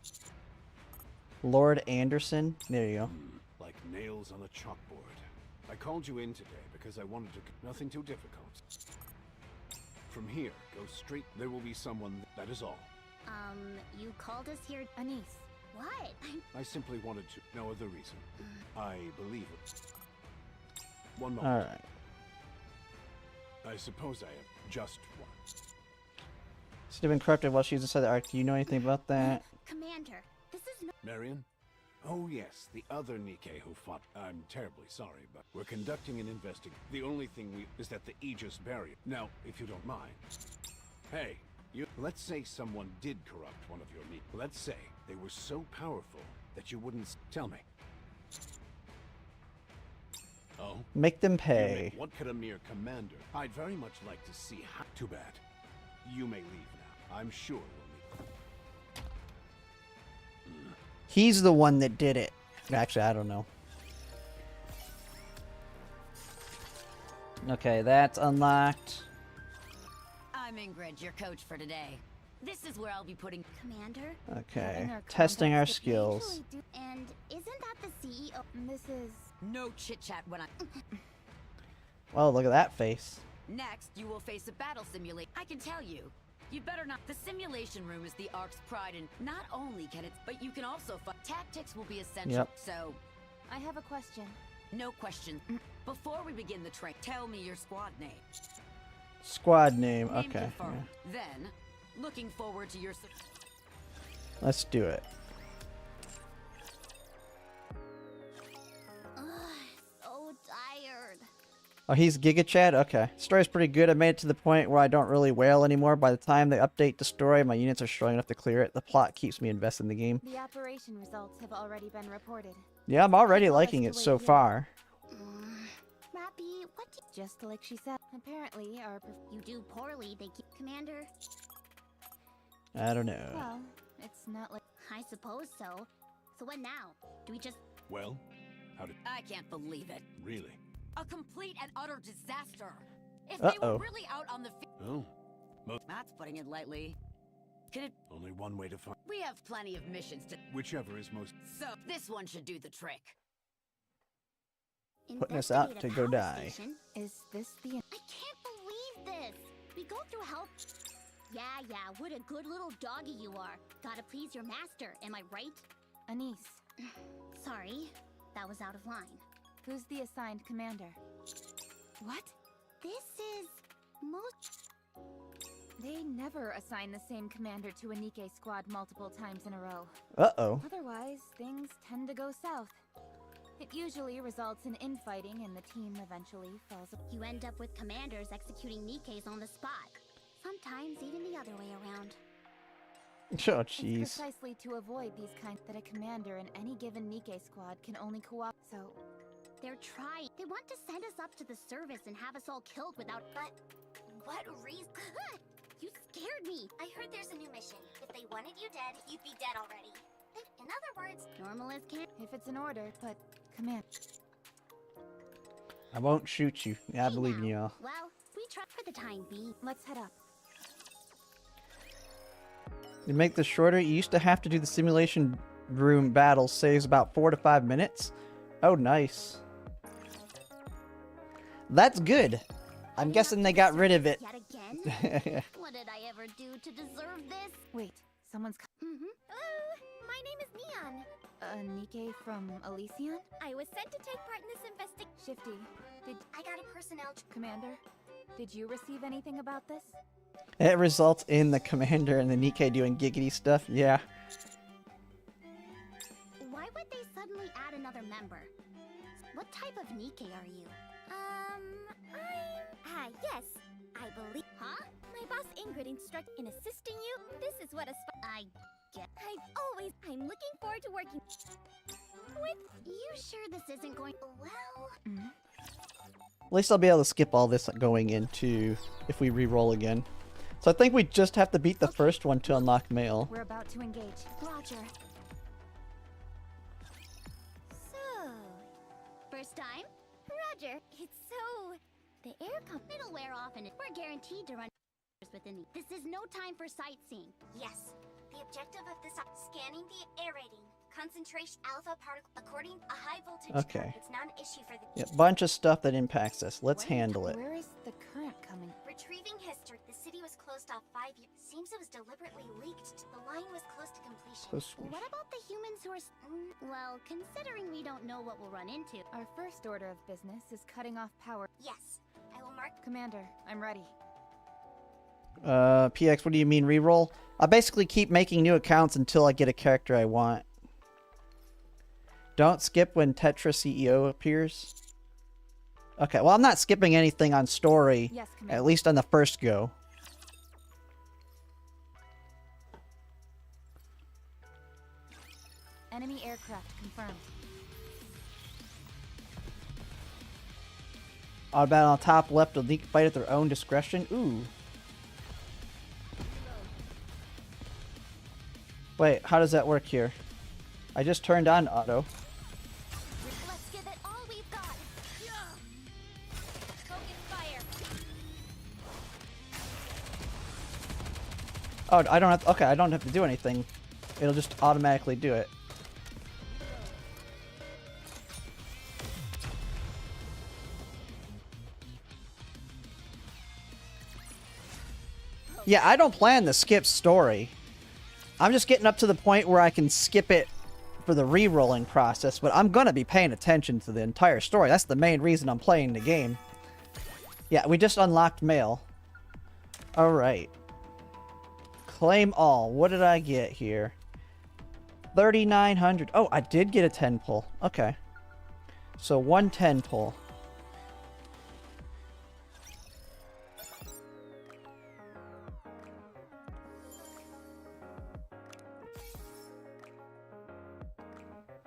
[SPEAKER 1] Lord Anderson. There you go.
[SPEAKER 7] Like nails on a chalkboard. I called you in today because I wanted to... Nothing too difficult. From here, go straight. There will be someone... That is all.
[SPEAKER 3] You called us here...
[SPEAKER 4] Anise,
[SPEAKER 3] What?
[SPEAKER 7] I simply wanted to. No other reason. I believe it. One
[SPEAKER 1] All
[SPEAKER 7] moment.
[SPEAKER 1] right.
[SPEAKER 7] I suppose I am just one.
[SPEAKER 1] She's been corrupted while she's inside the Ark. Do you know anything about that?
[SPEAKER 3] Commander, this is no.
[SPEAKER 7] Marion? Oh yes, the other Nikke who fought. I'm terribly sorry, but we're conducting an investigation. The only thing is that the Aegis barrier. Now, if you don't mind. Hey, let's say someone did corrupt one of your Nikke. Let's say they were so powerful that you wouldn't tell me. Oh?
[SPEAKER 1] Make them
[SPEAKER 7] You
[SPEAKER 1] pay.
[SPEAKER 7] mean, what could a mere commander? I'd very much like to see how. Too bad. You may leave now. I'm sure we'll meet.
[SPEAKER 1] He's the one that did it. Actually, I don't know. Okay, that's unlocked.
[SPEAKER 6] I'm Ingrid, your coach for today. This is where I'll be putting...
[SPEAKER 3] Commander?
[SPEAKER 1] Okay, testing our
[SPEAKER 3] They
[SPEAKER 1] skills.
[SPEAKER 3] usually do- And isn't that the CEO?
[SPEAKER 4] This is...
[SPEAKER 6] No chit-chat when I...
[SPEAKER 1] Well, look at that face.
[SPEAKER 6] Next, you will face a battle simulation. I can tell you. You better not. The simulation room is the Ark's pride, and not only can it, but you can also fight. Tactics will be essential.
[SPEAKER 1] Yep.
[SPEAKER 6] So,
[SPEAKER 4] I have a question.
[SPEAKER 6] no question. Before we begin the train, tell me your squad name.
[SPEAKER 1] Squad name.
[SPEAKER 6] Name
[SPEAKER 1] Okay,
[SPEAKER 6] confirmed.
[SPEAKER 1] yeah.
[SPEAKER 6] Then, looking forward to your...
[SPEAKER 1] Let's do it.
[SPEAKER 3] Ugh, so tired.
[SPEAKER 1] Oh, he's Giga Chad? Okay. Story's pretty good. I made it to the point where I don't really wail anymore. By the time they update the story, my units are strong enough to clear it. The plot keeps me invested in the game.
[SPEAKER 4] The operation results have already been reported.
[SPEAKER 1] Yeah, I'm already
[SPEAKER 4] People
[SPEAKER 1] liking it so
[SPEAKER 4] escalate here.
[SPEAKER 1] far.
[SPEAKER 3] Rappy, what do
[SPEAKER 4] Just like she said. Apparently, our...
[SPEAKER 3] you do poorly? They keep Commander.
[SPEAKER 1] I don't know.
[SPEAKER 4] Well, it's not like...
[SPEAKER 3] I suppose so. So what now? Do we just?
[SPEAKER 7] Well, how did...
[SPEAKER 6] I can't believe it.
[SPEAKER 7] Really?
[SPEAKER 6] A complete and utter disaster. If they
[SPEAKER 1] Uh-oh.
[SPEAKER 6] were really out on the
[SPEAKER 7] Oh,
[SPEAKER 6] That's putting it lightly. Could it...
[SPEAKER 7] only one way to find...
[SPEAKER 6] We have plenty of missions to...
[SPEAKER 7] Whichever is most...
[SPEAKER 6] So, this one should do the trick.
[SPEAKER 1] Putting us out
[SPEAKER 3] Investigate a
[SPEAKER 1] to go
[SPEAKER 3] power
[SPEAKER 1] die.
[SPEAKER 3] station?
[SPEAKER 4] Is this the...
[SPEAKER 3] I can't believe this. We go through hell. Yeah, what a good little doggy you are. Gotta please your master, am I right?
[SPEAKER 4] Anise?
[SPEAKER 3] Sorry, that was out of line.
[SPEAKER 4] Who's the assigned commander? What?
[SPEAKER 3] This is most.
[SPEAKER 4] They never assign the same commander to a Nikke squad multiple times in a row.
[SPEAKER 1] Uh-oh.
[SPEAKER 4] Otherwise, things tend to go south. It usually results in infighting and the team eventually falls apart.
[SPEAKER 3] You end up with commanders executing Nikkes on the spot. Sometimes even the other way around.
[SPEAKER 1] Oh,
[SPEAKER 4] It's
[SPEAKER 1] jeez.
[SPEAKER 4] precisely to avoid these kinds that a commander in any given Nikke squad can only cooperate. So,
[SPEAKER 3] They're trying. They want to send us up to the service and have us all killed without. But what reason? You scared me. I heard there's a new mission. If they wanted you dead, you'd be dead already. In other words, normal as can.
[SPEAKER 4] if it's an order, but command.
[SPEAKER 1] I won't shoot you. Yeah, I
[SPEAKER 3] Hey
[SPEAKER 1] believe in
[SPEAKER 3] now.
[SPEAKER 1] y'all.
[SPEAKER 3] Well, we try for the time being.
[SPEAKER 4] Let's head up.
[SPEAKER 1] To make this shorter, you used to have to do the simulation room battle, saves about 4 to 5 minutes. Oh, nice. That's good. I'm guessing they got rid of it.
[SPEAKER 3] Yet again? What did I ever do to deserve this?
[SPEAKER 4] Wait, someone's
[SPEAKER 3] My name is Neon.
[SPEAKER 4] Nikke from Elysian?
[SPEAKER 3] I was sent to take part in this investigation.
[SPEAKER 4] Shifty,
[SPEAKER 3] I got a personnel.
[SPEAKER 4] Commander, did you receive anything about this?
[SPEAKER 1] It results in the commander and the Nikke doing giggity stuff. Yeah.
[SPEAKER 3] Why would they suddenly add another member? What type of Nikke are you? Yes. I believe. Huh? My boss Ingrid instructed in assisting you. This is what a I get. I'm looking forward to working with. You sure this isn't going well?
[SPEAKER 1] At least I'll be able to skip all this going into if we re-roll again. So I think we just have to beat the first one to unlock mail.
[SPEAKER 4] We're about to engage.
[SPEAKER 3] Roger. So, first time? Roger. It's so. The air it'll wear off and we're guaranteed to run within the. This is no time for sightseeing. Yes. The objective of this scanning the air rating. Concentration alpha particle according a high voltage.
[SPEAKER 1] Okay.
[SPEAKER 3] It's not an issue for the.
[SPEAKER 1] Yeah, bunch of stuff that impacts us. Let's
[SPEAKER 3] Wait,
[SPEAKER 1] handle it.
[SPEAKER 4] Where is the current coming?
[SPEAKER 3] Retrieving history. The city was closed off 5 years. Seems it was deliberately leaked. The line was close to completion.
[SPEAKER 1] Close to
[SPEAKER 3] What about the humans who are... well, considering we don't know what we'll run into...
[SPEAKER 4] Our first order of business is cutting off power.
[SPEAKER 3] Yes, I will mark...
[SPEAKER 4] Commander, I'm ready.
[SPEAKER 1] PX, what do you mean reroll? I basically keep making new accounts until I get a character I want. Don't skip when Tetra CEO appears. Okay, well, I'm not skipping anything on story,
[SPEAKER 4] Yes, Commander.
[SPEAKER 1] at least on the first go.
[SPEAKER 4] Enemy aircraft confirmed.
[SPEAKER 1] Autobat on top left will Nikke fight at their own discretion. Ooh. Wait, how does that work here? I just turned on auto.
[SPEAKER 3] Let's give it all we've got. Focus fire.
[SPEAKER 1] Oh, I don't have to, okay, I don't have to do anything. It'll just automatically do it. Yeah, I don't plan to skip story. I'm just getting up to the point where I can skip it for the re-rolling process, but I'm gonna be paying attention to the entire story. That's the main reason I'm playing the game. Yeah, we just unlocked mail. Alright. Claim all. What did I get here? 3,900. Oh, I did get a 10 pull. Okay. So 1 10 pull.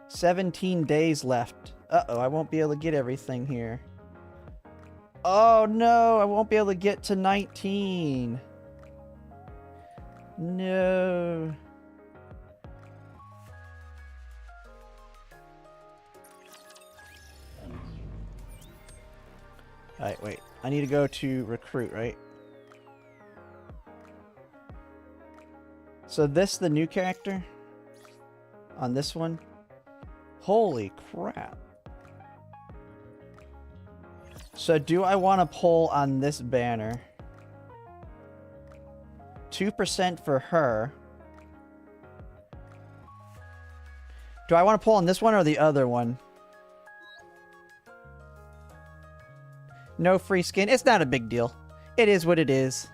[SPEAKER 1] $17 days left. Uh-oh, I won't be able to get everything here. Oh no, I won't be able to get to 19. No. Alright, wait. I need to go to recruit, right? So this the new character? On this one? Holy crap. So do I want to pull on this banner? 2% for her. Do I want to pull on this one or the other one? No free skin. It's not a big deal. It is what it is.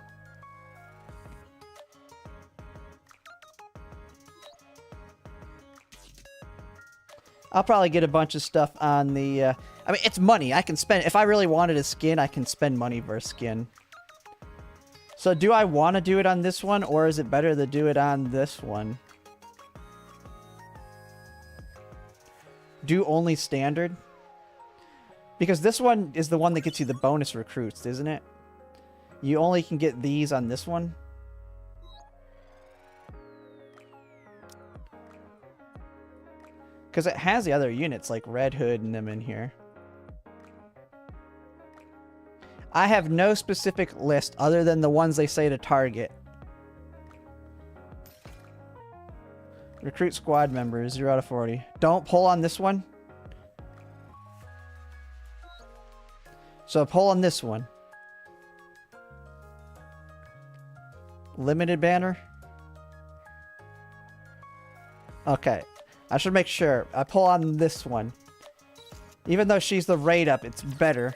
[SPEAKER 1] I'll probably get a bunch of stuff on the... I mean, it's money. I can spend... If I really wanted a skin, I can spend money for a skin. So do I want to do it on this one, or is it better to do it on this one? Do only standard? Because this one is the one that gets you the bonus recruits, isn't it? You only can get these on this one? Because it has the other units, like Red Hood and them in here. I have no specific list other than the ones they say to target. Recruit squad members, 0 out of 40. Don't pull on this one. So pull on this one. Limited banner. Okay. I should make sure. I pull on this one. Even though she's the rate up, it's better.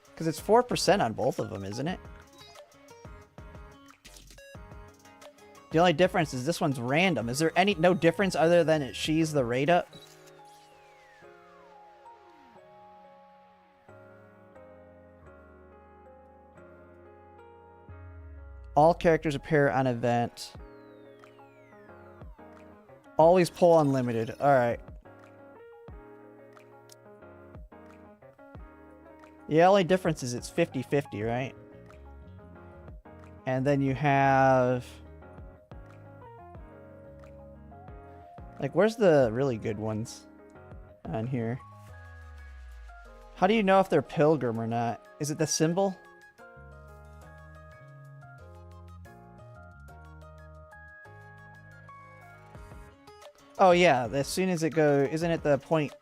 [SPEAKER 1] Because it's 4% on both of them, isn't it? The only difference is this one's random. Is there no difference other than she's the rate up? All characters appear on event. Always pull unlimited. Alright. The only difference is it's 50-50, right? And then you have... Like, where's the really good ones on here? How do you know if they're Pilgrim or not? Is it the symbol? Oh yeah, as soon as it goes, isn't it the point?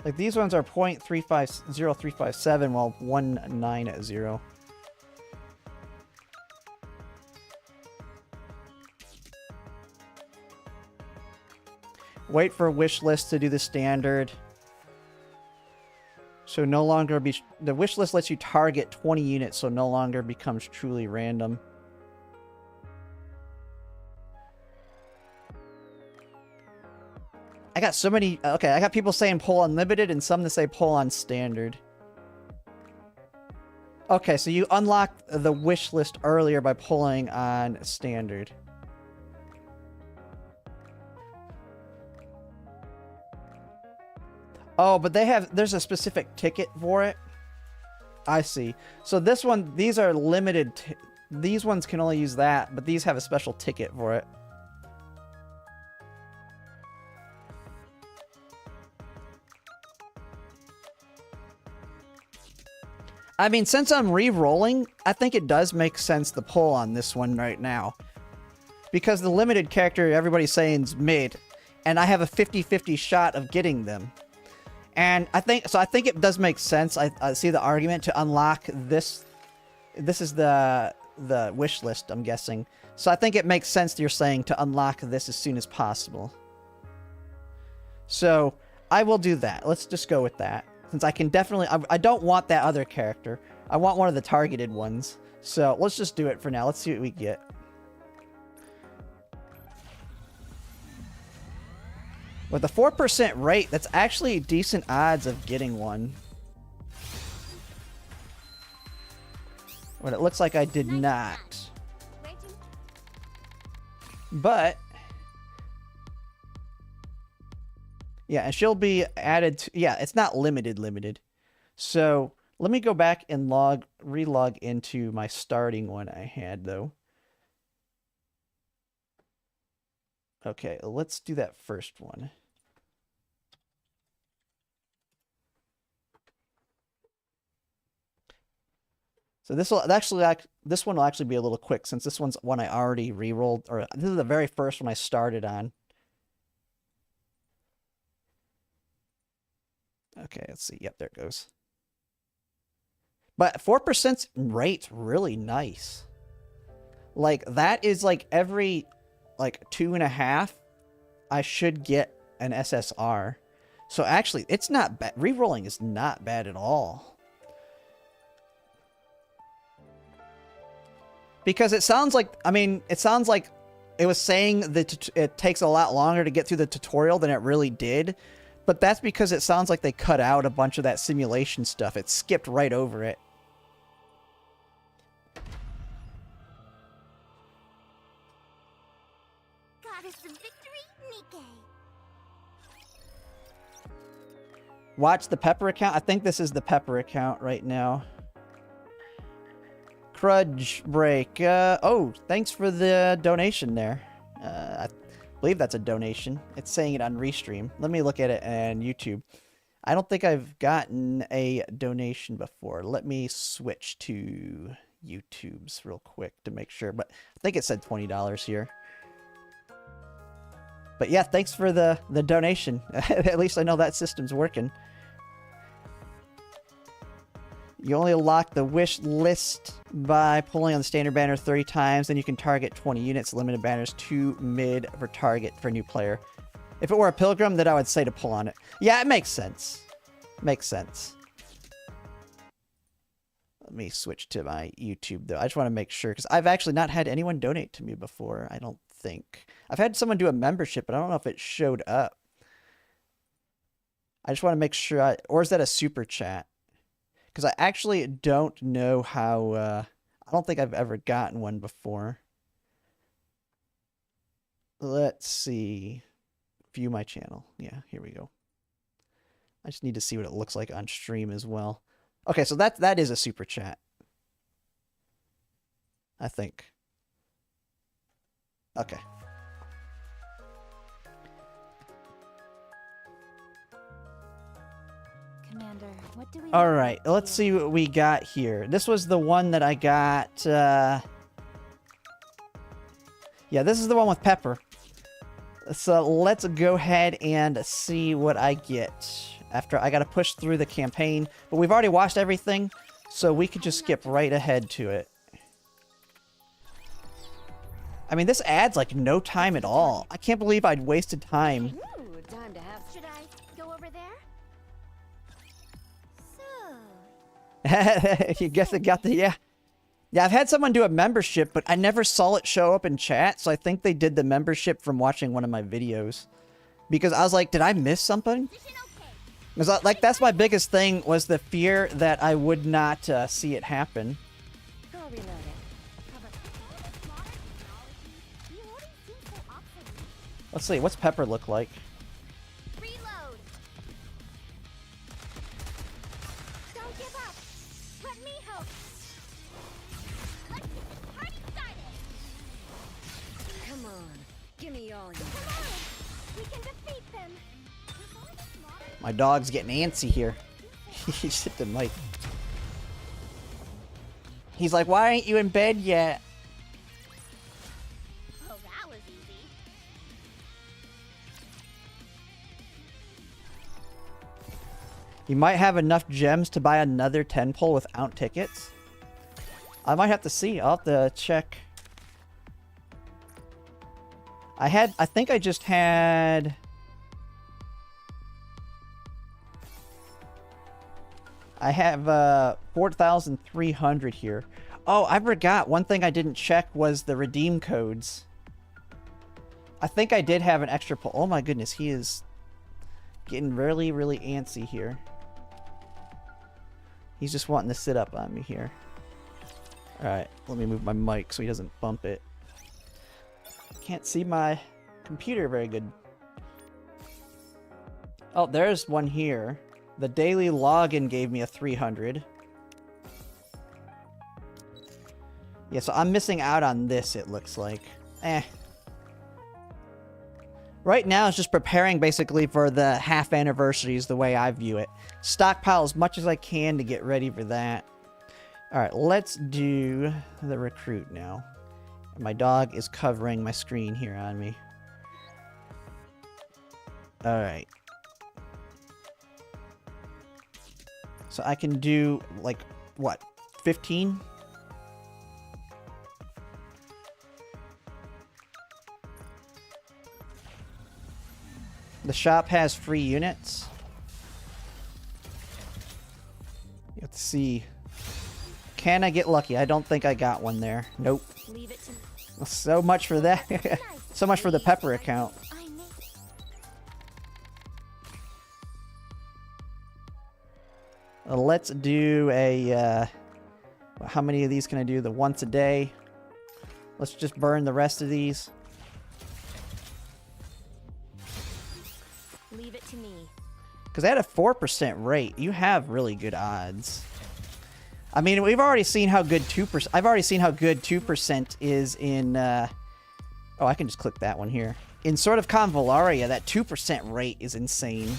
[SPEAKER 1] Like these ones are 0.35037 while 190. Wait for wish list to do the standard. So no longer be... The wish list lets you target 20 units, so no longer becomes truly random. I got so many... Okay, I got people saying pull unlimited and some that say pull on standard. Okay, so you unlocked the wish list earlier by pulling on standard. Oh, but there's a specific ticket for it. I see. So this one, these are limited. These ones can only use that, but these have a special ticket for it. I mean, since I'm re-rolling, I think it does make sense to pull on this one right now. Because the limited character everybody's saying is mid, and I have a 50-50 shot of getting them. And I think it does make sense. I see the argument to unlock this. This is the wish list, I'm guessing. So I think it makes sense you're saying to unlock this as soon as possible. So I will do that. Let's just go with that. Since I can definitely... I don't want that other character. I want one of the targeted ones. So let's just do it for now. Let's see what we get. With a 4% rate, that's actually decent odds of getting one. But it looks like I did not. But... yeah, and she'll be added to... yeah, it's not limited. So, let me go back and relog into my starting one I had, though. Okay, let's do that first one. So this one will actually be a little quick since this one's one I already re-rolled, or this is the very first one I started on. Okay, let's see. Yep, there it goes. But 4% rate's really nice. Like, that is like every, like, 2.5, I should get an SSR. So actually, it's not bad. Rerolling is not bad at all. Because it sounds like, I mean, it sounds like it was saying that it takes a lot longer to get through the tutorial than it really did. But that's because it sounds like they cut out a bunch of that simulation stuff. It skipped right over it.
[SPEAKER 3] Goddess of Victory, Nikke.
[SPEAKER 1] Watch the Pepper account. I think this is the Pepper account right now. Crudge Break. Oh, thanks for the donation there. I believe that's a donation. It's saying it on Restream. Let me look at it on YouTube. I don't think I've gotten a donation before. Let me switch to YouTube's real quick to make sure. But I think it said $20 here. But yeah, thanks for the donation. At least I know that system's working. You only unlock the wish list by pulling on the standard banner 30 times, then you can target 20 units. Limited banners 2 mid for target for a new player. If it were a pilgrim, then I would say to pull on it. Yeah, it makes sense. Makes sense. Let me switch to my YouTube, though. I just want to make sure, because I've actually not had anyone donate to me before, I don't think. I've had someone do a membership, but I don't know if it showed up. I just want to make sure, or is that a super chat? Because I actually don't know how, I don't think I've ever gotten one before. Let's see. View my channel. Yeah, here we go. I just need to see what it looks like on stream as well. Okay, so that is a super chat. I think. Okay.
[SPEAKER 4] Commander, what do we...
[SPEAKER 1] All right, let's see what we got here. This was the one that I got. Yeah, this is the one with Pepper. So let's go ahead and see what I get. after I gotta push through the campaign. But we've already watched everything, so we could just skip right ahead to it. I mean, this adds like no time at all. I can't believe I'd wasted time.
[SPEAKER 5] Ooh, time to have.
[SPEAKER 3] Should I go over there? So,
[SPEAKER 1] You guess it got the, yeah. Yeah, I've had someone do a membership, but I never saw it show up in chat, so I think they did the membership from watching one of my videos. Because I was like, did I miss something?
[SPEAKER 3] position okay.
[SPEAKER 1] Because, like, that's my biggest thing, was the fear that I would not see it happen.
[SPEAKER 5] I'll reload it.
[SPEAKER 3] Reloading seems so obsolete.
[SPEAKER 1] Let's see, what's Pepper look like?
[SPEAKER 3] Reload. Don't give up. Let me help. Let's get this party started.
[SPEAKER 5] Come on, give me all you.
[SPEAKER 3] Come on. We can defeat them.
[SPEAKER 1] My dog's getting antsy here. He just hit the mic. He's like, why ain't you in bed yet?
[SPEAKER 3] Oh, that was easy.
[SPEAKER 1] You might have enough gems to buy another 10 pull without tickets. I might have to see. I'll have to check. I think I just had... I have 4,300 here. Oh, I forgot. One thing I didn't check was the redeem codes. I think I did have an extra pull. Oh my goodness, he is getting really, really antsy here. He's just wanting to sit up on me here. Alright, let me move my mic so he doesn't bump it. Can't see my computer very good. Oh, there's one here. The daily login gave me a 300. Yeah, so I'm missing out on this, it looks like. Eh. Right now, it's just preparing basically for the half anniversaries the way I view it. Stockpile as much as I can to get ready for that. Alright, let's do the recruit now. My dog is covering my screen here on me. Alright. So I can do, like, what? 15? The shop has free units. Let's see. Can I get lucky? I don't think I got one there. Nope.
[SPEAKER 3] Leave it to me.
[SPEAKER 1] So much for that. So much for the Pepper account.
[SPEAKER 3] I may.
[SPEAKER 1] Let's do a, how many of these can I do? The once a day. Let's just burn the rest of these.
[SPEAKER 3] Leave it to me.
[SPEAKER 1] Because at a 4% rate, you have really good odds. I mean, we've already seen how good 2%... I've already seen how good 2% is in... Oh, I can just click that one here. In Sword of Convalaria, that 2% rate is insane.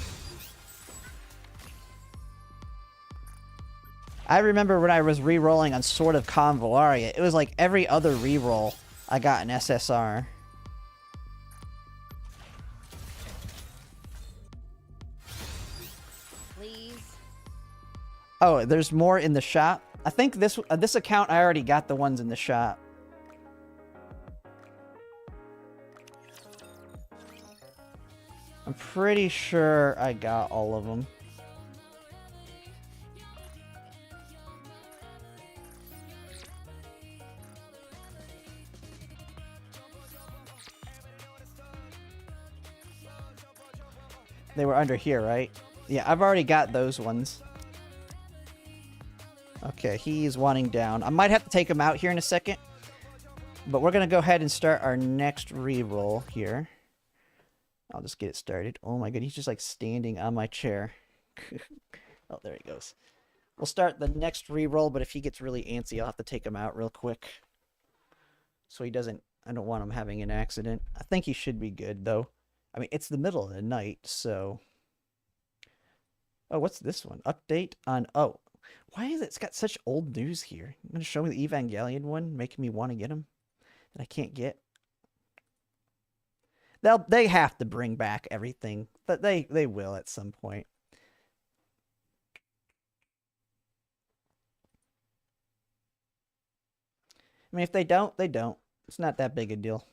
[SPEAKER 1] I remember when I was re-rolling on Sword of Convalaria, it was like every other re-roll I got an SSR.
[SPEAKER 5] Please.
[SPEAKER 1] Oh, there's more in the shop? I think this account, I already got the ones in the shop. I'm pretty sure I got all of them. They were under here, right? Yeah, I've already got those ones. Okay, he's wanting down. I might have to take him out here in a second. But we're going to go ahead and start our next reroll here. I'll just get it started. Oh my god, he's just like standing on my chair. Oh, there he goes. We'll start the next reroll, but if he gets really antsy, I'll have to take him out real quick. So he doesn't... I don't want him having an accident. I think he should be good, though. I mean, it's the middle of the night, so... Oh, what's this one? Update on... Oh, why is it? It's got such old news here. You're going to show me the Evangelion one, making me want to get him? That I can't get? They have to bring back everything. But they will at some point. I mean, if they don't, they don't. It's not that big a deal.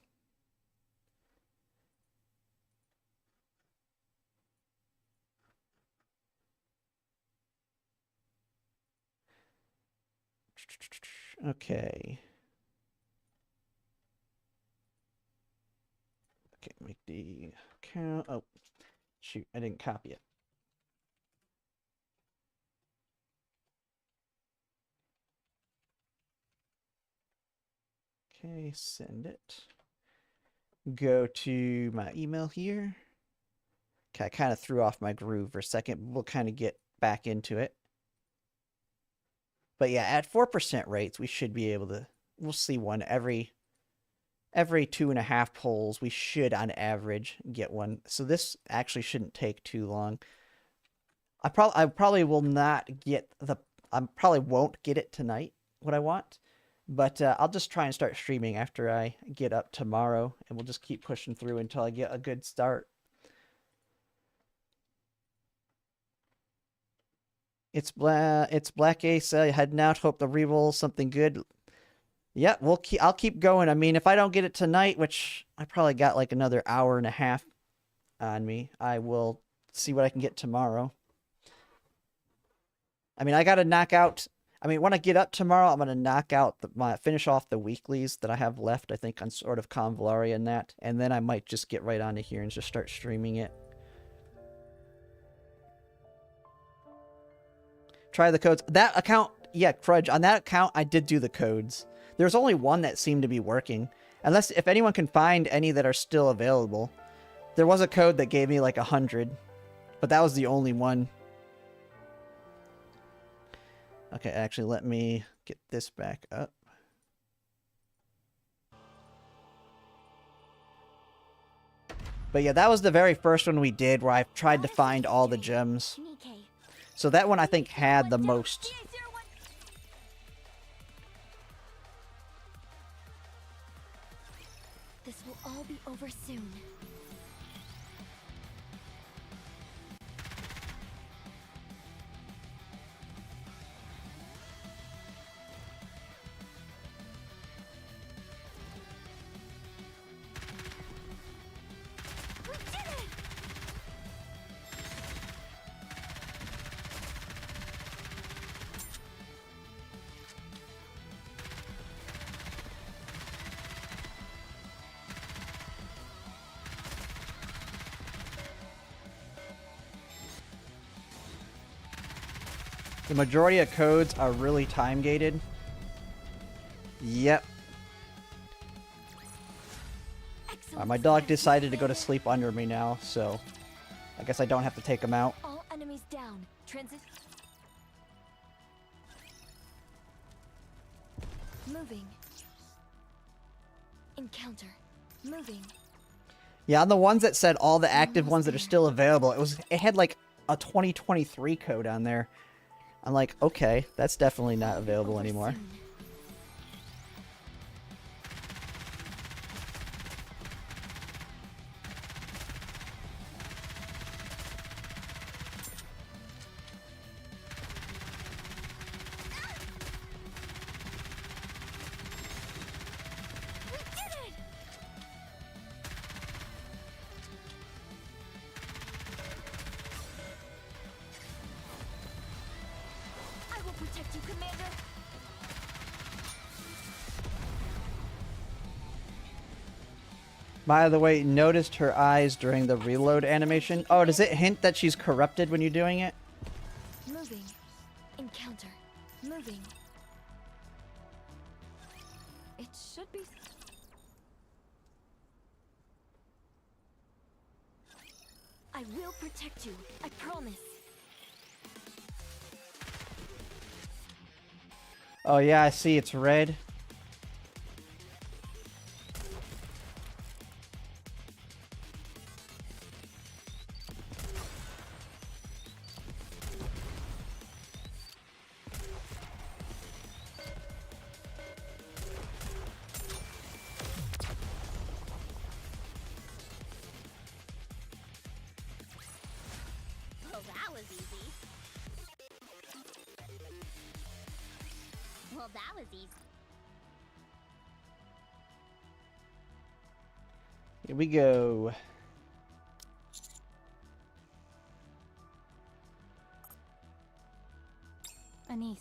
[SPEAKER 1] Okay. Okay, make the account. Oh, shoot, I didn't copy it. Okay, send it. Go to my email here. Okay, I kind of threw off my groove for a second. We'll kind of get back into it. But yeah, at 4% rates, we should be able to, we'll see one every 2.5 polls. We should, on average, get one. So this actually shouldn't take too long. I probably will not get I probably won't get it tonight, what I want. But I'll just try and start streaming after I get up tomorrow. And we'll just keep pushing through until I get a good start. It's Black Ace heading out. Hope the reroll something good. Yeah, I'll keep going. I mean, if I don't get it tonight, which I probably got like another hour and a half on me, I will see what I can get tomorrow. I mean, I got to knock out. I mean, when I get up tomorrow, I'm gonna knock out finish off the weeklies that I have left. I think on sort of Convalaria and that, and then I might just get right onto here and just start streaming it. Try the codes. That account, yeah, Crudge. On that account, I did do the codes. There's only one that seemed to be working. Unless, if anyone can find any that are still available. There was a code that gave me like 100. But that was the only one. Okay, actually, let me get this back up. But yeah, that was the very first one we did where I tried to find all the gems. So that one I think had the most.
[SPEAKER 2] This will all be over soon.
[SPEAKER 1] The majority of codes are really time gated. Yep. My dog decided to go to sleep under me now, so I guess I don't have to take him out.
[SPEAKER 2] All enemies down. Transit. Moving. Encounter. Moving.
[SPEAKER 1] Yeah, on the ones that said all the active ones that are still available, it had like a 2023 code on there. I'm like, okay, that's definitely not available anymore. By the way, noticed her eyes during the reload animation. Oh, does it hint that she's corrupted when you're doing it?
[SPEAKER 2] Moving. Encounter. Moving. It should be. I will protect you. I promise.
[SPEAKER 1] Oh yeah, I see it's red.
[SPEAKER 3] Well, that was easy. Well, that was easy.
[SPEAKER 1] Here we go.
[SPEAKER 4] Anise.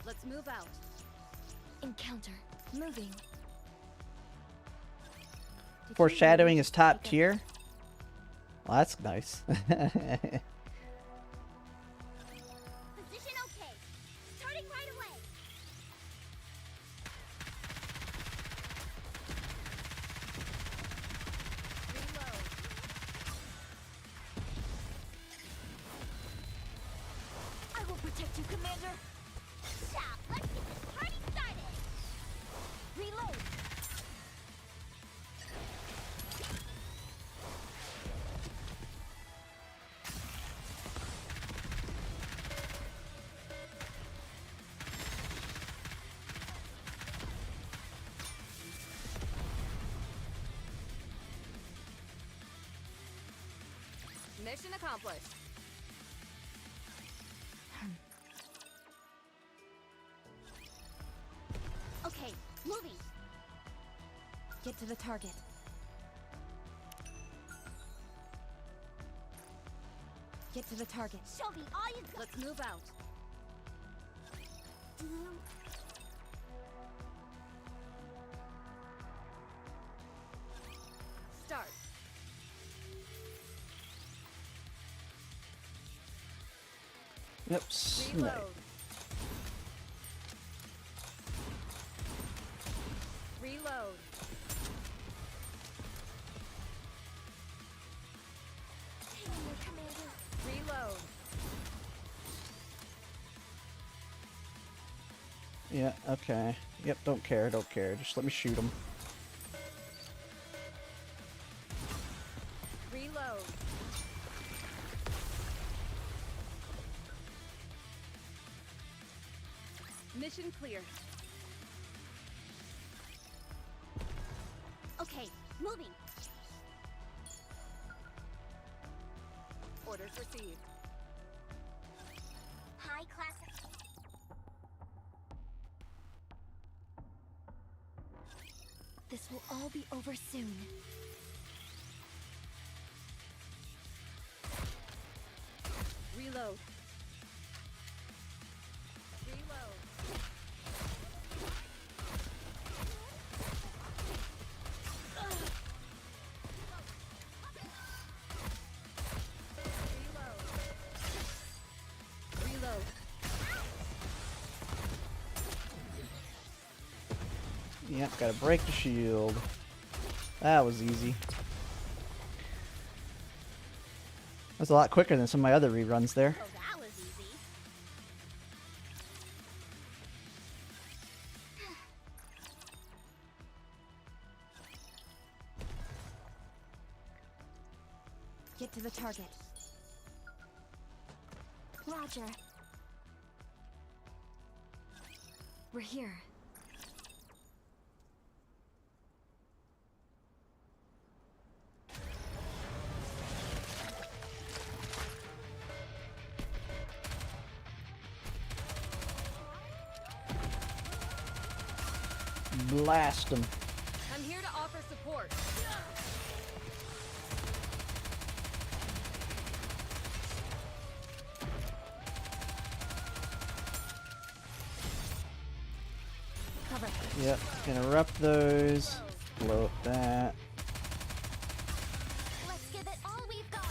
[SPEAKER 5] Let's move out.
[SPEAKER 2] Encounter. Moving.
[SPEAKER 4] Did
[SPEAKER 1] Foreshadowing
[SPEAKER 4] you
[SPEAKER 1] is top
[SPEAKER 4] take a-
[SPEAKER 1] tier. Well, that's nice.
[SPEAKER 3] Position okay. Starting right away.
[SPEAKER 5] Reload.
[SPEAKER 2] I will protect you, Commander.
[SPEAKER 3] Chap, let's get this party started.
[SPEAKER 2] Reload.
[SPEAKER 5] Mission accomplished.
[SPEAKER 3] Okay, moving.
[SPEAKER 4] Get to the target. Get to the target.
[SPEAKER 3] Show me all you got.
[SPEAKER 5] Let's move out. Start.
[SPEAKER 1] Oops.
[SPEAKER 5] Reload. Reload.
[SPEAKER 2] Take me, Commander.
[SPEAKER 5] Reload.
[SPEAKER 1] Yeah, okay. Yep, don't care, don't care. Just let me shoot him.
[SPEAKER 5] Reload. Mission clear.
[SPEAKER 3] Okay, moving.
[SPEAKER 5] Orders received.
[SPEAKER 3] High class.
[SPEAKER 2] This will all be over soon.
[SPEAKER 5] Reload. Reload. Reload. Reload.
[SPEAKER 1] Yep, gotta break the shield. That was easy. That's a lot quicker than some of my other reruns there.
[SPEAKER 3] Oh, that was easy.
[SPEAKER 4] Get to the target.
[SPEAKER 2] Roger. We're here.
[SPEAKER 1] Blast him.
[SPEAKER 5] I'm here to offer support.
[SPEAKER 4] Cover.
[SPEAKER 1] Yep, interrupt those. Blow up that.
[SPEAKER 3] Let's give it all we've got.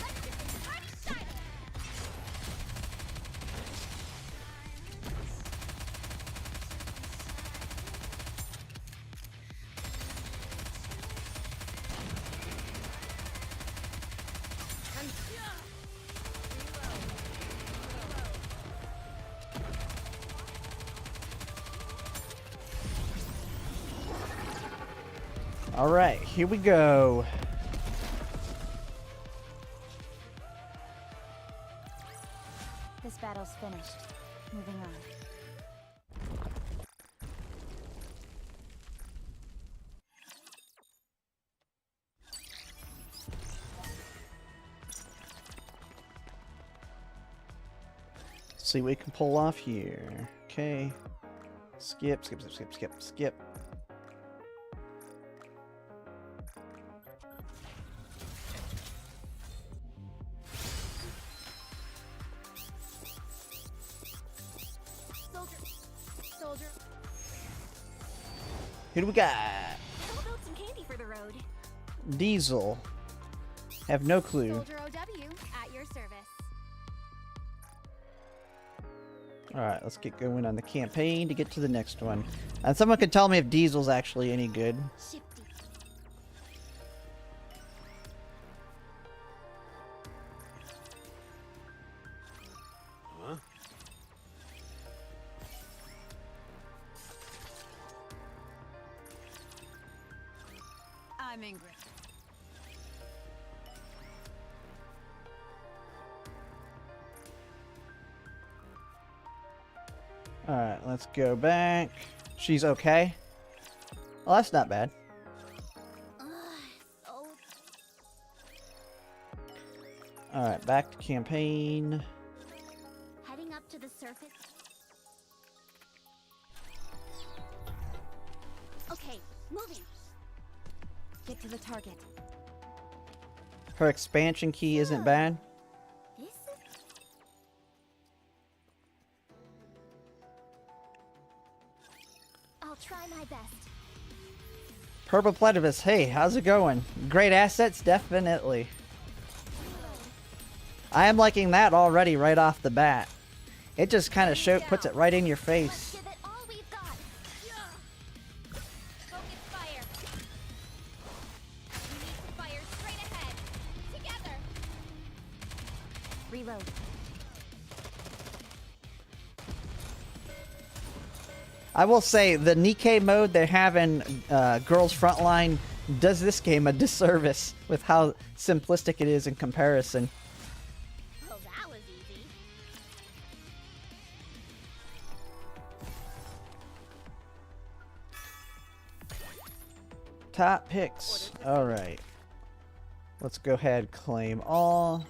[SPEAKER 3] Let's get this party started.
[SPEAKER 5] I'm
[SPEAKER 1] All right, here we go.
[SPEAKER 4] This battle's finished. Moving on.
[SPEAKER 1] see what we can pull off here. Okay. Skip, skip, skip, skip, skip, skip.
[SPEAKER 2] Soldier.
[SPEAKER 1] Who do we got?
[SPEAKER 2] How about some candy for the road?
[SPEAKER 1] Diesel. Have no clue.
[SPEAKER 2] Soldier OW at your service.
[SPEAKER 1] Alright, let's get going on the campaign to get to the next one. And someone could tell me if Diesel's actually any good.
[SPEAKER 2] Shifty.
[SPEAKER 7] Huh?
[SPEAKER 6] I'm Ingrid.
[SPEAKER 1] Alright, let's go back. She's okay. Well, that's not bad.
[SPEAKER 3] So
[SPEAKER 1] Alright, back to campaign.
[SPEAKER 3] heading up to the surface. Okay, moving.
[SPEAKER 2] Get to the target.
[SPEAKER 1] Her expansion key isn't bad.
[SPEAKER 3] This is I'll try my best.
[SPEAKER 1] Purple Platypus, hey, how's it going? Great assets, definitely. I am liking that already right off the bat. It just kind of puts it right in your
[SPEAKER 3] Let's
[SPEAKER 1] face.
[SPEAKER 3] give it all we've got. Focus fire. We need to fire straight ahead. Together.
[SPEAKER 2] Reload.
[SPEAKER 1] I will say, the Nikke mode they have in Girls Frontline does this game a disservice with how simplistic it is in comparison.
[SPEAKER 3] Oh, that was easy.
[SPEAKER 1] Top picks. Alright. Let's go ahead, claim all.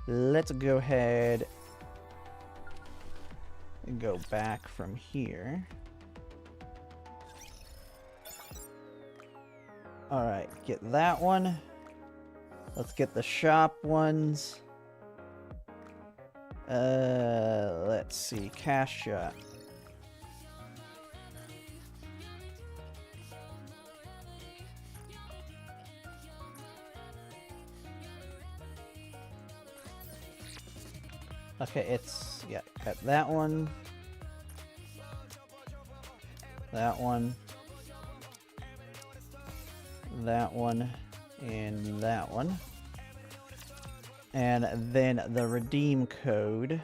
[SPEAKER 1] Let's go ahead and go back from here. Alright, get that one. Let's get the shop ones. Let's see, cash shot. Okay, it's, yeah, got that one. That one. That one. And that one. And then the redeem code.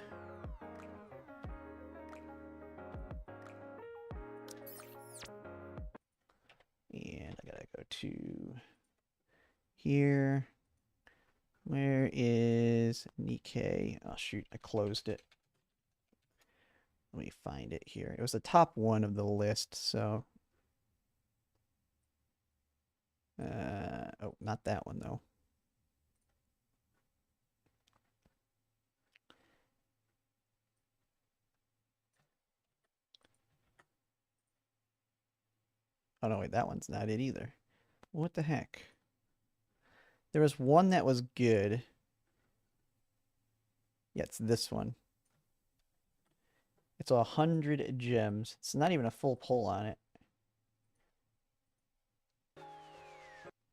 [SPEAKER 1] And I gotta go to here. Where is Nikke? Oh shoot, I closed it. Let me find it here. It was the top one of the list, so... oh, not that one though. Oh no, wait, that one's not it either. What the heck? There was one that was good. Yeah, it's this one. It's 100 gems. It's not even a full pull on it.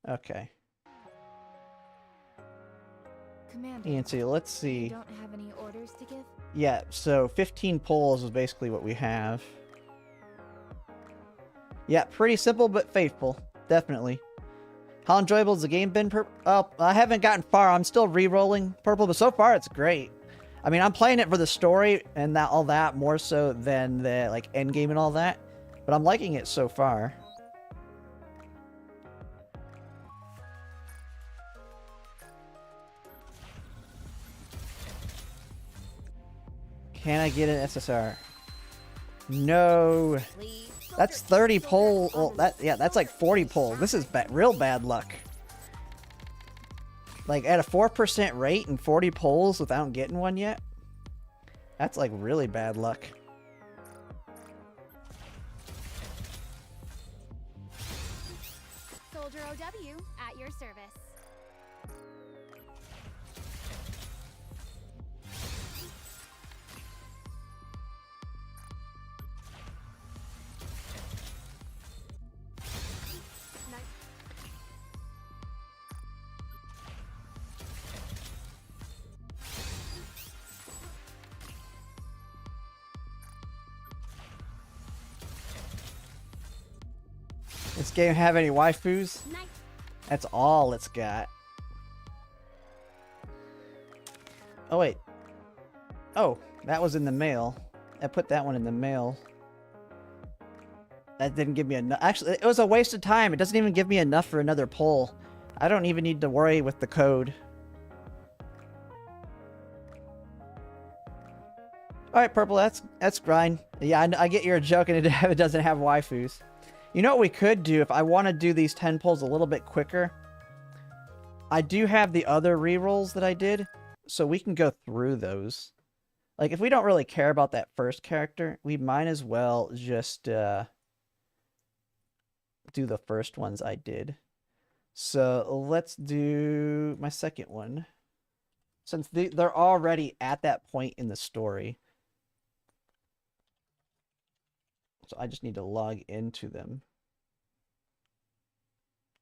[SPEAKER 1] Okay.
[SPEAKER 4] Commander,
[SPEAKER 1] And so let's
[SPEAKER 4] you
[SPEAKER 1] see.
[SPEAKER 4] don't have any orders to give?
[SPEAKER 1] Yeah, so 15 pulls is basically what we have. Yeah, pretty simple but faithful. Definitely. How enjoyable has the game been? Oh, I haven't gotten far. I'm still re-rolling Purple, but so far it's great. I mean, I'm playing it for the story and all that more so than the like end game and all that. But I'm liking it so far. Can I get an SSR? No. That's 30 pull. Well, that's like 40 pull. This is real bad luck. Like at a 4% rate and 40 pulls without getting one yet. That's like really bad luck.
[SPEAKER 3] Soldier OW at your service.
[SPEAKER 1] This game have any waifus?
[SPEAKER 3] Nice.
[SPEAKER 1] That's all it's got. Oh wait. Oh, that was in the mail. I put that one in the mail. That didn't give me enough. Actually, it was a waste of time. It doesn't even give me enough for another poll. I don't even need to worry with the code. Alright, Purple, that's grind. Yeah, I get you're joking. It doesn't have waifus. You know what we could do if I want to do these 10 pulls a little bit quicker? I do have the other rerolls that I did, so we can go through those. Like, if we don't really care about that first character, we might as well just do the first ones I did. So let's do my second one. Since they're already at that point in the story. So I just need to log into them.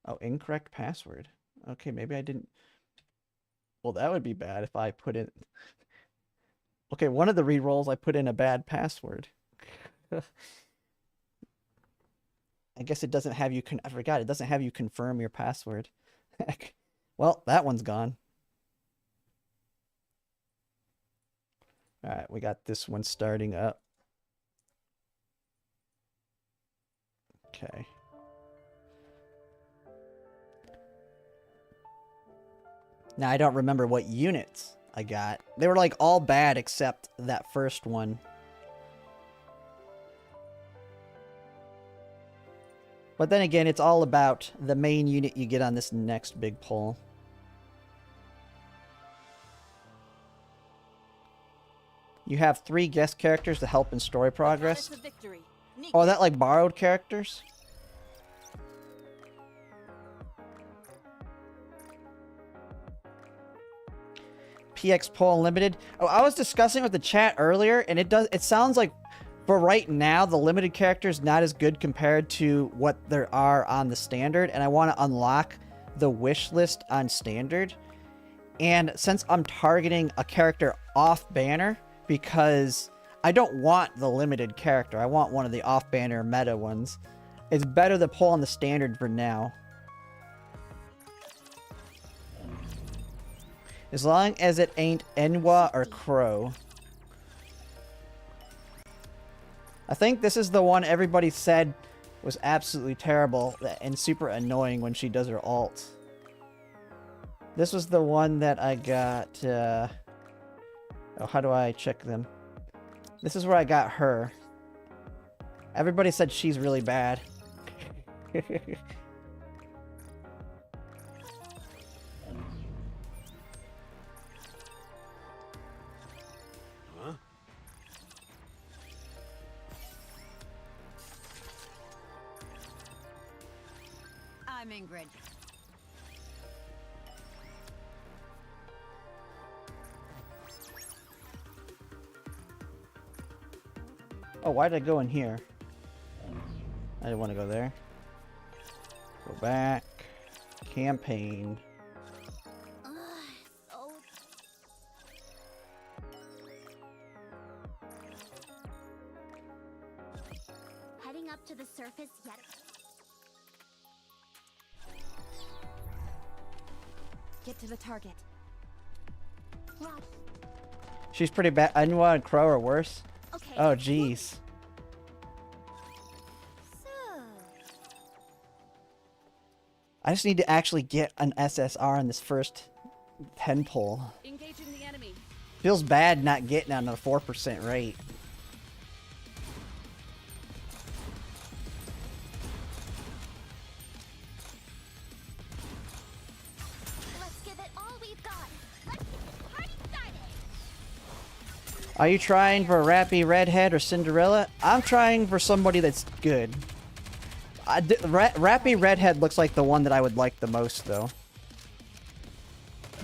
[SPEAKER 1] Oh, incorrect password. Okay, maybe I didn't... Well, that would be bad if I put in... Okay, one of the rerolls I put in a bad password. I guess it doesn't have you... I forgot, it doesn't have you confirm your password. Well, that one's gone. Alright, we got this one starting up. Okay. Now, I don't remember what units I got. They were like all bad except that first one. But then again, it's all about the main unit you get on this next big pull. You have 3 guest characters to help in story progress. Oh, are that like borrowed characters? PX Poll Unlimited. Oh, I was discussing with the chat earlier, and it sounds like for right now, the limited character is not as good compared to what there are on the standard, and I want to unlock the wish list on standard. And since I'm targeting a character off banner, because I don't want the limited character, I want one of the off banner meta ones, it's better to pull on the standard for now. As long as it ain't Enwa or Crow. I think this is the one everybody said was absolutely terrible and super annoying when she does her ult. This was the one that I got... oh, how do I check them? This is where I got her. Everybody said she's really bad.
[SPEAKER 6] I'm Ingrid.
[SPEAKER 1] Oh, why did I go in here? I didn't want to go there. Go back. Campaign.
[SPEAKER 3] Heading up to the surface yet.
[SPEAKER 4] Get to the target.
[SPEAKER 3] Rock.
[SPEAKER 1] She's pretty bad. Enwa and Crow are worse.
[SPEAKER 3] Okay.
[SPEAKER 1] Oh, jeez.
[SPEAKER 3] So.
[SPEAKER 1] I just need to actually get an SSR on this first 10 pull.
[SPEAKER 5] Engaging the enemy.
[SPEAKER 1] Feels bad not getting on a 4% rate.
[SPEAKER 3] Let's give it all we've got. Let's get the party started.
[SPEAKER 1] Are you trying for Rappy Redhead or Cinderella? I'm trying for somebody that's good. Rappy Redhead looks like the one that I would like the most, though.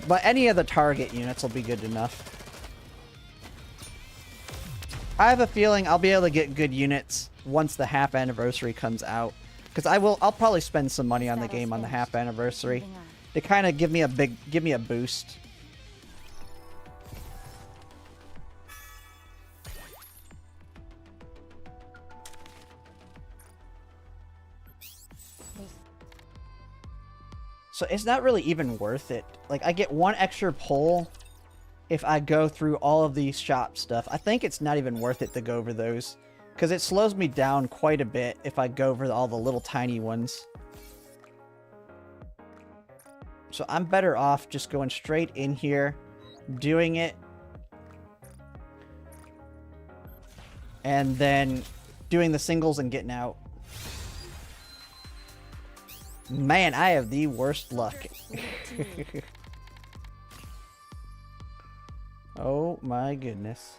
[SPEAKER 1] But any of the target units will be good enough. I have a feeling I'll be able to get good units once the half anniversary comes out. Because I'll probably spend some money on the game on the half anniversary to kind of give me a boost. So it's not really even worth it. Like, I get one extra pull if I go through all of these shop stuff. I think it's not even worth it to go over those. Because it slows me down quite a bit if I go over all the little tiny ones. So I'm better off just going straight in here, doing it, and then doing the singles and getting out. Man, I have the worst luck. Oh my goodness.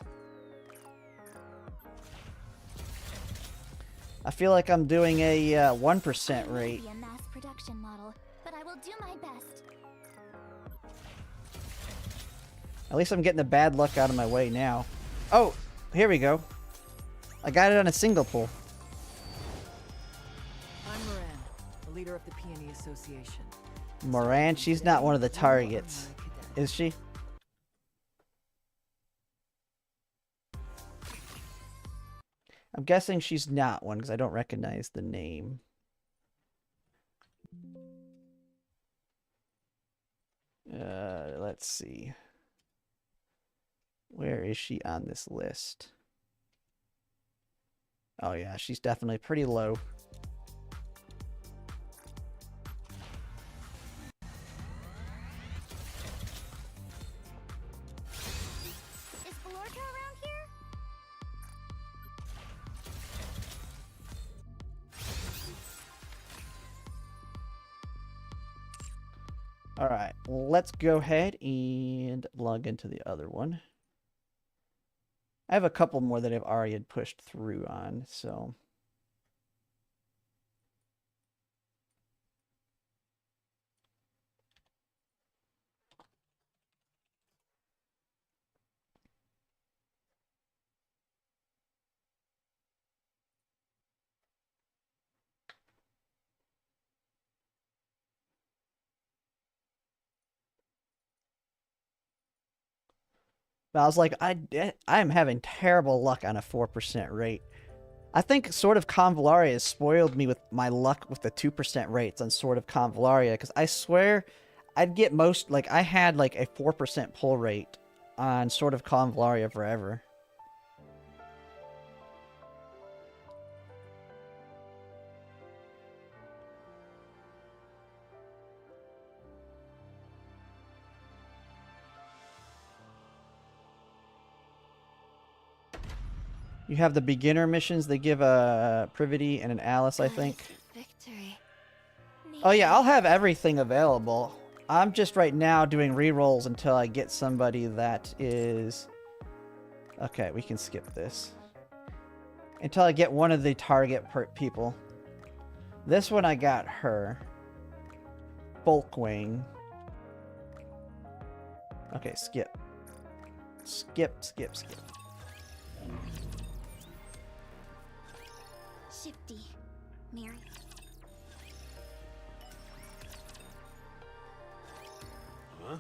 [SPEAKER 1] I feel like I'm doing a 1% rate.
[SPEAKER 3] Be a mass production model, but I will do my best.
[SPEAKER 1] At least I'm getting the bad luck out of my way now. Oh, here we go. I got it on a single pull.
[SPEAKER 8] I'm Moran, the leader of the Peony Association.
[SPEAKER 1] Moran, she's not one of the targets, is she? I'm guessing she's not one because I don't recognize the name. Let's see. Where is she on this list? Oh yeah, she's definitely pretty low.
[SPEAKER 3] Is Belorca around here?
[SPEAKER 1] Alright, let's go ahead and log into the other one. I have a couple more that I've already had pushed through on, so... But I was like, I'm having terrible luck on a 4% rate. I think Sword of Convallaria has spoiled me with my luck with the 2% rates on Sword of Convallaria, because I swear I'd get most, like, I had like a 4% pull rate on Sword of Convallaria forever. You have the beginner missions. They give a Privity and an Alice, I think.
[SPEAKER 2] Victory.
[SPEAKER 1] Oh yeah, I'll have everything available. I'm just right now doing rerolls until I get somebody that is... Okay, we can skip this. Until I get one of the target people. This one I got her. Bulkwing. Okay, skip. Skip.
[SPEAKER 3] Shifty. Mary.
[SPEAKER 7] Huh?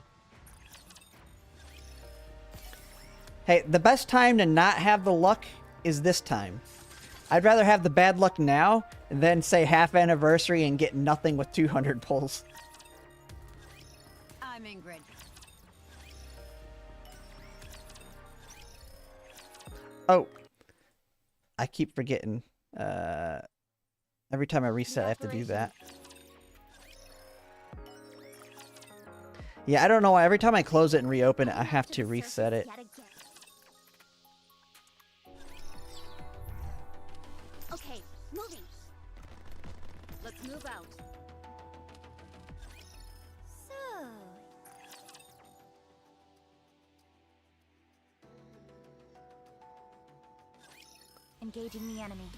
[SPEAKER 1] Hey, the best time to not have the luck is this time. I'd rather have the bad luck now than say half anniversary and get nothing with 200 pulls.
[SPEAKER 6] I'm Ingrid.
[SPEAKER 1] Oh, I keep forgetting. Every time I reset, I have to do that. Yeah, I don't know why. Every time I close it and reopen it, I have to reset it.
[SPEAKER 3] Okay, moving.
[SPEAKER 6] Let's move out.
[SPEAKER 3] So,
[SPEAKER 4] Engaging the enemy.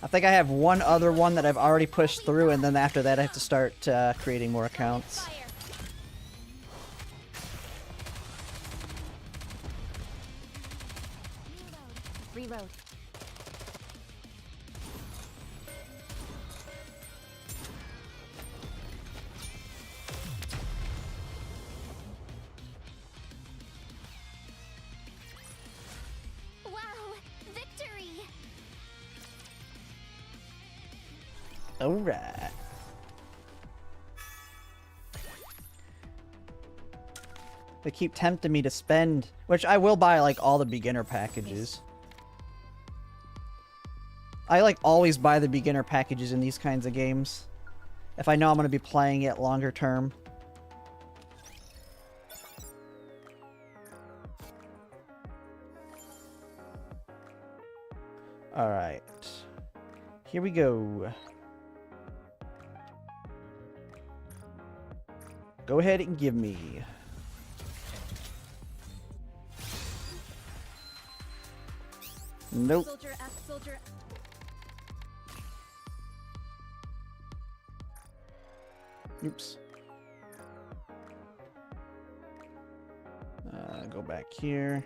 [SPEAKER 1] I think I have one other one that I've already pushed through, and then after that I have to start creating more accounts.
[SPEAKER 4] Reload.
[SPEAKER 3] Wow! Victory!
[SPEAKER 1] Alright. They keep tempting me to spend, which I will buy like all the beginner packages. I like always buy the beginner packages in these kinds of games if I know I'm going to be playing it longer term. Alright. Here we go. Go ahead and give me. Nope.
[SPEAKER 5] Soldier F, soldier.
[SPEAKER 1] Oops. Go back here.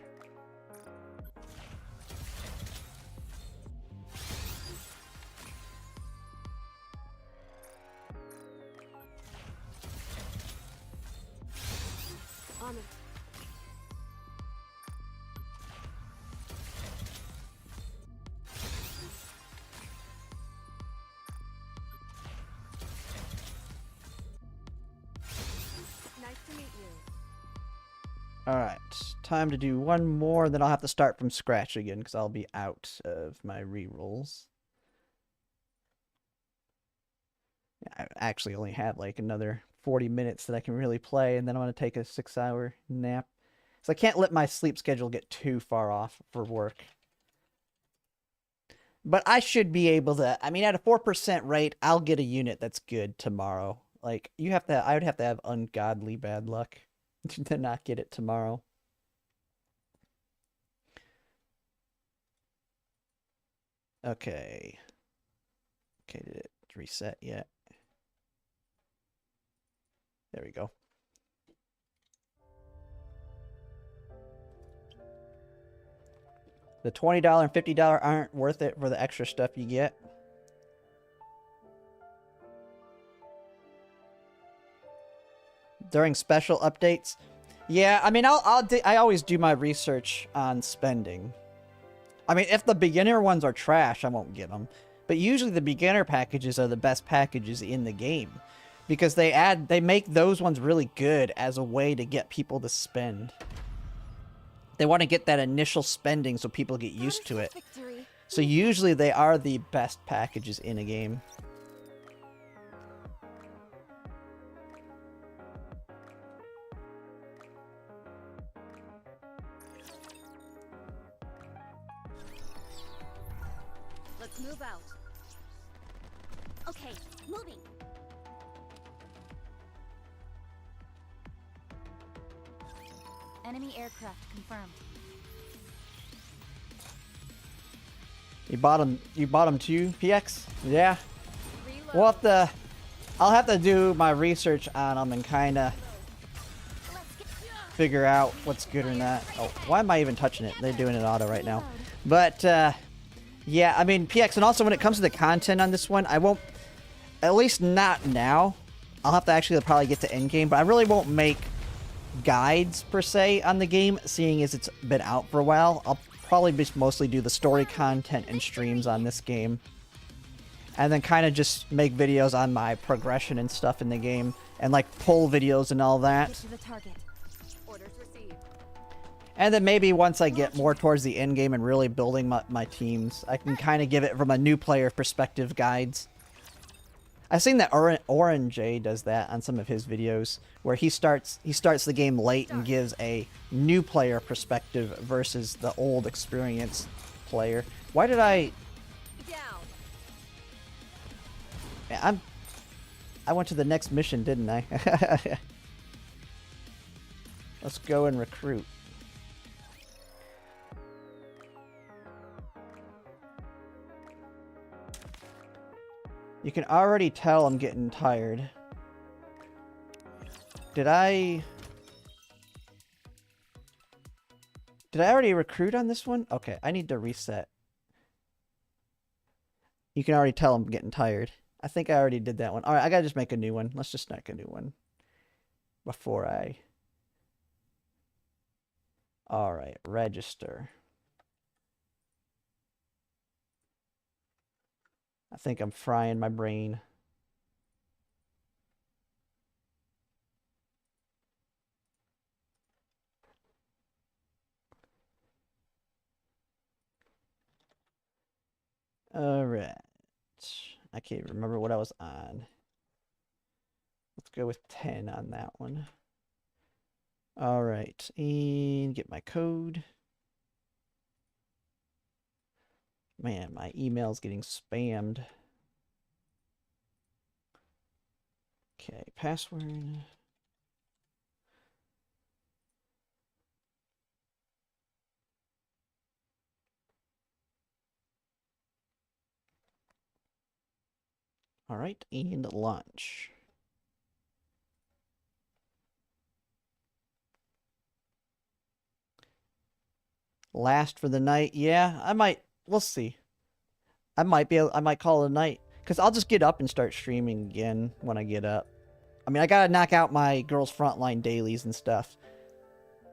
[SPEAKER 5] Honor. Nice to meet you.
[SPEAKER 1] Alright, time to do one more, then I'll have to start from scratch again because I'll be out of my rerolls. I actually only have like another 40 minutes that I can really play, and then I'm going to take a 6-hour nap. So I can't let my sleep schedule get too far off for work. But I should be able to, I mean, at a 4% rate, I'll get a unit that's good tomorrow. Like, I would have to have ungodly bad luck to not get it tomorrow. Okay. Okay, did it reset yet? There we go. The $20 and $50 aren't worth it for the extra stuff you get. During special updates. Yeah, I mean, I always do my research on spending. I mean, if the beginner ones are trash, I won't get them. But usually the beginner packages are the best packages in the game. Because they make those ones really good as a way to get people to spend. They want to get that initial spending so people get used to it.
[SPEAKER 2] Victory.
[SPEAKER 1] So usually they are the best packages in a game.
[SPEAKER 5] Let's move out.
[SPEAKER 3] Okay, moving.
[SPEAKER 4] Enemy aircraft confirmed.
[SPEAKER 1] You bought them too, PX? Yeah.
[SPEAKER 5] Reload.
[SPEAKER 1] We'll have to, I'll have to do my research on them and kind of figure out what's good or not. Oh, why am I even touching it? They're doing it auto right now. But, yeah, I mean, PX, and also when it comes to the content on this one, I won't, at least not now. I'll have to actually probably get to endgame, but I really won't make guides, per se, on the game, seeing as it's been out for a while. I'll probably just mostly do the story content and streams on this game. And then kind of just make videos on my progression and stuff in the game, and like pull videos and all that.
[SPEAKER 4] Get to the target.
[SPEAKER 5] Orders received.
[SPEAKER 1] And then maybe once I get more towards the end game and really building my teams, I can kind of give it from a new player perspective guides. I've seen that Orange J does that on some of his videos, where he starts the game late and gives a new player perspective versus the old experienced player. Why did I...
[SPEAKER 5] Down.
[SPEAKER 1] I went to the next mission, didn't I? Let's go and recruit. You can already tell I'm getting tired. Did I already recruit on this one? Okay, I need to reset. You can already tell I'm getting tired. I think I already did that one. Alright, I gotta just make a new one. Let's just make a new one. Before I... Alright, register. I think I'm frying my brain. Alright. I can't remember what I was on. Let's go with 10 on that one. Alright, and get my code. Man, my email's getting spammed. Okay, password. Alright, and launch. Last for the night. Yeah, I might. We'll see. I might call it a night. Because I'll just get up and start streaming again when I get up. I mean, I gotta knock out my girls' frontline dailies and stuff.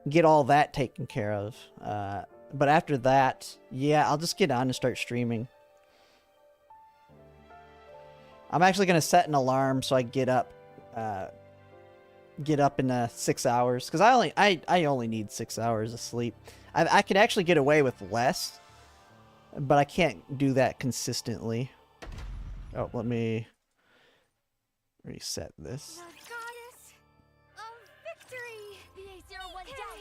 [SPEAKER 1] Get all that taken care of. But after that, yeah, I'll just get on and start streaming. I'm actually gonna set an alarm so I get up in 6 hours. Because I only need 6 hours of sleep. I could actually get away with less. But I can't do that consistently. Oh, let me reset this.
[SPEAKER 2] The goddess of victory! VA-01 down!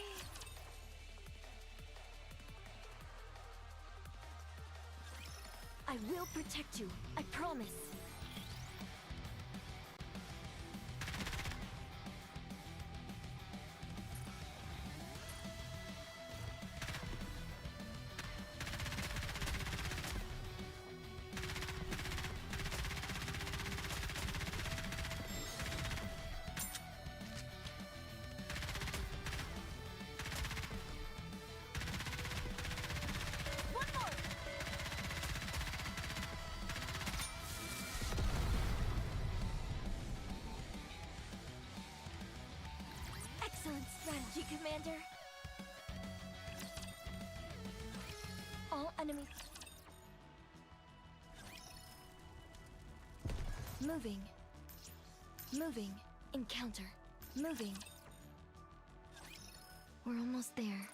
[SPEAKER 2] I will protect you, I promise. Excellent strategy, Commander. All enemies. Moving. Moving. Encounter. Moving. We're almost there.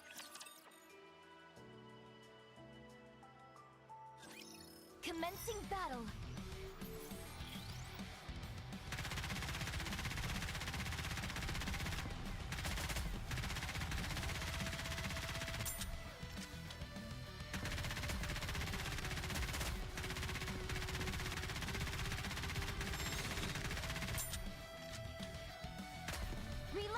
[SPEAKER 2] Commencing battle. Reload.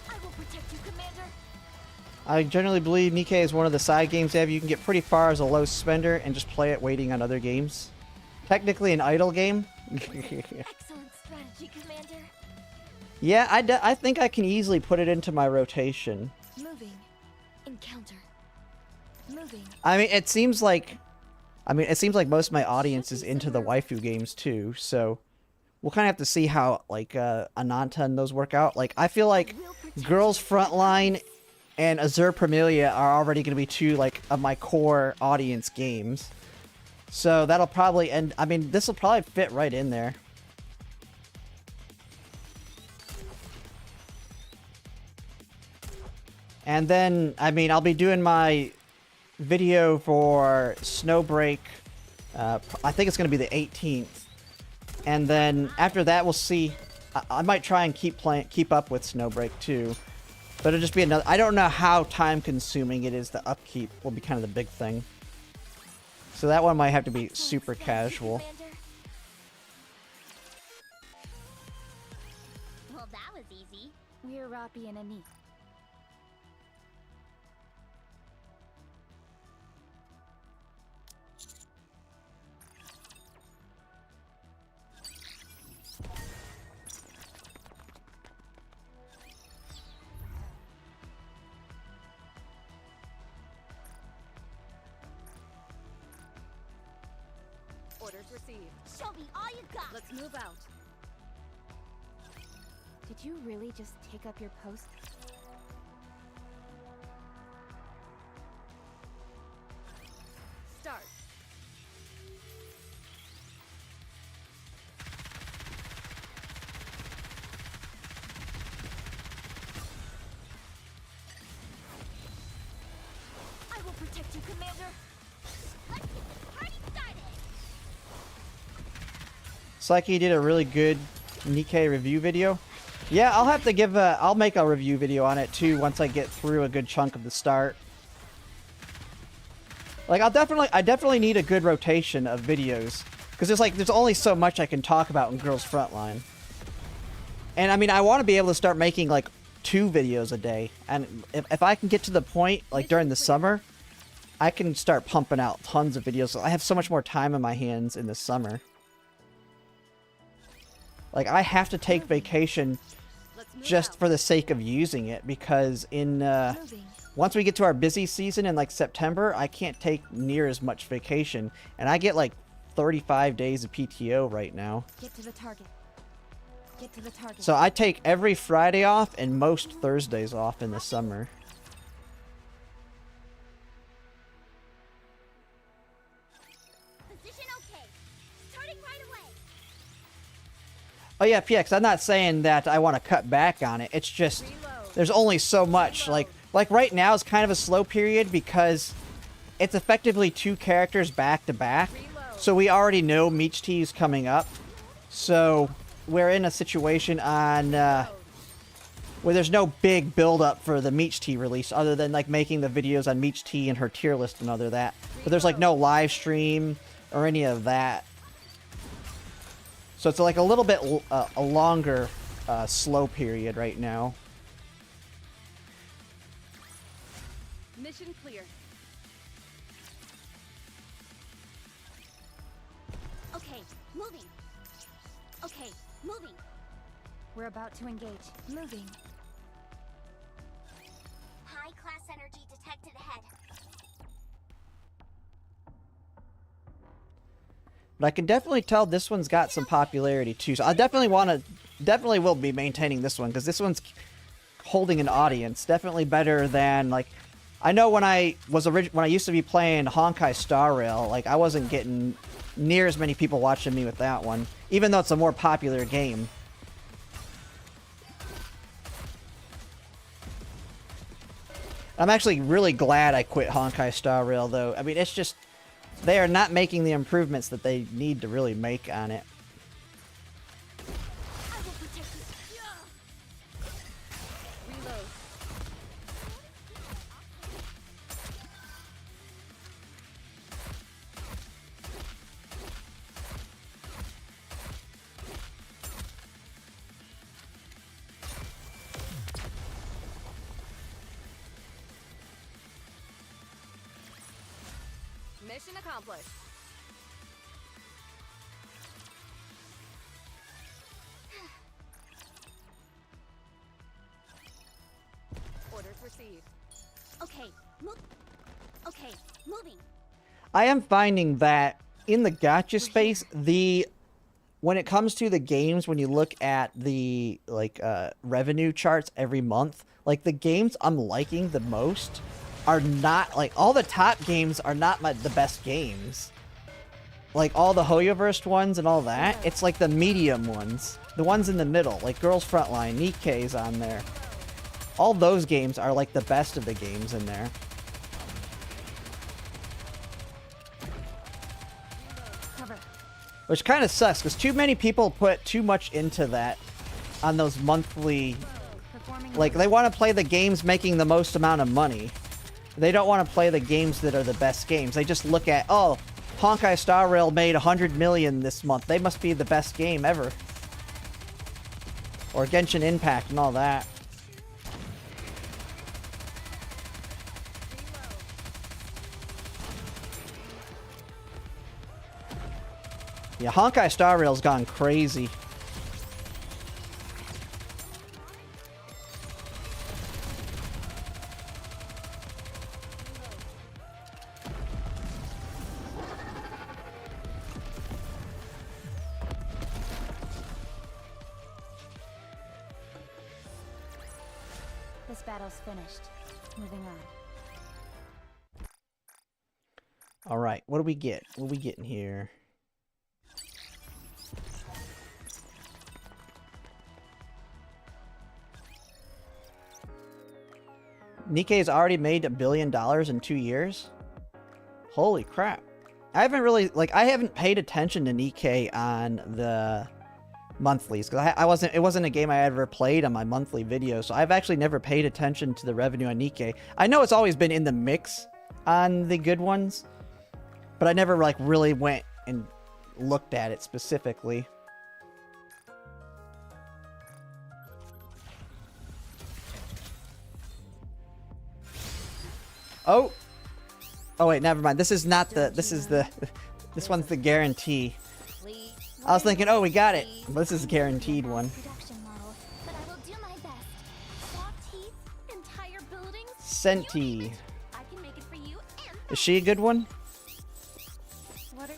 [SPEAKER 2] I will protect you, Commander.
[SPEAKER 1] I generally believe Nikke is one of the side games that you can get pretty far as a low spender and just play it waiting on other games. Technically an idle game.
[SPEAKER 2] Excellent strategy, Commander.
[SPEAKER 1] Yeah, I think I can easily put it into my rotation.
[SPEAKER 2] Moving. Encounter. Moving.
[SPEAKER 1] I mean, it seems like most of my audience is into the waifu games too, so we'll kind of have to see how, like, Ananta and those work out. Like, I feel like Girls Frontline and Azure Premilia are already going to be two, like, of my core audience games. So that'll probably end... I mean, this will probably fit right in there. And then, I mean, I'll be doing my video for Snowbreak. I think it's going to be the 18th. And then after that, we'll see. I might try and keep up with Snowbreak too. But it'll just be another. I don't know how time consuming it is. The upkeep will be kind of the big thing. So that one might have to be super casual.
[SPEAKER 3] Well, that was easy.
[SPEAKER 4] We're Roppy and Nikke.
[SPEAKER 5] Orders received.
[SPEAKER 3] Show me all you got.
[SPEAKER 5] Let's move out.
[SPEAKER 4] Did you really just take up your post?
[SPEAKER 5] Start.
[SPEAKER 2] I will protect you, Commander.
[SPEAKER 3] Let's get this party started.
[SPEAKER 1] Psyche did a really good Nikke review video. Yeah, I'll have to give a. I'll make a review video on it too once I get through a good chunk of the start. Like I definitely need a good rotation of videos because there's only so much I can talk about in Girls Frontline. And I mean, I want to be able to start making like 2 videos a day. And if I can get to the point like during the summer, I can start pumping out tons of videos. I have so much more time in my hands in the summer. Like I have to take vacation just for the sake of using it because in once we get to our busy season in like September, I can't take near as much vacation, and I get like 35 days of PTO right now.
[SPEAKER 4] Get to the target. Get to the target.
[SPEAKER 1] So I take every Friday off and most Thursdays off in the summer.
[SPEAKER 3] Position okay. Starting right away.
[SPEAKER 1] Oh yeah, PX, I'm not saying that I want to cut back on it. It's just there's only so much. Like right now is kind of a slow period because it's effectively 2 characters back to back. So we already know Meech T is coming up. So we're in a situation on where there's no big build up for the Meech T release other than like making the videos on Meech T and her tier list and other that. But there's like no live stream or any of that. So it's like a little bit a longer slow period right now.
[SPEAKER 5] Mission clear.
[SPEAKER 3] Okay, moving. Okay, moving.
[SPEAKER 4] We're about to engage. Moving.
[SPEAKER 3] High class energy detected ahead.
[SPEAKER 1] But I can definitely tell this one's got some popularity too. So I definitely will be maintaining this one because this one's holding an audience. Definitely better than like, I know when I used to be playing Honkai Star Rail, like I wasn't getting near as many people watching me with that one, even though it's a more popular game. I'm actually really glad I quit Honkai Star Rail though. I mean, it's just they are not making the improvements that they need to really make on it.
[SPEAKER 2] I will protect you.
[SPEAKER 5] Reload. Mission accomplished. Orders received.
[SPEAKER 3] Okay, move. Okay, moving.
[SPEAKER 1] I am finding that in the gacha space, when it comes to the games, when you look at the like revenue charts every month, like the games I'm liking the most are not like all the top games are not the best games. Like all the Hoyoverse ones and all that, it's like the medium ones, the ones in the middle, like Girls Frontline, Nikke's on there. All those games are like the best of the games in there.
[SPEAKER 4] Cover.
[SPEAKER 1] Which kind of sucks, because too many people put too much into that on those monthly
[SPEAKER 4] Forming
[SPEAKER 1] Like, they want to play the games making the most amount of money. They don't want to play the games that are the best games. They just look at, oh, Honkai Star Rail made 100 million this month. They must be the best game ever. Or Genshin Impact and all that. Yeah, Honkai Star Rail's gone crazy.
[SPEAKER 4] This battle's finished. Moving on.
[SPEAKER 1] All right, what do we get? What are we getting here? Nikke has already made $1 billion in 2 years. Holy crap. I haven't really, like, I haven't paid attention to Nikke on the monthlies, because it wasn't a game I ever played on my monthly videos, so I've actually never paid attention to the revenue on Nikke. I know it's always been in the mix on the good ones, but I never, like, really went and looked at it specifically. Oh! Oh wait, never mind. This is not the, this is the, this one's the guarantee. I was thinking, oh, we got it. But this is a guaranteed one. Senti. Is she a good one?
[SPEAKER 4] What are...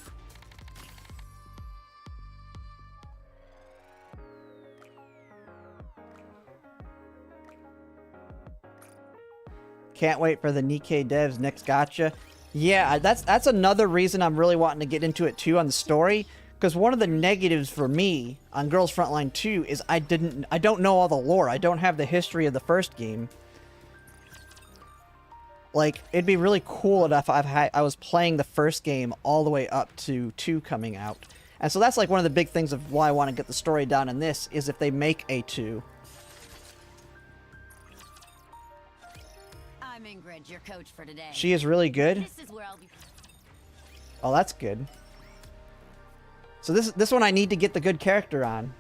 [SPEAKER 1] Can't wait for the Nikke devs next gacha. Yeah, that's another reason I'm really wanting to get into it too on the story. Because one of the negatives for me on Girls Frontline 2 is I don't know all the lore. I don't have the history of the first game. Like, it'd be really cool if I was playing the first game all the way up to 2 coming out. And so that's like one of the big things of why I want to get the story down in this, is if they make a 2.
[SPEAKER 6] I'm Ingrid, your coach for today.
[SPEAKER 1] She is really good.
[SPEAKER 6] This is where I'll be.
[SPEAKER 1] Oh, that's good. So this one I need to get the good character on.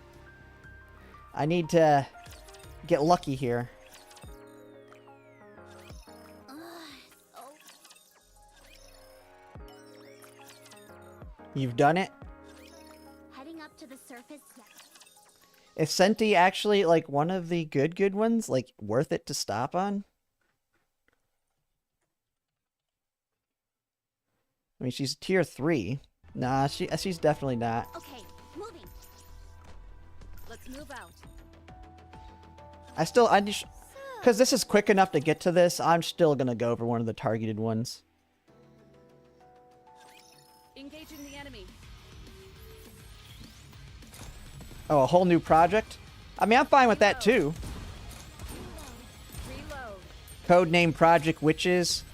[SPEAKER 1] I need to get lucky here. You've done it?
[SPEAKER 3] Heading up to the surface.
[SPEAKER 1] Is Senti actually like one of the good ones? Like worth it to stop on? I mean, she's tier 3. Nah, she's definitely not.
[SPEAKER 3] Okay, moving.
[SPEAKER 5] Let's move out.
[SPEAKER 1] I just, because this is quick enough to get to this, I'm still gonna go over one of the targeted ones.
[SPEAKER 5] Engaging the enemy.
[SPEAKER 1] Oh, a whole new project? I mean, I'm fine with that too.
[SPEAKER 5] Reload.
[SPEAKER 1] Codename Project Witches.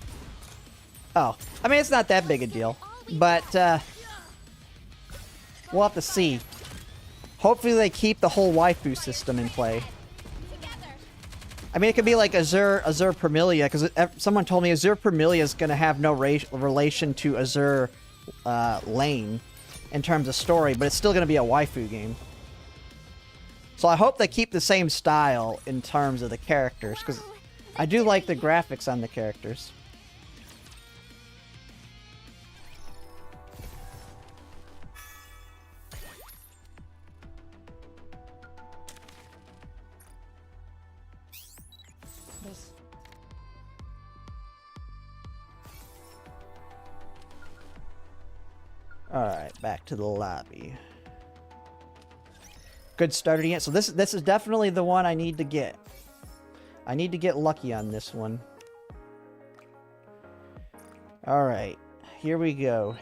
[SPEAKER 1] Oh, I mean, it's not that big a deal. But, we'll have to see. Hopefully they keep the whole waifu system in play. I mean, it could be like Azure Permilia, because someone told me Azure Permilia is going to have no relation to Azure Lane in terms of story, but it's still going to be a waifu game. So I hope they keep the same style in terms of the characters, because I do like the graphics on the characters. Alright, back to the lobby. Good starting it. So this is definitely the one I need to get. I need to get lucky on this one. Alright, here we go.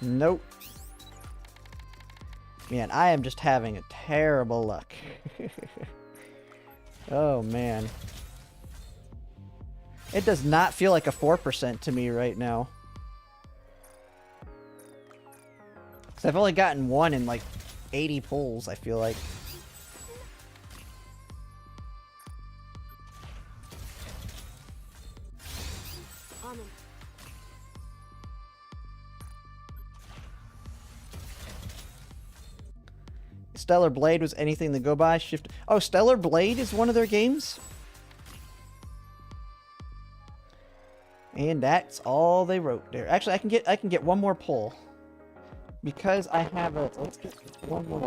[SPEAKER 1] Nope. Man, I am just having a terrible luck. Oh, man. It does not feel like a 4% to me right now. Because I've only gotten one in like 80 pulls, I feel like. Stellar Blade was anything to go by. Shift. Oh, Stellar Blade is one of their games? And that's all they wrote there. Actually, I can get one more pull. Because I have a... Let's get one more.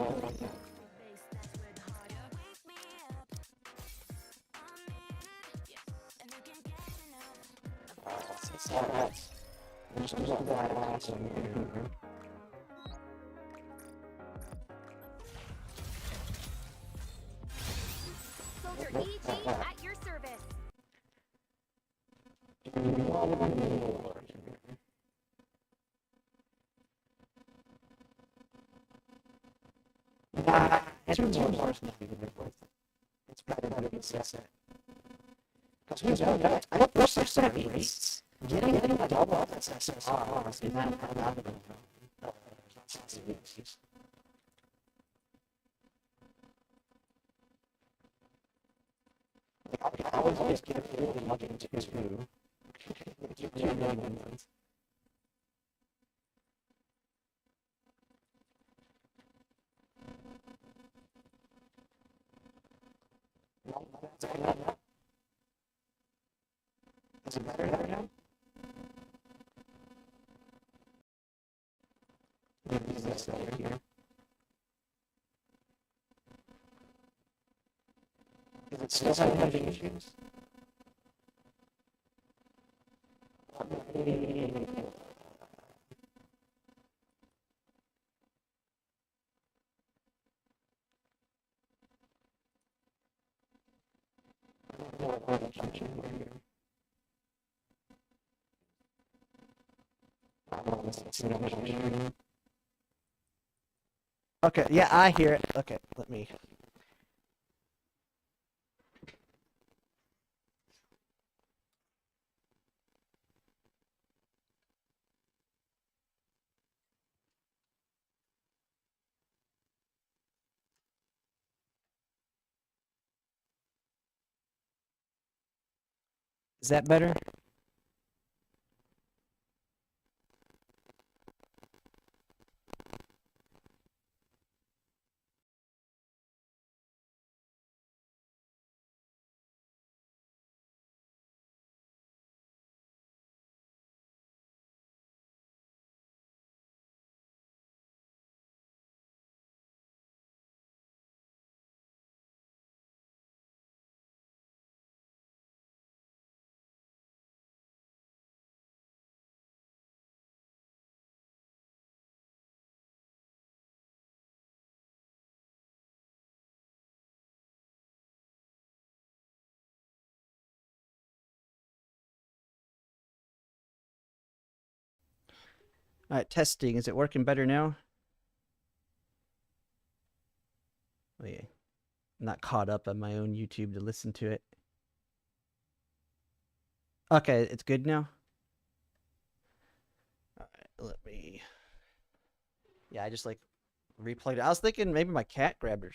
[SPEAKER 4] Soldier EG at your service.
[SPEAKER 1] It's better than it says it. Because who's out there? I don't push their service. Getting a double up that says honestly, I'm out of it. I always get food and look into his food. Is it better now? Maybe use this over here. Is it still having issues? Okay, yeah, I hear it. Okay, let me. Is that better? All right, testing. Is it working better now? Oh, yeah. I'm not caught up on my own YouTube to listen to it. Okay, it's good now. All right, let me. Yeah, I just like replugged it. I was thinking maybe my cat grabbed her.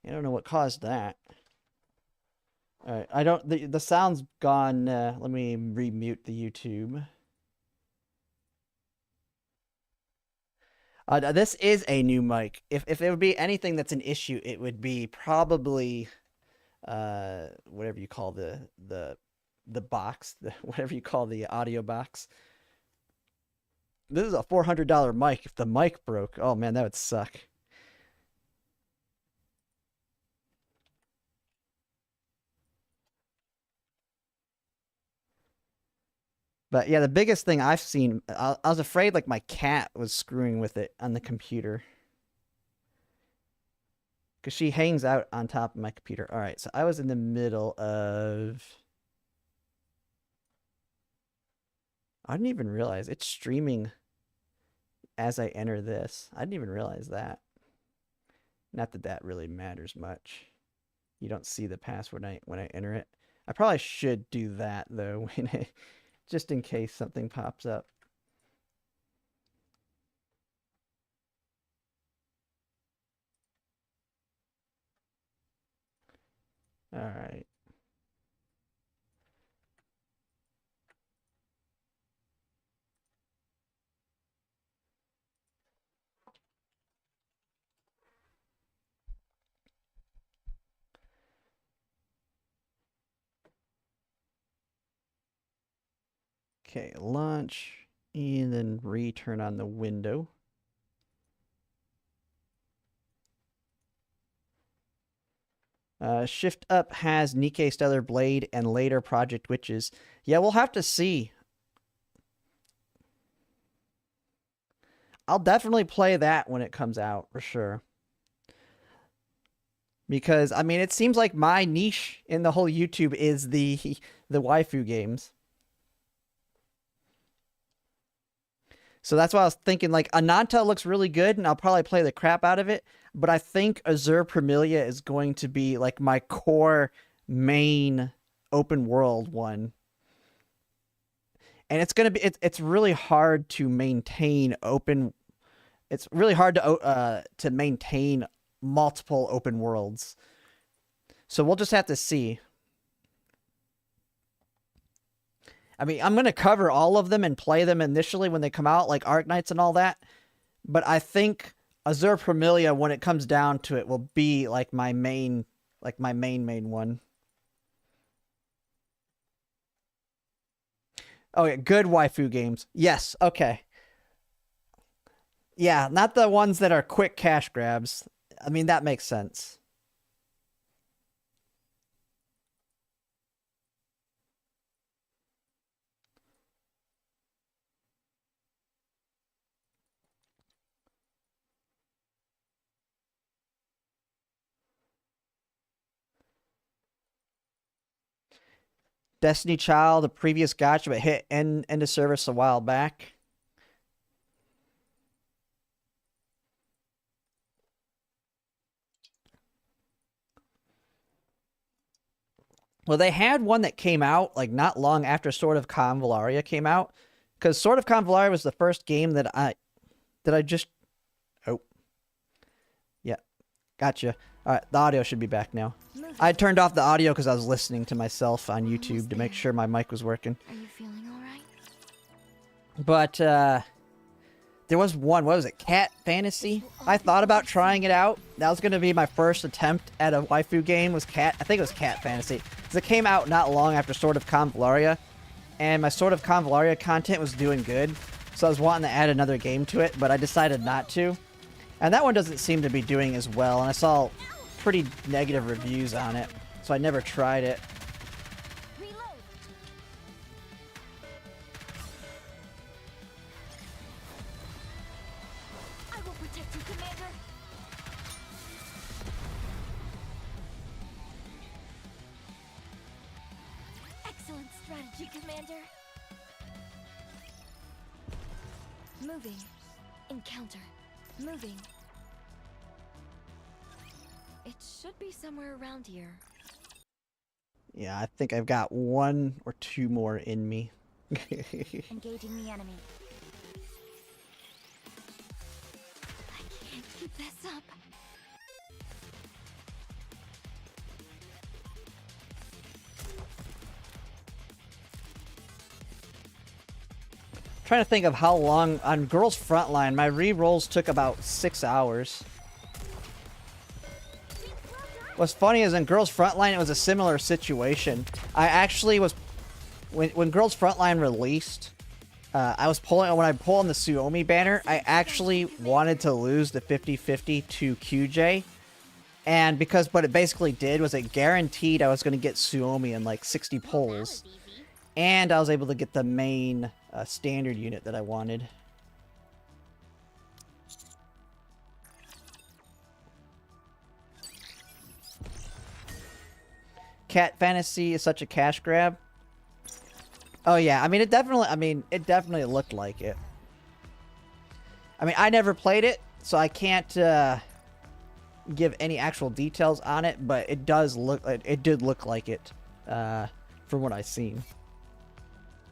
[SPEAKER 1] I don't know what caused that. All right, I don't. The sound's gone. Let me remute the YouTube. This is a new mic. If it would be anything that's an issue, it would be probably whatever you call the box, whatever you call the audio box. This is a $400 mic. If the mic broke, oh man, that would suck. But yeah, the biggest thing I've seen, I was afraid like my cat was screwing with it on the computer. Because she hangs out on top of my computer. All right, so I was in the middle of... I didn't even realize it's streaming as I enter this. I didn't even realize that. Not that that really matters much. You don't see the password when I enter it. I probably should do that though Just in case something pops up. All right. Okay, launch, and then return on the window. Shift Up has Nikke Stellar Blade and later Project Witches. Yeah, we'll have to see. I'll definitely play that when it comes out, for sure. Because, I mean, it seems like my niche in the whole YouTube is the waifu games. So that's why I was thinking, like, Ananta looks really good, and I'll probably play the crap out of it. But I think Azure Premilia is going to be, like, my core main open world one. And it's going to be, it's really hard to maintain open, it's really hard to maintain multiple open worlds. So we'll just have to see. I mean, I'm going to cover all of them and play them initially when they come out, like Arknights and all that. But I think Azure Premilia, when it comes down to it, will be like my main one. Oh, yeah, good waifu games. Yes, okay. Yeah, not the ones that are quick cash grabs. I mean, that makes sense. Destiny Child, the previous gacha, but hit end of service a while back. Well, they had one that came out like not long after Sword of Convalaria came out, because Sword of Convalaria was the first game that I just. Oh, yeah, gotcha. All right, the audio should be back now. I turned off the audio because I was listening to myself on YouTube to make sure my mic was working.
[SPEAKER 2] Are you feeling all right?
[SPEAKER 1] But there was one. What was it? Cat Fantasy. I thought about trying it out. That was going to be my first attempt at a waifu game. Was Cat? I think it was Cat Fantasy. Because it came out not long after Sword of Convalaria, and my Sword of Convalaria content was doing good, so I was wanting to add another game to it, but I decided not to. And that one doesn't seem to be doing as well, and I saw pretty negative reviews on it, so I never tried it.
[SPEAKER 2] I will protect you, Commander. Excellent strategy, Commander. Moving. Encounter. Moving. It should be somewhere around here.
[SPEAKER 1] Yeah, I think I've got one or two more in me.
[SPEAKER 3] Engaging the enemy.
[SPEAKER 2] I can't keep this up.
[SPEAKER 1] Trying to think of how long on Girls Frontline. My re-rolls took about 6 hours. What's funny is in Girls Frontline, it was a similar situation. I actually was, when Girls Frontline released, I was pulling, when I pulled on the Suomi banner, I actually wanted to lose the 50-50 to QJ. And because, what it basically did was it guaranteed I was going to get Suomi in like 60 pulls. And I was able to get the main standard unit that I wanted. Cat Fantasy is such a cash grab. Oh yeah, I mean it definitely looked like it. I mean, I never played it, so I can't give any actual details on it, but it did look like it from what I've seen.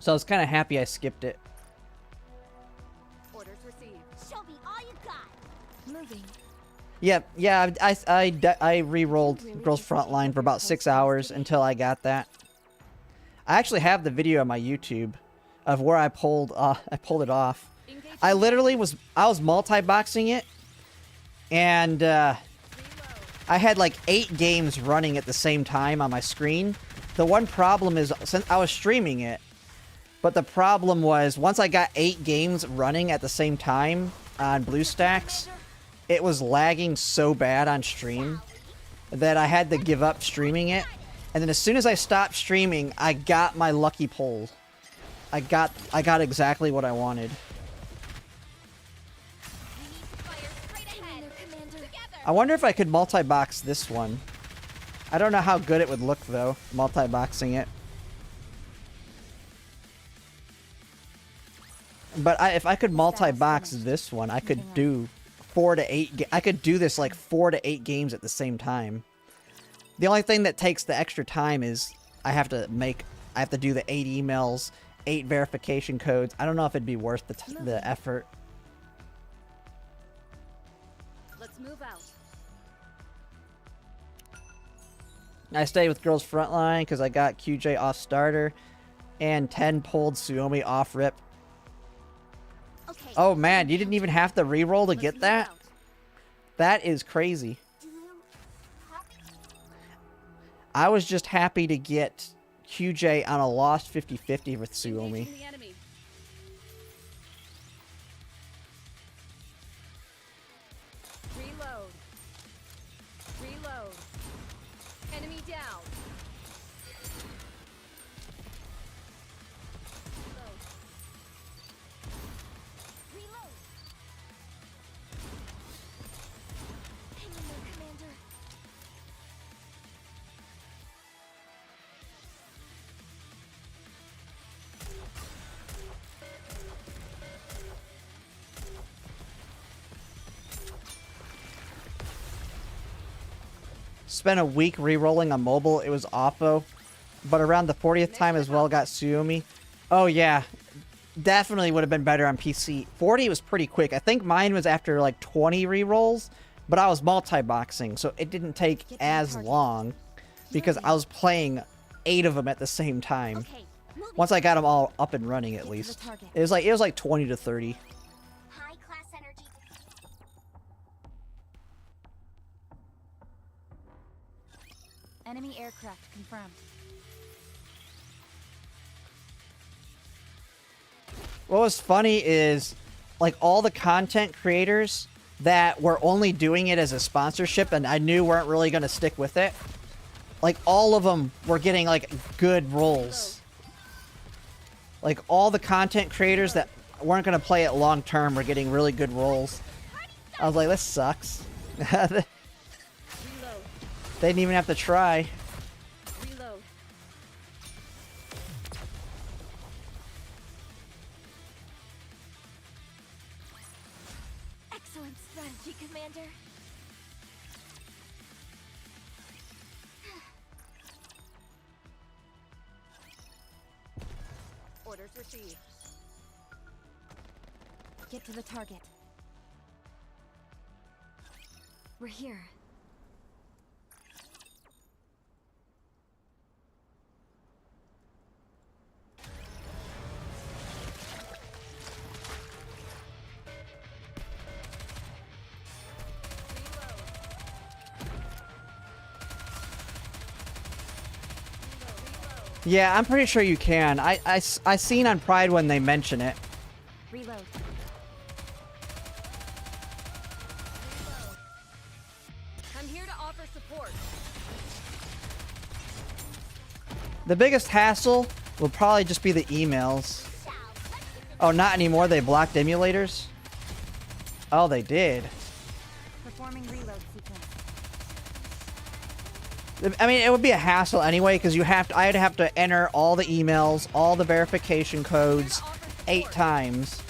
[SPEAKER 1] So I was kind of happy I skipped it.
[SPEAKER 5] Orders received.
[SPEAKER 3] Show me all you got.
[SPEAKER 2] Moving.
[SPEAKER 1] Yeah, I re-rolled Girls Frontline for about 6 hours until I got that. I actually have the video on my YouTube of where I pulled it off. I was multi-boxing it, and I had like 8 games running at the same time on my screen. The one problem is, since I was streaming it, but the problem was once I got 8 games running at the same time on BlueStacks, it was lagging so bad on stream that I had to give up streaming it. And then as soon as I stopped streaming, I got my lucky pull. I got exactly what I wanted. I wonder if I could multi-box this one. I don't know how good it would look though, multi-boxing it. But if I could multi-box this one, I could do 4 to 8. I could do this like 4 to 8 games at the same time. The only thing that takes the extra time is I have to do the 8 emails, 8 verification codes. I don't know if it'd be worth the effort.
[SPEAKER 5] Let's move out.
[SPEAKER 1] I stayed with Girls Frontline because I got QJ off starter and 10 pulled Suomi off rip.
[SPEAKER 3] Okay.
[SPEAKER 1] Oh man, you didn't even have to reroll to get that? That is crazy. I was just happy to get QJ on a lost 50-50 with Suomi.
[SPEAKER 5] Engaging the enemy. Reload. Reload. Enemy down.
[SPEAKER 3] Reload.
[SPEAKER 2] Hang in there, Commander.
[SPEAKER 1] Spent a week re-rolling on mobile. It was awful. But around the 40th time as well got Suomi. Oh yeah. Definitely would have been better on PC. 40 was pretty quick. I think mine was after like 20 re-rolls. But I was multi-boxing, so it didn't take as long. Because I was playing 8 of them at the same time.
[SPEAKER 3] Okay. Moving.
[SPEAKER 1] Once I got them all up and running at least. It was like 20 to 30.
[SPEAKER 3] High class energy.
[SPEAKER 4] Enemy aircraft confirmed.
[SPEAKER 1] What was funny is, like, all the content creators that were only doing it as a sponsorship and I knew weren't really going to stick with it, like, all of them were getting, like, good rolls. Like, all the content creators that weren't going to play it long term were getting really good rolls. I was like, this sucks. They didn't even have to try.
[SPEAKER 5] Reload.
[SPEAKER 2] Excellent strategy, Commander.
[SPEAKER 5] Orders received.
[SPEAKER 4] Get to the target.
[SPEAKER 2] We're here.
[SPEAKER 1] Yeah, I'm pretty sure you can. I seen on Pride when they mention it.
[SPEAKER 4] Reload.
[SPEAKER 5] I'm here to offer support.
[SPEAKER 1] The biggest hassle will probably just be the emails. Oh, not anymore. They blocked emulators? Oh, they did.
[SPEAKER 4] Performing reload sequence.
[SPEAKER 1] I mean, it would be a hassle anyway, because I'd have to enter all the emails, all the verification codes 8 times.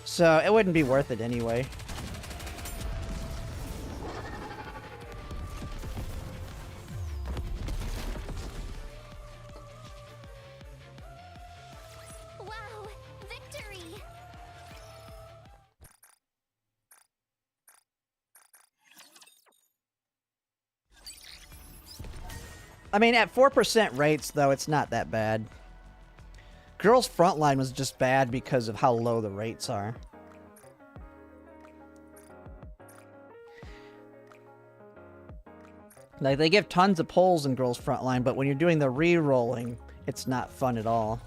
[SPEAKER 1] So it wouldn't be worth it anyway.
[SPEAKER 3] Wow! Victory!
[SPEAKER 1] I mean, at 4% rates, though, it's not that bad. Girls' Frontline was just bad because of how low the rates are. Like, they give tons of polls in Girls' Frontline, but when you're doing the re-rolling, it's not fun at all.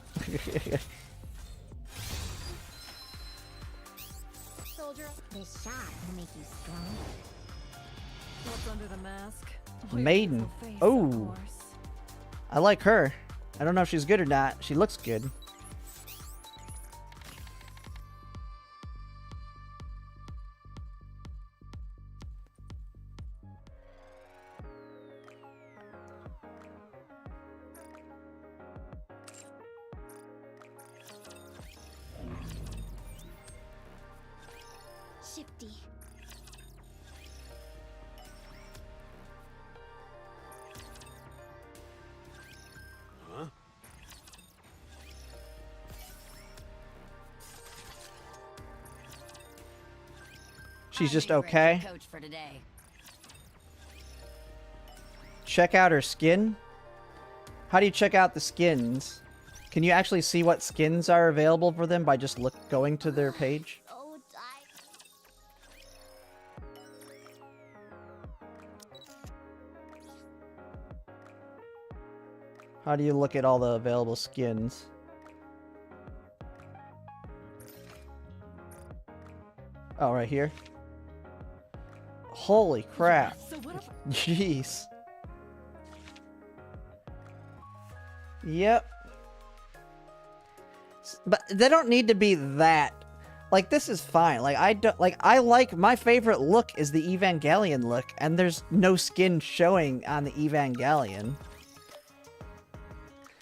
[SPEAKER 3] Soldier, this shot will make you strong.
[SPEAKER 8] What's under the mask?
[SPEAKER 1] Maiden.
[SPEAKER 8] Face,
[SPEAKER 1] Oh.
[SPEAKER 8] of course.
[SPEAKER 1] I like her. I don't know if she's good or not. She looks good.
[SPEAKER 3] Shifty.
[SPEAKER 7] Huh?
[SPEAKER 1] She's just
[SPEAKER 6] I'm your
[SPEAKER 1] okay.
[SPEAKER 6] coach for today.
[SPEAKER 1] Check out her skin. How do you check out the skins? Can you actually see what skins are available for them by just going to their page?
[SPEAKER 3] Oh, die.
[SPEAKER 1] How do you look at all the available skins? Oh, right here. Holy crap.
[SPEAKER 8] So what if
[SPEAKER 1] Jeez. Yep. But they don't need to be that. Like, this is fine. Like, I like my favorite look is the Evangelion look, and there's no skin showing on the Evangelion.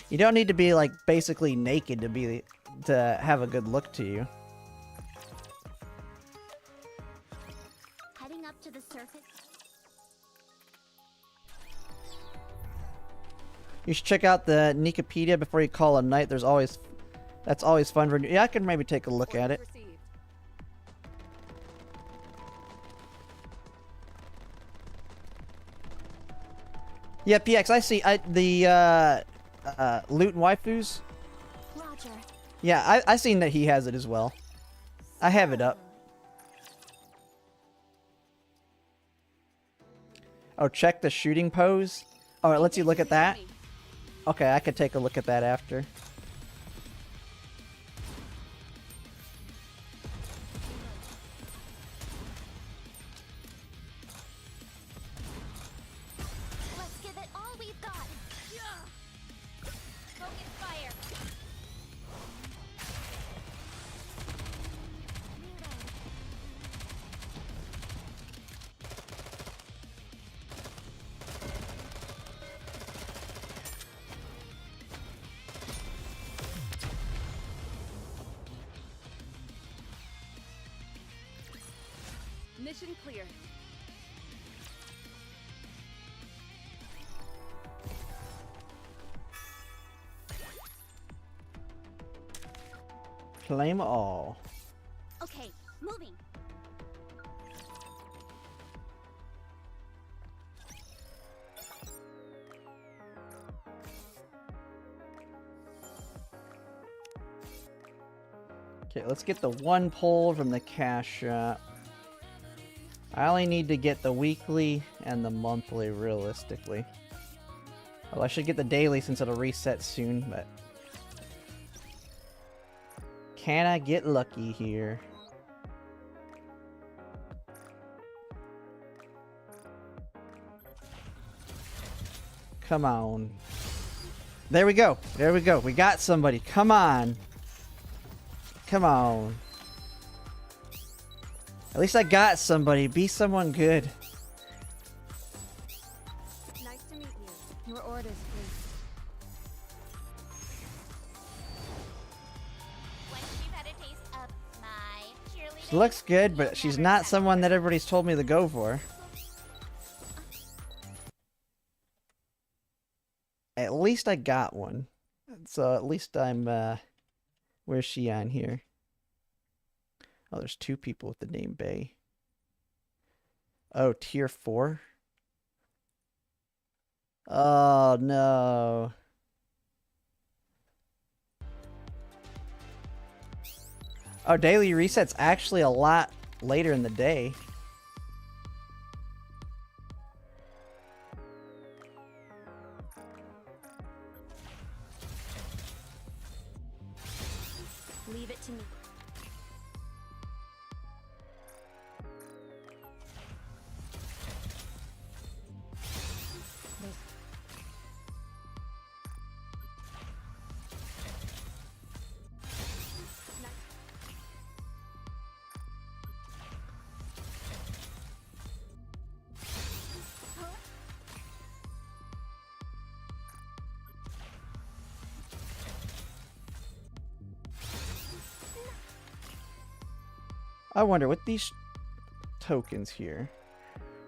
[SPEAKER 1] You don't need to be like basically naked to have a good look to you.
[SPEAKER 3] Heading up to the surface.
[SPEAKER 1] You should check out the Nikkepedia before you call a night. That's always fun for. Yeah, I can maybe take a look at it.
[SPEAKER 5] Received.
[SPEAKER 1] Yeah, PX, I see. The loot and waifus.
[SPEAKER 3] Roger.
[SPEAKER 1] Yeah, I seen that he has it as well. I have it up. Oh, check the shooting pose. Oh, it lets you look at that. Okay, I could take a look at that after.
[SPEAKER 3] Let's give it all we've got. Focus fire.
[SPEAKER 5] Mission clear.
[SPEAKER 1] Claim all.
[SPEAKER 3] Okay, moving.
[SPEAKER 1] Okay, let's get the one pull from the cash shop. I only need to get the weekly and the monthly, realistically. Oh, I should get the daily since it'll reset soon, but... Can I get lucky here? Come on. There we go. There we go. We got somebody. Come on. Come on. At least I got somebody. Be someone good.
[SPEAKER 5] Nice to meet you.
[SPEAKER 4] Your orders, please.
[SPEAKER 3] When you've had a taste of my cheerleading.
[SPEAKER 1] She looks good, but
[SPEAKER 3] you'll
[SPEAKER 1] she's
[SPEAKER 3] never
[SPEAKER 1] not
[SPEAKER 3] settle
[SPEAKER 1] someone
[SPEAKER 3] for
[SPEAKER 1] that everybody's told me to go for. At least I got one. So at least I'm Where's she on here? Oh, there's 2 people with the name Bay. Oh, tier 4? Oh, no. Oh, daily reset's actually a lot later in the day.
[SPEAKER 3] Leave it to me.
[SPEAKER 1] I wonder what these tokens here.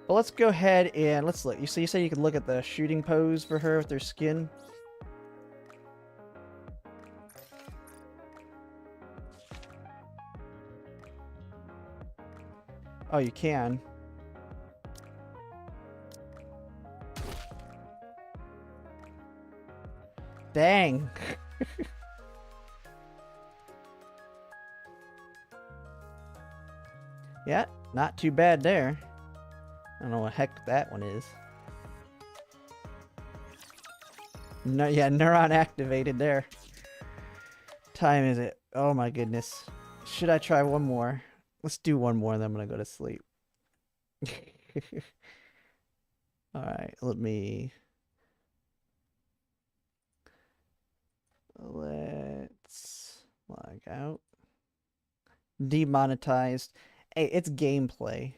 [SPEAKER 1] But let's go ahead and let's look. You said you could look at the shooting pose for her with her skin. Oh, you can. Dang. Yeah, not too bad there. I don't know what heck that one is. No, yeah, neuron activated there. Time is it? Oh my goodness. Should I try one more? Let's do one more and then I'm gonna go to sleep. Alright, let's log out. Demonetized. Hey, it's gameplay.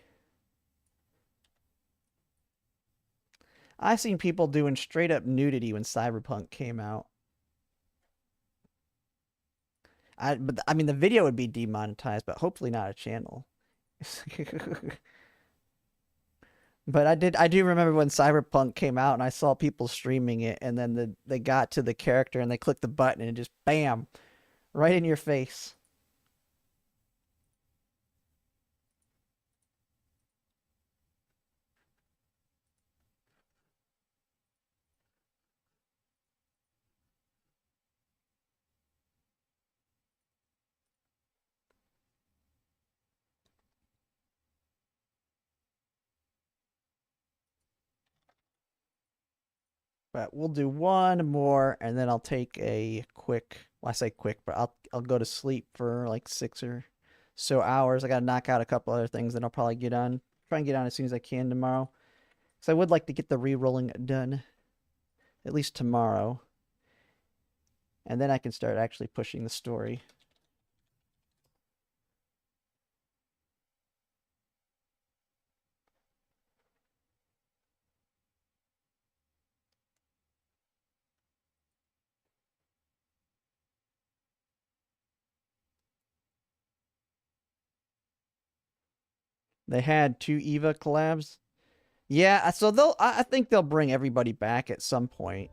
[SPEAKER 1] I've seen people doing straight up nudity when Cyberpunk came out. But I mean, the video would be demonetized, but hopefully not a channel. But I do remember when Cyberpunk came out and I saw people streaming it, and then they got to the character and they clicked the button and it just bam, right in your face. But we'll do one more and then I'll take a quick, well, I say quick, but I'll go to sleep for like 6 or so hours. I gotta knock out a couple other things that I'll probably try and get on as soon as I can tomorrow. So I would like to get the re-rolling done at least tomorrow. And then I can start actually pushing the story. They had 2 Eva collabs. Yeah, so I think they'll bring everybody back at some point.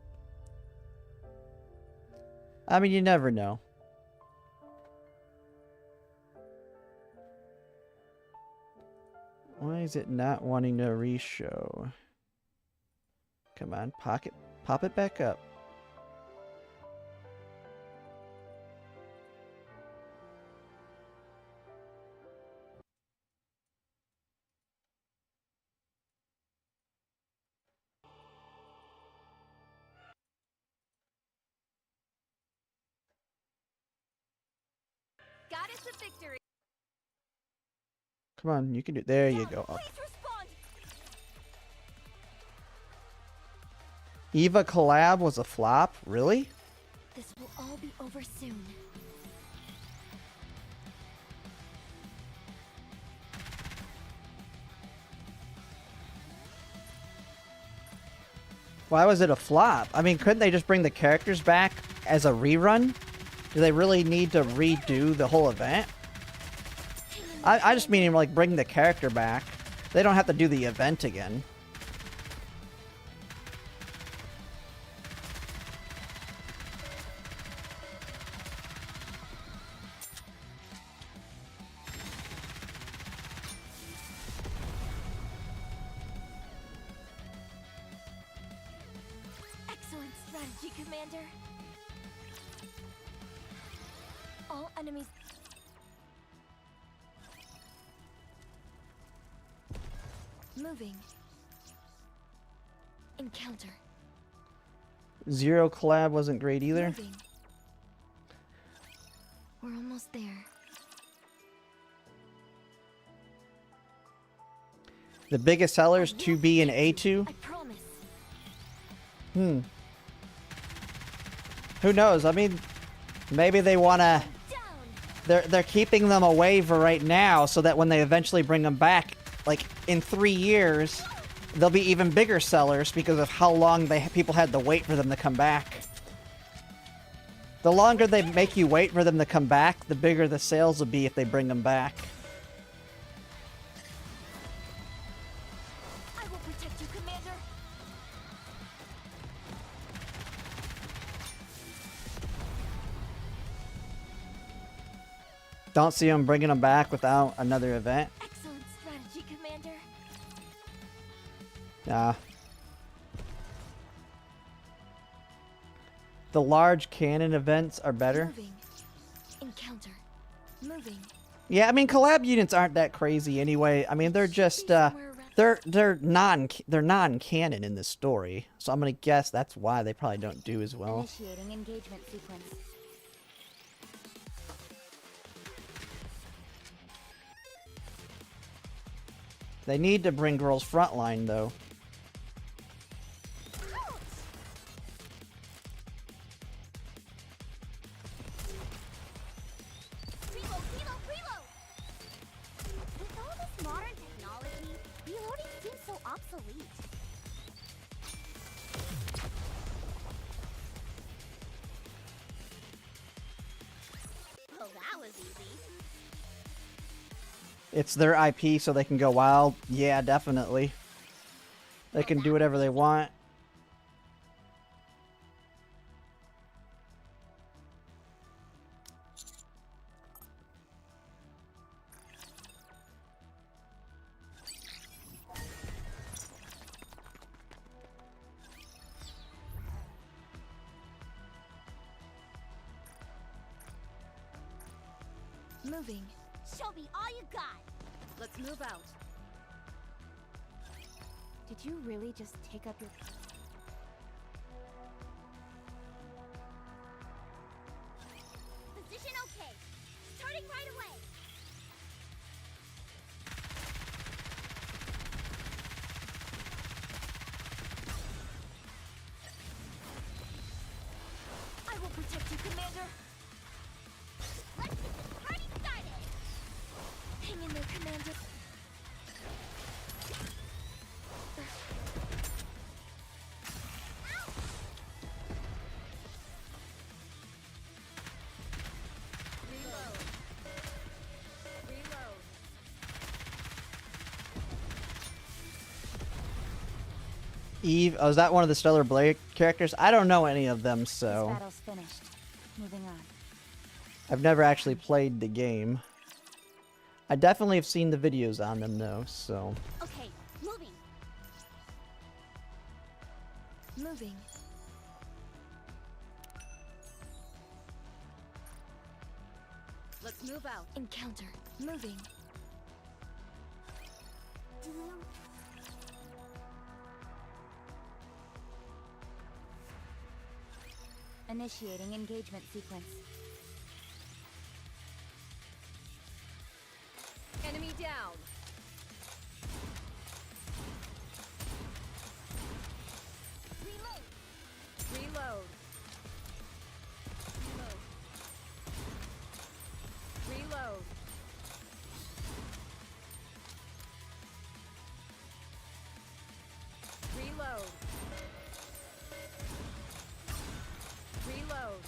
[SPEAKER 1] I mean, you never know. Why is it not wanting to re-show? Come on, pop it back up.
[SPEAKER 5] Goddess of victory.
[SPEAKER 1] Come on, you can do it. There you go. Up.
[SPEAKER 5] Please respond.
[SPEAKER 1] Eva collab was a flop? Really?
[SPEAKER 2] This will all be over soon.
[SPEAKER 1] Why was it a flop? I mean, couldn't they just bring the characters back as a rerun? Do they really need to redo the whole event? I just mean like bring the character back. They don't have to do the event again.
[SPEAKER 2] Commander. All enemies. Moving. Encounter.
[SPEAKER 1] Zero collab wasn't great either.
[SPEAKER 2] Moving. We're almost there.
[SPEAKER 1] The biggest sellers, 2B and A2.
[SPEAKER 2] I promise.
[SPEAKER 1] Who knows? I mean, maybe they want to...
[SPEAKER 2] Down.
[SPEAKER 1] They're keeping them away for right now so that when they eventually bring them back, like in 3 years, they'll be even bigger sellers because of how long people had to wait for them to come back. The longer they make you wait for them to come back, the bigger the sales will be if they bring them back.
[SPEAKER 2] I will protect you, Commander.
[SPEAKER 1] Don't see them bringing them back without another event.
[SPEAKER 2] Excellent strategy, Commander.
[SPEAKER 1] Nah. The large cannon events are better.
[SPEAKER 2] Moving. Encounter. Moving.
[SPEAKER 1] Yeah, I mean collab units aren't that crazy anyway. I mean they're just they're non-canon in this story. So I'm gonna guess that's why they probably don't do as well.
[SPEAKER 4] Initiating engagement sequence.
[SPEAKER 1] They need to bring girls frontline though.
[SPEAKER 3] Reload, reload, reload! With all this modern technology, reloading seems so obsolete. Oh, that was easy.
[SPEAKER 1] It's their IP so they can go wild. Yeah, definitely. They can do whatever they want.
[SPEAKER 2] Moving.
[SPEAKER 3] Show me all you got.
[SPEAKER 5] Let's move out.
[SPEAKER 4] Did you really just take up your...
[SPEAKER 3] Position okay. Starting right away.
[SPEAKER 2] I will protect you, Commander.
[SPEAKER 3] Let's get this party started.
[SPEAKER 2] Hang in there, Commander.
[SPEAKER 5] Reload. Reload.
[SPEAKER 1] Eve, oh, is that one of the Stellar Blade characters? I don't know any of them,
[SPEAKER 4] This
[SPEAKER 1] so
[SPEAKER 4] battle's finished. Moving on.
[SPEAKER 1] I've never actually played the game. I definitely have seen the videos on them though, so
[SPEAKER 3] Okay, moving.
[SPEAKER 2] Moving.
[SPEAKER 5] Let's move out.
[SPEAKER 2] Encounter. Moving.
[SPEAKER 4] Initiating engagement sequence.
[SPEAKER 5] Enemy down.
[SPEAKER 3] Reload.
[SPEAKER 5] Reload. Reload. Reload. Reload. Reload.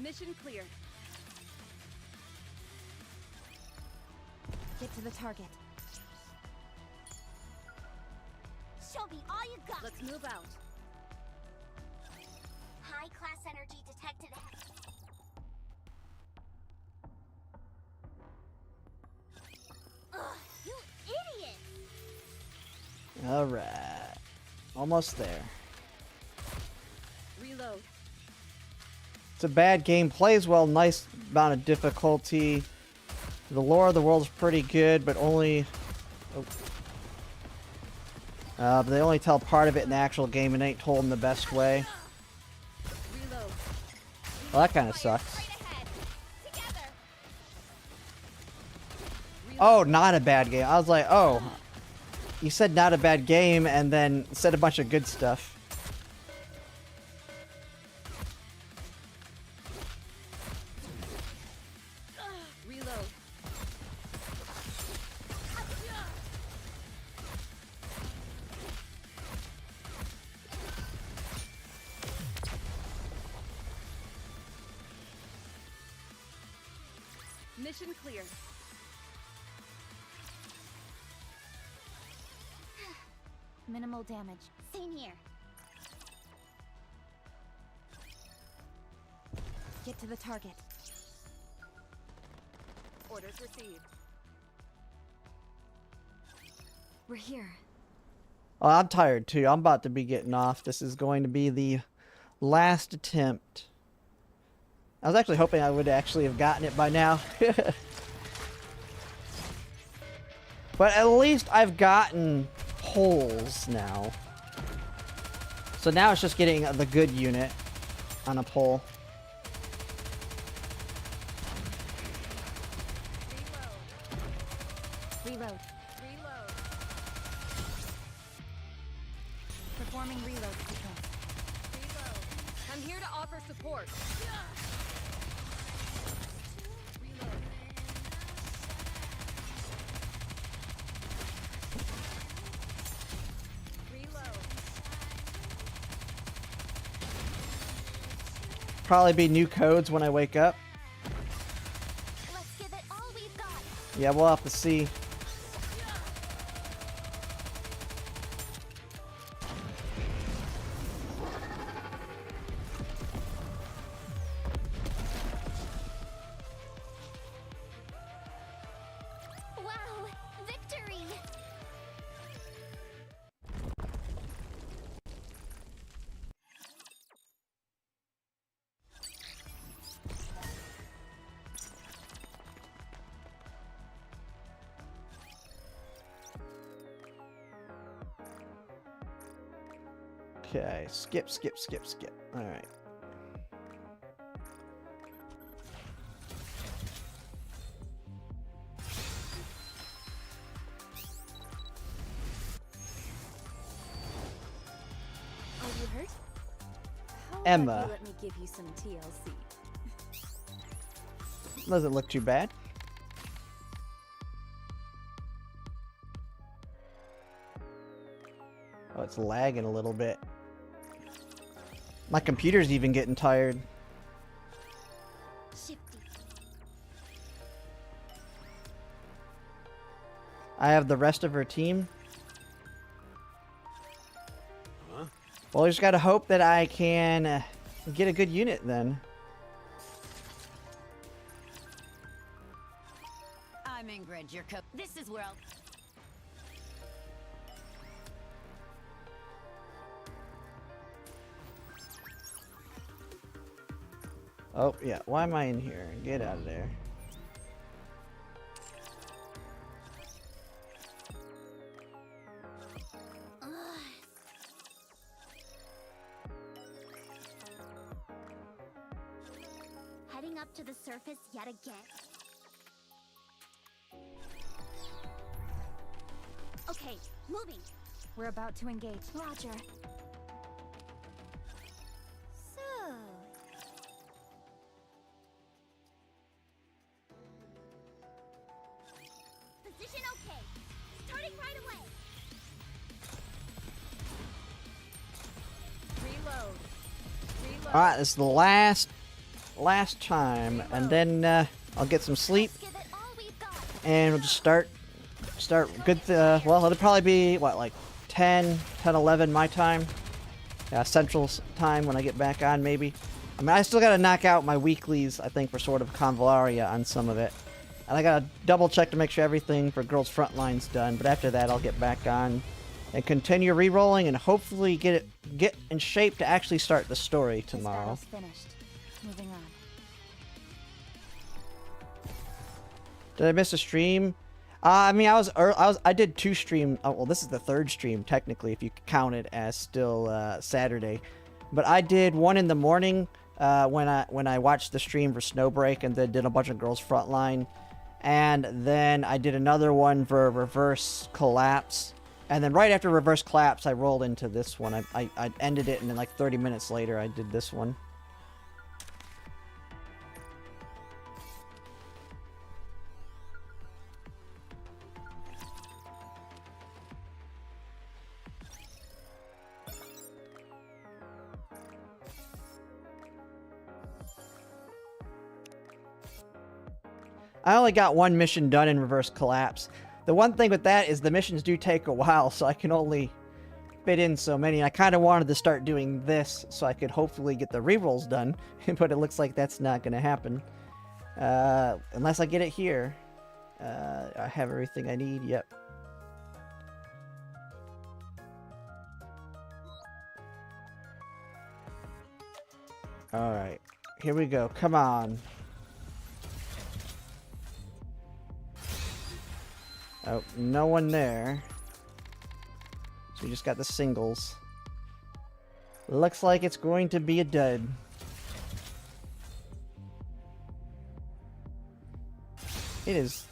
[SPEAKER 5] Mission clear.
[SPEAKER 4] Get to the target.
[SPEAKER 3] Show me all you got.
[SPEAKER 5] Let's move out.
[SPEAKER 3] High class energy detected. Ugh, you idiot!
[SPEAKER 1] Alright. Almost there.
[SPEAKER 5] Reload.
[SPEAKER 1] It's a bad game. Plays well. Nice amount of difficulty. The lore of the world is pretty good, but only... Oh. But they only tell part of it in the actual game and ain't told in the best way.
[SPEAKER 5] Reload.
[SPEAKER 1] Well, that kind of sucks. Oh, not a bad game. I was like, oh. You said not a bad game and then said a bunch of good stuff.
[SPEAKER 5] Reload. Mission clear.
[SPEAKER 3] Minimal damage. Same here.
[SPEAKER 4] Get to the target.
[SPEAKER 5] Orders received.
[SPEAKER 2] We're here.
[SPEAKER 1] Oh, I'm tired too. I'm about to be getting off. This is going to be the last attempt. I was actually hoping I would actually have gotten it by now. But at least I've gotten poles now. So now it's just getting the good unit on a pole.
[SPEAKER 4] Reload.
[SPEAKER 5] Reload.
[SPEAKER 4] Performing reload sequence.
[SPEAKER 5] Reload. I'm here to offer support. Reload. Reload.
[SPEAKER 1] Probably be new codes when I wake up.
[SPEAKER 3] Let's give it all we've got.
[SPEAKER 1] Yeah, we'll have to see.
[SPEAKER 3] Wow! Victory!
[SPEAKER 1] Okay, skip, skip, skip, skip. Alright.
[SPEAKER 5] Are you hurt?
[SPEAKER 4] How
[SPEAKER 1] Emma.
[SPEAKER 5] About you let me give you some TLC.
[SPEAKER 1] Doesn't look too bad. Oh, it's lagging a little bit. My computer's even getting tired.
[SPEAKER 3] Shifty.
[SPEAKER 1] I have the rest of her team.
[SPEAKER 7] Huh?
[SPEAKER 1] Well, I just gotta hope that I can get a good unit then.
[SPEAKER 6] I'm Ingrid, your co- This is where I'll...
[SPEAKER 1] Oh, yeah. Why am I in here? Get out of there.
[SPEAKER 3] Ugh. Heading up to the surface yet again. Okay, moving.
[SPEAKER 4] We're about to engage.
[SPEAKER 3] Roger. So... Position okay. Starting right away.
[SPEAKER 5] Reload. Reload.
[SPEAKER 1] Alright, this is the last time. And then I'll get some sleep.
[SPEAKER 3] Give it all we've got.
[SPEAKER 1] And we'll just start good, well, it'll probably be, what, like 10, 11 my time? Central time when I get back on, maybe. I mean, I still gotta knock out my weeklies, I think, for Sword of Convalaria on some of it. And I gotta double check to make sure everything for Girls Frontline's done, but after that I'll get back on and continue re-rolling and hopefully get in shape to actually start the story tomorrow.
[SPEAKER 4] This battle's finished. Moving on.
[SPEAKER 1] Did I miss a stream? I mean, I did 2 streams. Oh, well, this is the 3rd stream technically, if you count it as still Saturday. But I did one in the morning when I watched the stream for Snowbreak, and then did a bunch of Girls Frontline, and then I did another one for Reverse Collapse, and then right after Reverse Collapse, I rolled into this one. I ended it, and then like 30 minutes later, I did this one. I only got 1 mission done in Reverse Collapse. The one thing with that is the missions do take a while, so I can only fit in so many. I kind of wanted to start doing this so I could hopefully get the rerolls done, but it looks like that's not going to happen. Unless I get it here. I have everything I need, yep. Alright, here we go, come on. Oh, no one there. So we just got the singles. Looks like it's going to be a dud. It is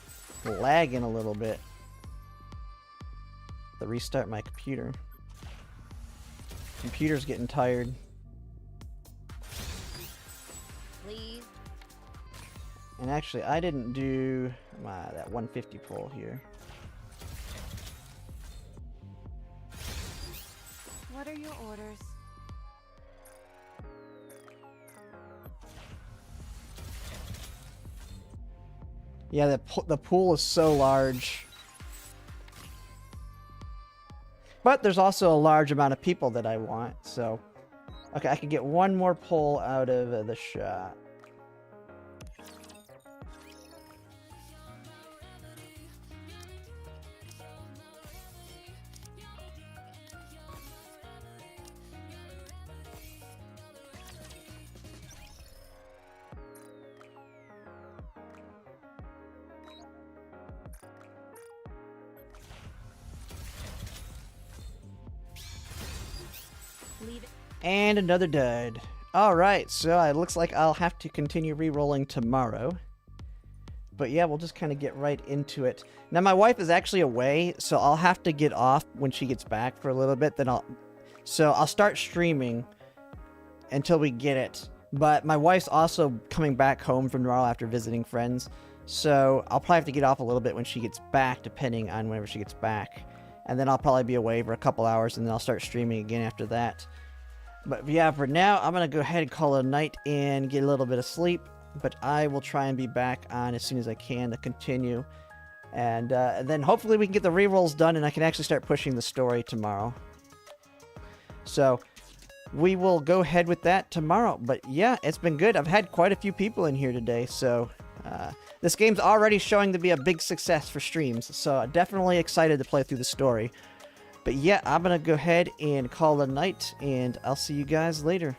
[SPEAKER 1] lagging a little bit. To restart my computer. Computer's getting tired.
[SPEAKER 3] Please.
[SPEAKER 1] And actually, I didn't do that 150 pull here.
[SPEAKER 4] What are your orders?
[SPEAKER 1] Yeah, the pool is so large. But there's also a large amount of people that I want, so... Okay, I can get 1 more pull out of the shot. And another dud. Alright, so it looks like I'll have to continue re-rolling tomorrow. But yeah, we'll just kind of get right into it. Now, my wife is actually away, so I'll have to get off when she gets back for a little bit. So I'll start streaming until we get it. But my wife's also coming back home from tomorrow after visiting friends. So I'll probably have to get off a little bit when she gets back, depending on whenever she gets back. And then I'll probably be away for a couple hours, and then I'll start streaming again after that. But yeah, for now, I'm going to go ahead and call it a night and get a little bit of sleep. But I will try and be back on as soon as I can to continue. And then hopefully we can get the rerolls done and I can actually start pushing the story tomorrow. So we will go ahead with that tomorrow. But yeah, it's been good. I've had quite a few people in here today. So this game's already showing to be a big success for streams. So definitely excited to play through the story. But yeah, I'm going to go ahead and call it a night, and I'll see you guys later.